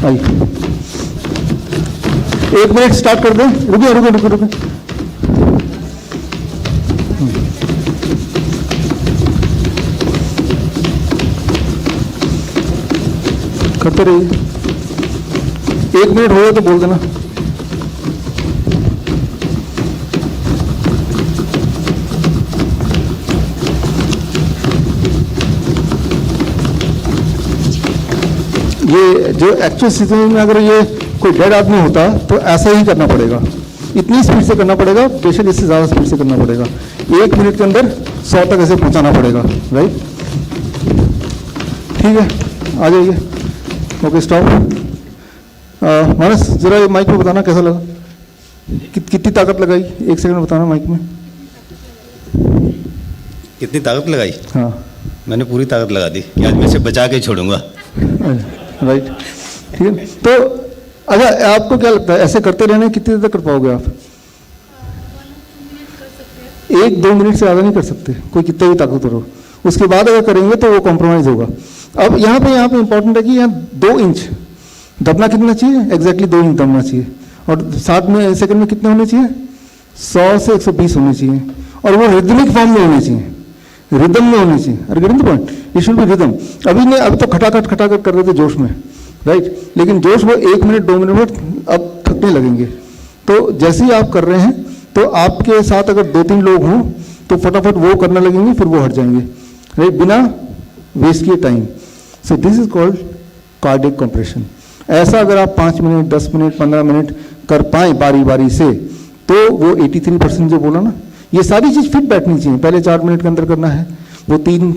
आइए 1 मिनट स्टार्ट कर दें। रुकिए रुकिए रुकिए रुकिए, करते रहिए। 1 मिनट हो गया तो बोल देना। ये जो एक्चुअल सिचुएशन में अगर ये कोई डेड आदमी होता तो ऐसा ही करना पड़ेगा, इतनी स्पीड से करना पड़ेगा, पेशेंट इससे ज़्यादा स्पीड से करना पड़ेगा। 1 मिनट के अंदर 100 तक ऐसे पहुंचाना पड़ेगा, राइट। ठीक है, आ जाइए। Okay, stop. मानस, जरा ये माइक में बताना कैसा लगा, कितनी ताकत लगाई, 1 सेकंड में बताना माइक में। कितनी ताकत लगाई? हाँ, मैंने पूरी ताकत लगा दी कि आज मैं इसे बचा के छोड़ूंगा। राइट, ठीक है। तो अच्छा, आपको क्या लगता है ऐसे करते रहने कितनी देर तक कर पाओगे आप? 1-2 मिनट से ज़्यादा नहीं कर सकते, कोई कितना भी ताकतवर हो। उसके बाद अगर करेंगे तो वो कॉम्प्रोमाइज़ होगा। अब यहाँ पे इंपॉर्टेंट है कि यहाँ 2 इंच दबना कितना चाहिए, एग्जैक्टली 2 इंच दबना चाहिए। और 7 में सेकंड में कितने होने चाहिए, 100 से 120 होने चाहिए। और वो रिदमिक फॉर्म में होने चाहिए, रिदम में होने चाहिए। अरे getting the point, it should be rhythm. अभी तो खटाखट कर रहे थे जोश में, राइट। लेकिन जोश वो 1 मिनट 2 मिनट में अब थकने लगेंगे। तो जैसे ही आप कर रहे हैं तो आपके साथ अगर 2-3 लोग हों तो फटाफट वो करने लगेंगे, फिर वो हट जाएंगे, राइट, बिना वेस्ट किए time. So this is called cardiac compression. ऐसा अगर आप 5 मिनट 10 मिनट 15 मिनट कर पाएँ बारी बारी से, तो वो 83% जो बोला ना, ये सारी चीज़ फिट बैठनी चाहिए। पहले 4 मिनट के अंदर करना है, वो 3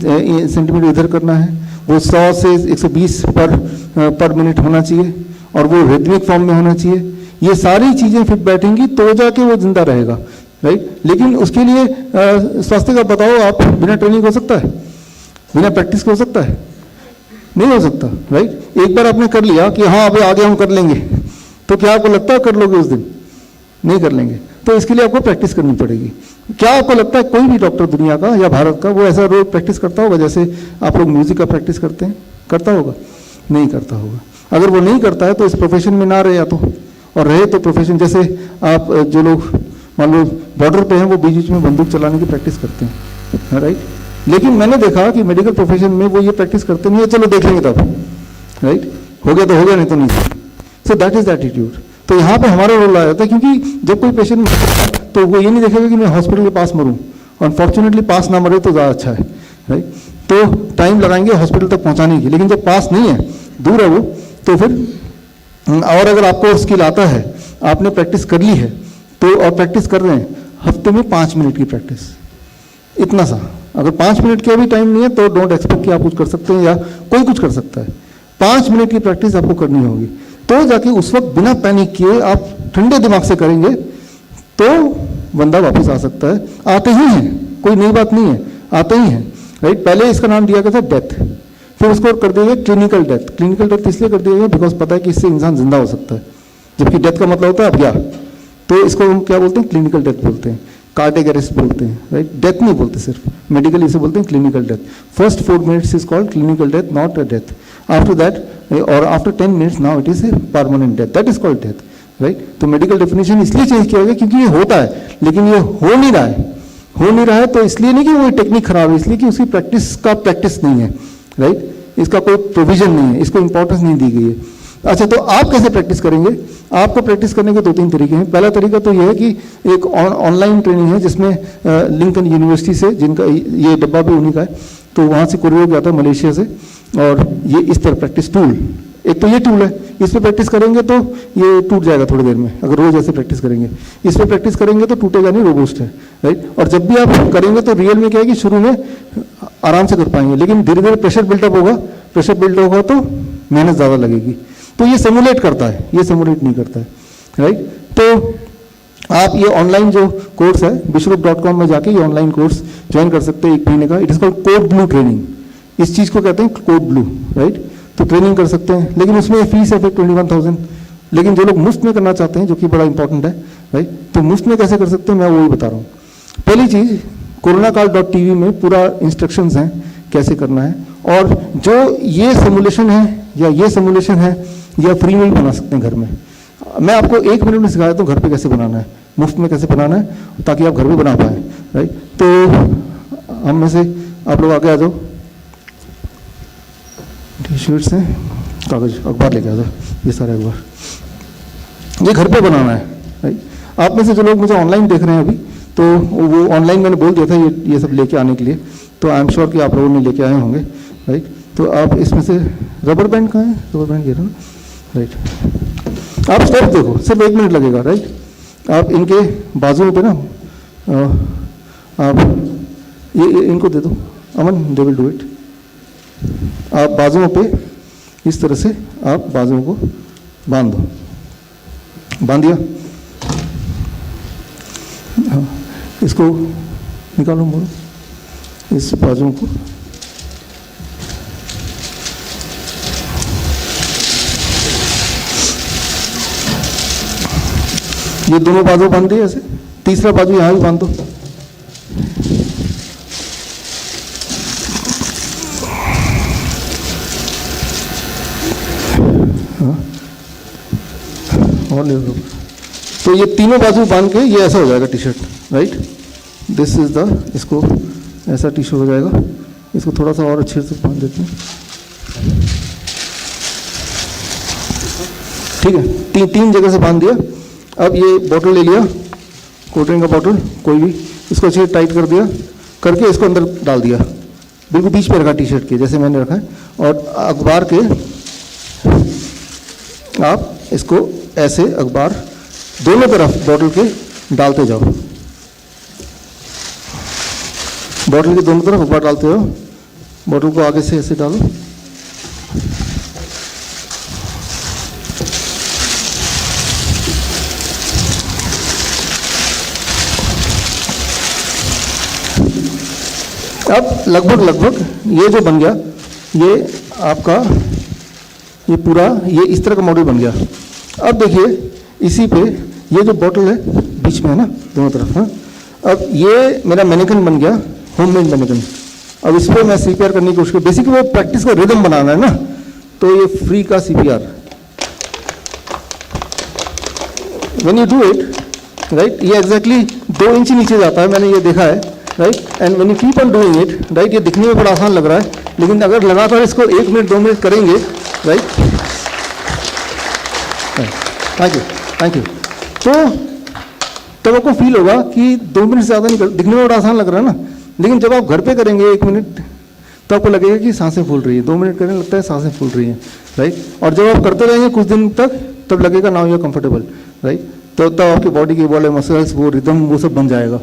सेंटीमीटर इधर करना है, वो 100 से 120 पर मिनट होना चाहिए, और वो रिदमिक फॉर्म में होना चाहिए। ये सारी चीज़ें फिट बैठेंगी तो जाके वो जिंदा रहेगा, राइट। लेकिन उसके लिए स्वास्थ्य का बताओ, आप बिना ट्रेनिंग हो सकता है, बिना प्रैक्टिस हो सकता है? नहीं हो सकता, राइट। एक बार आपने कर लिया कि हाँ अभी आगे हम कर लेंगे, तो क्या आपको लगता है कर लोगे उस दिन? नहीं कर लेंगे। तो इसके लिए आपको प्रैक्टिस करनी पड़ेगी। क्या आपको लगता है कोई भी डॉक्टर दुनिया का या भारत का वो ऐसा रोज प्रैक्टिस करता होगा जैसे आप लोग म्यूजिक का प्रैक्टिस करते हैं? करता होगा? नहीं करता होगा। अगर वो नहीं करता है तो इस प्रोफेशन में ना रहे, या तो और रहे तो प्रोफेशन, जैसे आप जो लोग मान लो बॉर्डर पे हैं वो बीच बीच में बंदूक चलाने की प्रैक्टिस करते हैं, राइट। लेकिन मैंने देखा कि मेडिकल प्रोफेशन में वो ये प्रैक्टिस करते नहीं है, चलो देख लेंगे तब, राइट, हो गया तो हो गया, नहीं तो नहीं। So that is the attitude. तो यहाँ पे हमारा रोल आ जाता है, क्योंकि जब कोई पेशेंट तो वो ये नहीं देखेगा कि मैं हॉस्पिटल के पास मरूं, अनफॉर्चुनेटली पास ना मरे तो ज़्यादा अच्छा है, राइट। तो टाइम लगाएंगे हॉस्पिटल तक पहुँचाने की, लेकिन जब पास नहीं है, दूर है वो, तो फिर और अगर आपको स्किल आता है, आपने प्रैक्टिस कर ली है तो, और प्रैक्टिस कर रहे हैं, हफ्ते में 5 मिनट की प्रैक्टिस, इतना सा। अगर 5 मिनट का भी टाइम नहीं है तो डोंट एक्सपेक्ट कि आप कुछ कर सकते हैं या कोई कुछ कर सकता है। 5 मिनट की प्रैक्टिस आपको करनी होगी, तो जाके उस वक्त बिना पैनिक किए आप ठंडे दिमाग से करेंगे तो बंदा वापस आ सकता है। आते ही हैं, कोई नई बात नहीं है, आते ही हैं, राइट। पहले इसका नाम दिया गया था डेथ, फिर उसको कर दिया गया क्लिनिकल डेथ। क्लिनिकल डेथ इसलिए कर दिया गया बिकॉज पता है कि इससे इंसान जिंदा हो सकता है, जबकि डेथ का मतलब होता है अब क्या, तो इसको हम क्या बोलते हैं, क्लिनिकल डेथ बोलते हैं, कार्डियक अरेस्ट बोलते हैं, राइट। डेथ नहीं बोलते, सिर्फ मेडिकल इसे बोलते हैं clinical death. First 4 minutes is called clinical death, not a death. After that और after 10 minutes now it is a permanent death, that is called death, right. तो मेडिकल डेफिनेशन इसलिए change किया गया क्योंकि ये होता है, लेकिन ये हो नहीं रहा है। हो नहीं रहा है तो इसलिए नहीं कि वो टेक्निक खराब है, इसलिए कि उसकी प्रैक्टिस नहीं है, राइट। इसका कोई प्रोविजन नहीं है, इसको इंपॉर्टेंस नहीं दी गई है। अच्छा, तो आप कैसे प्रैक्टिस करेंगे? आपको प्रैक्टिस करने के 2-3 तरीके हैं। पहला तरीका तो यह है कि एक ऑनलाइन ट्रेनिंग है जिसमें लिंकन यूनिवर्सिटी से, जिनका ये डब्बा भी उन्हीं का है, तो वहाँ से कोरियो गया था मलेशिया से, और ये इस तरह प्रैक्टिस टूल एक तो ये टूल है, इस पे प्रैक्टिस करेंगे तो ये टूट जाएगा थोड़ी देर में, अगर रोज ऐसे प्रैक्टिस करेंगे। इस पे प्रैक्टिस करेंगे तो टूटेगा नहीं, रोबूस्ट है, राइट। और जब भी आप करेंगे तो रियल में क्या है कि शुरू में आराम से कर पाएंगे, लेकिन धीरे धीरे प्रेशर बिल्डअप होगा, प्रेशर बिल्ड होगा तो मेहनत ज़्यादा लगेगी। तो ये सिमुलेट करता है, ये सिमुलेट नहीं करता है, राइट। तो आप ये ऑनलाइन जो कोर्स है विश्वरूप.com में जाके ये ऑनलाइन कोर्स ज्वाइन कर सकते हैं 1 महीने का। It is called code blue training, इस चीज़ को कहते हैं कोड ब्लू, राइट। तो ट्रेनिंग कर सकते हैं, लेकिन उसमें फीस है फिर 21,000। लेकिन जो लोग मुफ्त में करना चाहते हैं, जो कि बड़ा इंपॉर्टेंट है, राइट, तो मुफ्त में कैसे कर सकते हैं मैं वही बता रहा हूँ। पहली चीज़, कोरोनाकाल.tv में पूरा इंस्ट्रक्शंस हैं कैसे करना है, और जो ये सिमुलेशन है या ये सिमुलेशन है या फ्री में भी बना सकते हैं घर में। मैं आपको 1 मिनट में सिखा देता हूँ घर पे कैसे बनाना है, मुफ्त में कैसे बनाना है, ताकि आप घर में बना पाएँ, राइट। तो हम में से आप लोग आगे आ जाओ, टी शर्ट्स हैं, कागज अखबार लेके आ जाओ, ये सारे अखबार, ये घर पे बनाना है, राइट। आप में से जो लोग मुझे ऑनलाइन देख रहे हैं अभी, तो वो ऑनलाइन मैंने बोल दिया था ये सब लेके आने के लिए, तो आई एम श्योर कि आप लोगों ने लेके आए होंगे, राइट। तो आप इसमें से रबर बैंड कहाँ है, रबर बैंड गिरा ना, राइट। आप स्टेप देखो, सिर्फ 1 मिनट लगेगा, राइट। आप इनके बाजुओं पे ना आप ये इनको दे दो, अमन, दे विल डू इट। आप बाजुओं पे इस तरह से आप बाजुओं को बांध दो, बांध दिया, हाँ, इसको निकालो, मोड़ो इस बाजुओं को, ये दोनों बाजू बांध दिए ऐसे, तीसरा बाजू यहाँ भी बांध दो, और ले लो। तो ये तीनों बाजू बांध के ये ऐसा हो जाएगा T shirt, right. This is the, इसको ऐसा टी शर्ट हो जाएगा। इसको थोड़ा सा और अच्छे से बांध देते हैं, ठीक है। तीन जगह से बांध दिया। अब ये बॉटल ले लिया, कोल्ड ड्रिंक का बॉटल कोई भी, इसको अच्छे टाइट कर दिया, करके इसको अंदर डाल दिया, बिल्कुल बीच पे रखा टी शर्ट के जैसे मैंने रखा है, और अखबार के आप इसको ऐसे अखबार दोनों तरफ बॉटल के डालते जाओ, बॉटल के दोनों तरफ अखबार डालते जाओ, बॉटल को आगे से ऐसे डालो, अब लगभग ये जो बन गया, ये आपका ये पूरा ये इस तरह का मॉडल बन गया। अब देखिए इसी पे ये जो बॉटल है बीच में है ना, दोनों तरफ, हाँ। अब ये मेरा मैनिकन बन गया, होममेड मैनिकन। अब इस पर मैं CPR करने की कोशिश करूँ, बेसिकली वो प्रैक्टिस का रिदम बनाना है ना, तो ये फ्री का CPR, when you do it, right, ये एग्जैक्टली 2 इंच नीचे जाता है, मैंने ये देखा है, right. And when you keep on doing it, right, ये दिखने में बड़ा आसान लग रहा है, लेकिन अगर लगातार इसको 1 मिनट 2 मिनट करेंगे, राइट, थैंक यू, तो तब आपको फील होगा कि 2 मिनट से ज़्यादा नहीं कर, दिखने में बड़ा आसान लग रहा है ना, लेकिन जब आप घर पे करेंगे 1 मिनट, तो आपको लगेगा कि सांसें फूल रही है, 2 मिनट करने लगता है सांसें फूल रही हैं, राइट। और जब आप करते रहेंगे कुछ दिन तक, तब लगेगा now you are comfortable, right. तो तब आपकी बॉडी की बॉडी मसल्स, वो रिदम, वो सब बन जाएगा।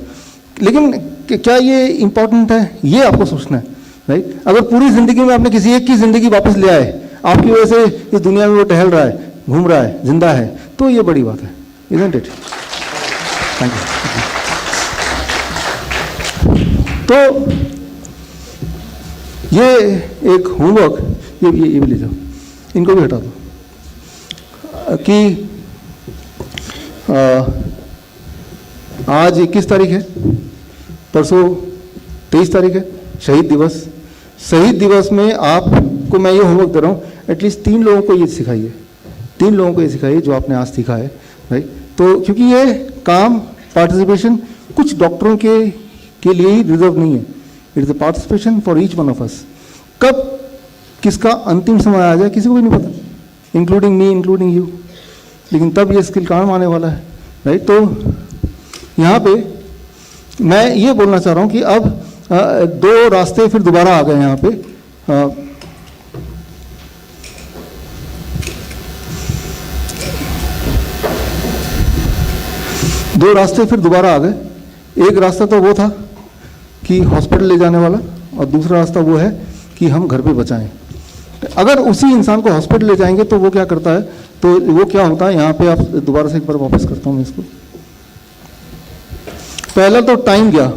लेकिन क्या ये इंपॉर्टेंट है, ये आपको सोचना है, राइट। अगर पूरी ज़िंदगी में आपने किसी एक की ज़िंदगी वापस ले आए, आपकी वजह से इस दुनिया में वो टहल रहा है, घूम रहा है, जिंदा है, तो ये बड़ी बात है, इज़न्ट इट। Thank you. तो ये एक होमवर्क, ये भी ले जाओ, इनको भी हटा दो, कि आज 21 तारीख है, परसों 23 तारीख है, शहीद दिवस। शहीद दिवस में आपको मैं ये होमवर्क दे रहा हूँ, एटलीस्ट 3 लोगों को ये सिखाइए, 3 लोगों को ये सिखाइए जो आपने आज सीखा है, राइट। तो क्योंकि ये काम, पार्टिसिपेशन कुछ डॉक्टरों के लिए ही रिजर्व नहीं है, it is a participation for each one of us. कब किसका अंतिम समय आ जाए किसी को भी नहीं पता, इंक्लूडिंग मी, इंक्लूडिंग यू, लेकिन तब ये स्किल काम आने वाला है, राइट। तो यहाँ पे मैं ये बोलना चाह रहा हूँ कि अब 2 रास्ते फिर दोबारा आ गए यहाँ पे। दो रास्ते फिर दोबारा आ गए। एक रास्ता तो वो था कि हॉस्पिटल ले जाने वाला, और दूसरा रास्ता वो है कि हम घर पे बचाएं। अगर उसी इंसान को हॉस्पिटल ले जाएंगे तो वो क्या करता है, तो वो क्या होता है, यहाँ पे आप दोबारा से एक बार वापस करता हूँ मैं इसको। पहला तो टाइम गया,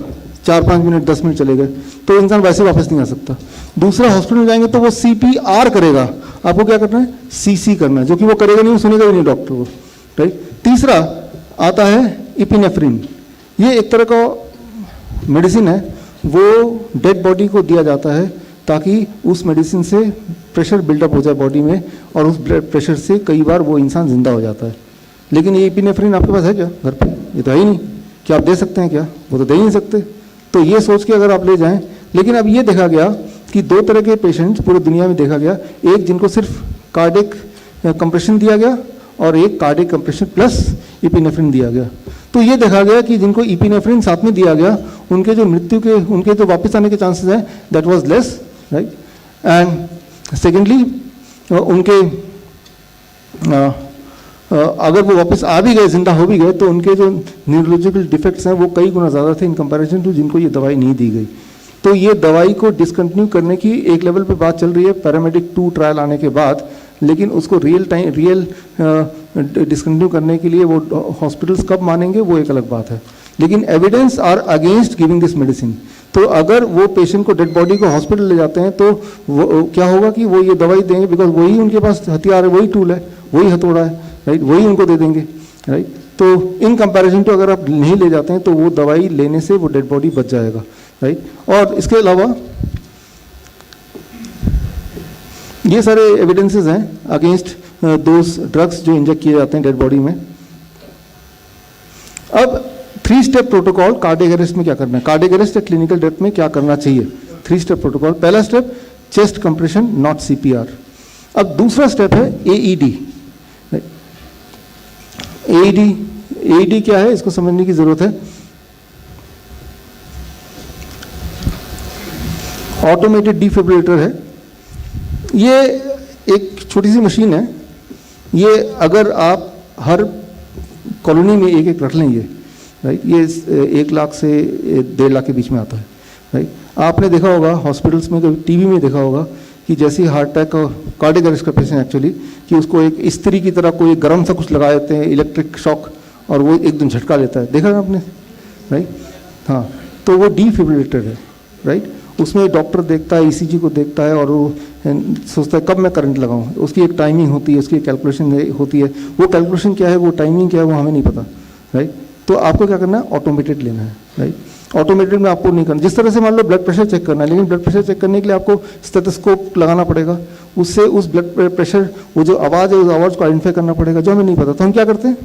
4-5 मिनट 10 मिनट चले गए, तो इंसान वैसे वापस नहीं आ सकता। दूसरा हॉस्पिटल में जाएंगे तो वो CPR करेगा, आपको क्या करना है, CC करना है, जो कि वो करेगा नहीं, सुनेगा भी नहीं डॉक्टर को, राइट। तीसरा आता है इपिनेफ्रिन। ये एक तरह का मेडिसिन है, वो डेड बॉडी को दिया जाता है ताकि उस मेडिसिन से प्रेशर बिल्डअप हो जाए बॉडी में, और उस ब्लड प्रेशर से कई बार वो इंसान जिंदा हो जाता है। लेकिन ये इपिनेफ्रिन आपके पास है क्या घर पे? ये तो है ही नहीं। क्या आप दे सकते हैं क्या? वो तो दे ही नहीं सकते। तो ये सोच के अगर आप ले जाएं, लेकिन अब ये देखा गया कि 2 तरह के पेशेंट्स पूरी दुनिया में देखा गया, एक जिनको सिर्फ कार्डिक कंप्रेशन दिया गया और एक कार्डिक कंप्रेशन प्लस इपिनेफ्रिन दिया गया। तो ये देखा गया कि जिनको इपिनेफ्रिन साथ में दिया गया, उनके जो मृत्यु के, उनके जो वापस आने के चांसेस हैं, that was less, right. And secondly उनके अगर वो वापस आ भी गए, जिंदा हो भी गए, तो उनके जो न्यूरोलॉजिकल डिफेक्ट्स हैं वो कई गुना ज़्यादा थे इन कंपैरिजन टू जिनको ये दवाई नहीं दी गई। तो ये दवाई को डिसकंटिन्यू करने की एक लेवल पे बात चल रही है पैरामेडिक 2 ट्रायल आने के बाद, लेकिन उसको रियल डिसकंटिन्यू करने के लिए वो हॉस्पिटल्स कब मानेंगे वो एक अलग बात है। लेकिन evidence are against giving this medicine. तो अगर वो पेशेंट को, डेड बॉडी को हॉस्पिटल ले जाते हैं, तो वो क्या होगा कि वो ये दवाई देंगे, बिकॉज वही उनके पास हथियार है, वही टूल है, वही हथौड़ा है, राइट, वही उनको दे देंगे, राइट। तो इन कंपैरिजन टू अगर आप नहीं ले जाते हैं तो वो दवाई लेने से वो डेड बॉडी बच जाएगा, राइट। और इसके अलावा ये सारे एविडेंसेस हैं अगेंस्ट दोज ड्रग्स जो इंजेक्ट किए जाते हैं डेड बॉडी में। अब 3 स्टेप प्रोटोकॉल कार्डियक अरेस्ट में क्या करना है, कार्डियक अरेस्ट या क्लिनिकल डेथ में क्या करना चाहिए। 3 स्टेप प्रोटोकॉल। पहला step chest compression, not CPR। अब दूसरा स्टेप है AED। AED क्या है, इसको समझने की जरूरत है। ऑटोमेटेड डिफिब्रिलेटर है। ये एक छोटी सी मशीन है। ये अगर आप हर कॉलोनी में एक रख लेंगे, राइट, ये 1 लाख से 1.5 लाख के बीच में आता है, राइट। आपने देखा होगा हॉस्पिटल्स में, कभी टीवी में देखा होगा कि जैसे ही हार्ट अटैक और कार्डियक अरेस्ट का पेशेंट एक्चुअली, कि उसको एक इस्त्री की तरह कोई गर्म सा कुछ लगा देते हैं, इलेक्ट्रिक शॉक, और वो एकदम झटका लेता है। देखा ना आपने, राइट। हाँ, तो वो डिफिब्रिलेटर है, राइट। उसमें डॉक्टर देखता है, ECG को देखता है और वो सोचता है कब मैं करंट लगाऊं। उसकी एक टाइमिंग होती है, उसकी एक कैलकुलेशन होती है। वो कैलकुलेशन क्या है, वो टाइमिंग क्या है, वो हमें नहीं पता, राइट। तो आपको क्या करना है, ऑटोमेटेड लेना है, राइट। ऑटोमेटेड में आपको नहीं करना। जिस तरह से मान लो ब्लड प्रेशर चेक करना है, लेकिन ब्लड प्रेशर चेक करने के लिए आपको स्टेथोस्कोप लगाना पड़ेगा, उससे उस ब्लड प्रेशर, वो जो आवाज़ है उस आवाज़ को आइडेंटिफाई करना पड़ेगा, जो हमें नहीं पता। तो हम क्या करते हैं,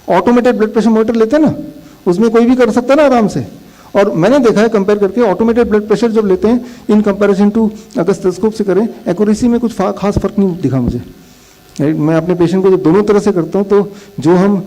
ऑटोमेटेड ब्लड प्रेशर मॉनिटर लेते हैं ना, उसमें कोई भी कर सकता है ना आराम से। और मैंने देखा है कंपेयर करके, ऑटोमेटेड ब्लड प्रेशर जब लेते हैं इन कंपैरिजन टू अगर स्टेथोस्कोप से करें, एक्यूरेसी में कुछ खास फर्क नहीं दिखा मुझे, राइट। मैं अपने पेशेंट को जब दोनों तरह से करता हूँ, तो जो हम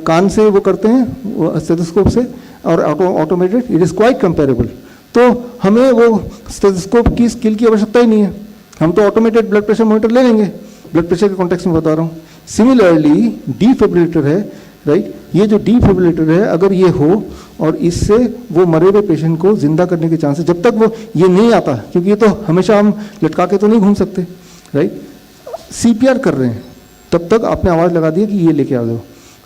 कान से वो करते हैं स्टेथोस्कोप से, और automated, it is quite comparable. तो हमें वो स्टेथोस्कोप की स्किल की आवश्यकता ही नहीं है, हम तो ऑटोमेटेड ब्लड प्रेशर मॉनिटर ले लेंगे। ब्लड प्रेशर के कॉन्टेक्स्ट में बता रहा हूँ। सिमिलरली डिफिब्रिलेटर है, राइट। ये जो डिफिब्रिलेटर है, अगर ये हो और इससे वो मरे हुए पेशेंट को जिंदा करने के चांसेस, जब तक वो ये नहीं आता, क्योंकि ये तो हमेशा हम लटका के तो नहीं घूम सकते, राइट। CPR कर रहे हैं, तब तक आपने आवाज़ लगा दी कि ये लेके आ जाओ,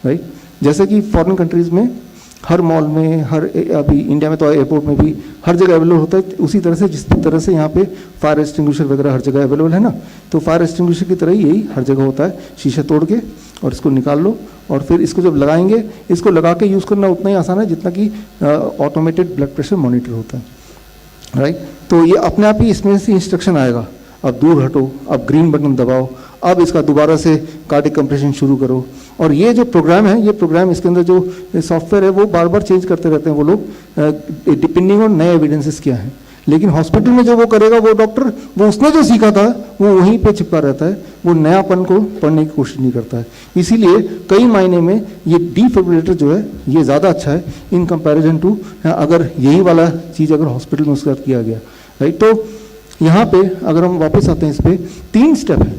राइट। जैसे कि फॉरेन कंट्रीज़ में हर मॉल में, हर, अभी इंडिया में तो एयरपोर्ट में भी हर जगह अवेलेबल होता है, उसी तरह से जिस तरह से यहाँ पे फायर एक्सटिंग्विशर वगैरह हर जगह अवेलेबल है ना, तो फायर एक्सटिंग्विशर की तरह ही यही हर जगह होता है। शीशा तोड़ के और इसको निकाल लो, और फिर इसको जब लगाएंगे, इसको लगा के यूज़ करना उतना ही आसान है जितना कि ऑटोमेटेड ब्लड प्रेशर मॉनिटर होता है, राइट। तो ये अपने आप ही इसमें से इंस्ट्रक्शन आएगा, अब दूर हटो, अब ग्रीन बटन दबाओ, अब इसका दोबारा से कार्डियक कंप्रेशन शुरू करो। और ये जो प्रोग्राम है, ये प्रोग्राम, इसके अंदर जो सॉफ्टवेयर है वो बार बार चेंज करते रहते हैं वो लोग, डिपेंडिंग ऑन नए एविडेंसेस क्या है। लेकिन हॉस्पिटल में जो वो करेगा, वो डॉक्टर, वो उसने जो सीखा था वो वहीं पे चिपका रहता है, वो नयापन को पढ़ने की कोशिश नहीं करता है। इसीलिए कई मायने में ये डिफिब्रिलेटर जो है ये ज़्यादा अच्छा है इन कंपैरिजन टू अगर यही वाला चीज़ अगर हॉस्पिटल में उसका किया गया, राइट। तो यहाँ पे अगर हम वापस आते हैं, इस पर 3 स्टेप है,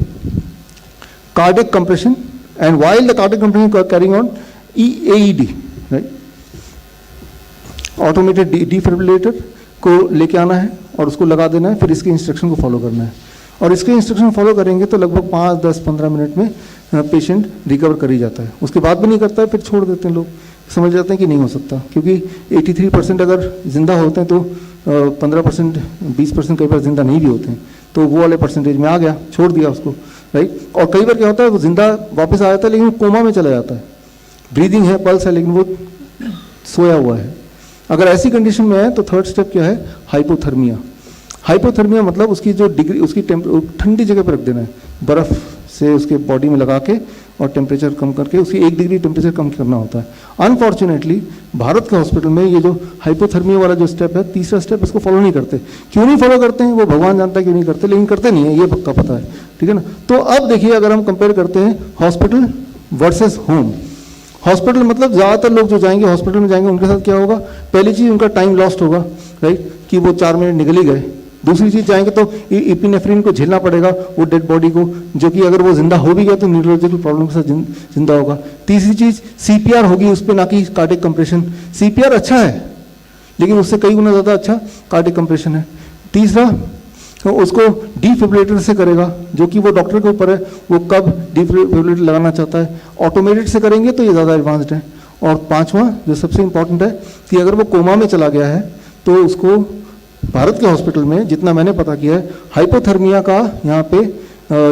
cardiac compression, and while the cardiac compression carrying on AED, right. Automated defibrillator को लेके आना है और उसको लगा देना है, फिर इसके इंस्ट्रक्शन को फॉलो करना है। और इसके इंस्ट्रक्शन फॉलो करेंगे तो लगभग 5, 10, 15 मिनट में पेशेंट रिकवर कर ही जाता है। उसके बाद भी नहीं करता है, फिर छोड़ देते हैं लोग, समझ जाते हैं कि नहीं हो सकता, क्योंकि 83% अगर जिंदा होते हैं तो 15%, 20% कई बार जिंदा नहीं भी होते हैं, तो वो वाले परसेंटेज में आ गया, छोड़ दिया उसको, राइट। और कई बार क्या होता है, वो जिंदा वापस आ जाता है लेकिन वो कोमा में चला जाता है, ब्रीदिंग है, पल्स है, लेकिन वो सोया हुआ है। अगर ऐसी कंडीशन में है तो थर्ड स्टेप क्या है, हाइपोथर्मिया। हाइपोथर्मिया मतलब उसकी जो डिग्री, उसकी ठंडी जगह पर रख देना है, बर्फ़ से उसके बॉडी में लगा के और टेम्परेचर कम करके उसकी 1 डिग्री टेम्परेचर कम करना होता है। अनफॉर्चुनेटली भारत के हॉस्पिटल में ये जो हाइपोथर्मिया वाला जो स्टेप है, तीसरा स्टेप, इसको फॉलो नहीं करते। क्यों नहीं फॉलो करते हैं वो भगवान जानता है क्यों नहीं करते, लेकिन करते नहीं है, ये पक्का पता है, ठीक है ना। तो अब देखिए, अगर हम कंपेयर करते हैं हॉस्पिटल वर्सेस होम, हॉस्पिटल मतलब ज़्यादातर लोग जो जाएंगे हॉस्पिटल में जाएंगे उनके साथ क्या होगा, पहली चीज़ उनका टाइम लॉस्ट होगा, राइट, कि वो 4 मिनट निकल ही गए। दूसरी चीज़, जाएंगे तो इपिनेफ्रिन को झेलना पड़ेगा वो डेड बॉडी को, जो कि अगर वो जिंदा हो भी गया तो न्यूरोलॉजिकल प्रॉब्लम के साथ जिंदा होगा। तीसरी चीज़ सीपीआर होगी उस पर, ना कि कार्डियक कंप्रेशन। सीपीआर अच्छा है लेकिन उससे कई गुना ज़्यादा अच्छा कार्डियक कंप्रेशन है। तीसरा, तो उसको डिफिब्रिलेटर से करेगा, जो कि वो डॉक्टर के ऊपर है, वो कब डिफिब्रिलेटर लगाना चाहता है। ऑटोमेटेड से करेंगे तो ये ज़्यादा एडवांस्ड है। और पांचवा जो सबसे इंपॉर्टेंट है कि अगर वो कोमा में चला गया है तो उसको भारत के हॉस्पिटल में, जितना मैंने पता किया है, हाइपोथर्मिया का यहाँ पे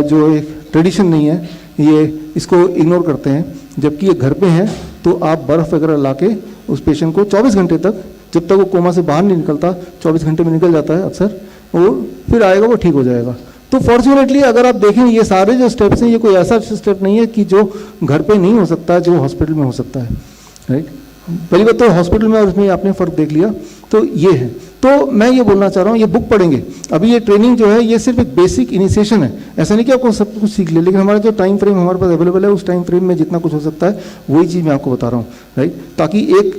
जो एक ट्रेडिशन नहीं है, ये इसको इग्नोर करते हैं। जबकि ये घर पे है तो आप बर्फ़ वगैरह ला के उस पेशेंट को 24 घंटे तक, जब तक वो कोमा से बाहर नहीं निकलता, 24 घंटे में निकल जाता है अक्सर, वो फिर आएगा, वो ठीक हो जाएगा। तो फॉर्चुनेटली अगर आप देखें, ये सारे जो स्टेप्स हैं, ये कोई ऐसा स्टेप नहीं है कि जो घर पे नहीं हो सकता, जो हॉस्पिटल में हो सकता है, राइट। पहली बात तो हॉस्पिटल में और उसमें आपने फ़र्क देख लिया, तो ये है। तो मैं ये बोलना चाह रहा हूँ, ये बुक पढ़ेंगे, अभी ये ट्रेनिंग जो है ये सिर्फ एक बेसिक इनिशिएशन है, ऐसा नहीं कि आपको सब कुछ सीख ले, लेकिन हमारा जो टाइम फ्रेम हमारे पास अवेलेबल है, उस टाइम फ्रेम में जितना कुछ हो सकता है वही चीज़ मैं आपको बता रहा हूँ, राइट, ताकि एक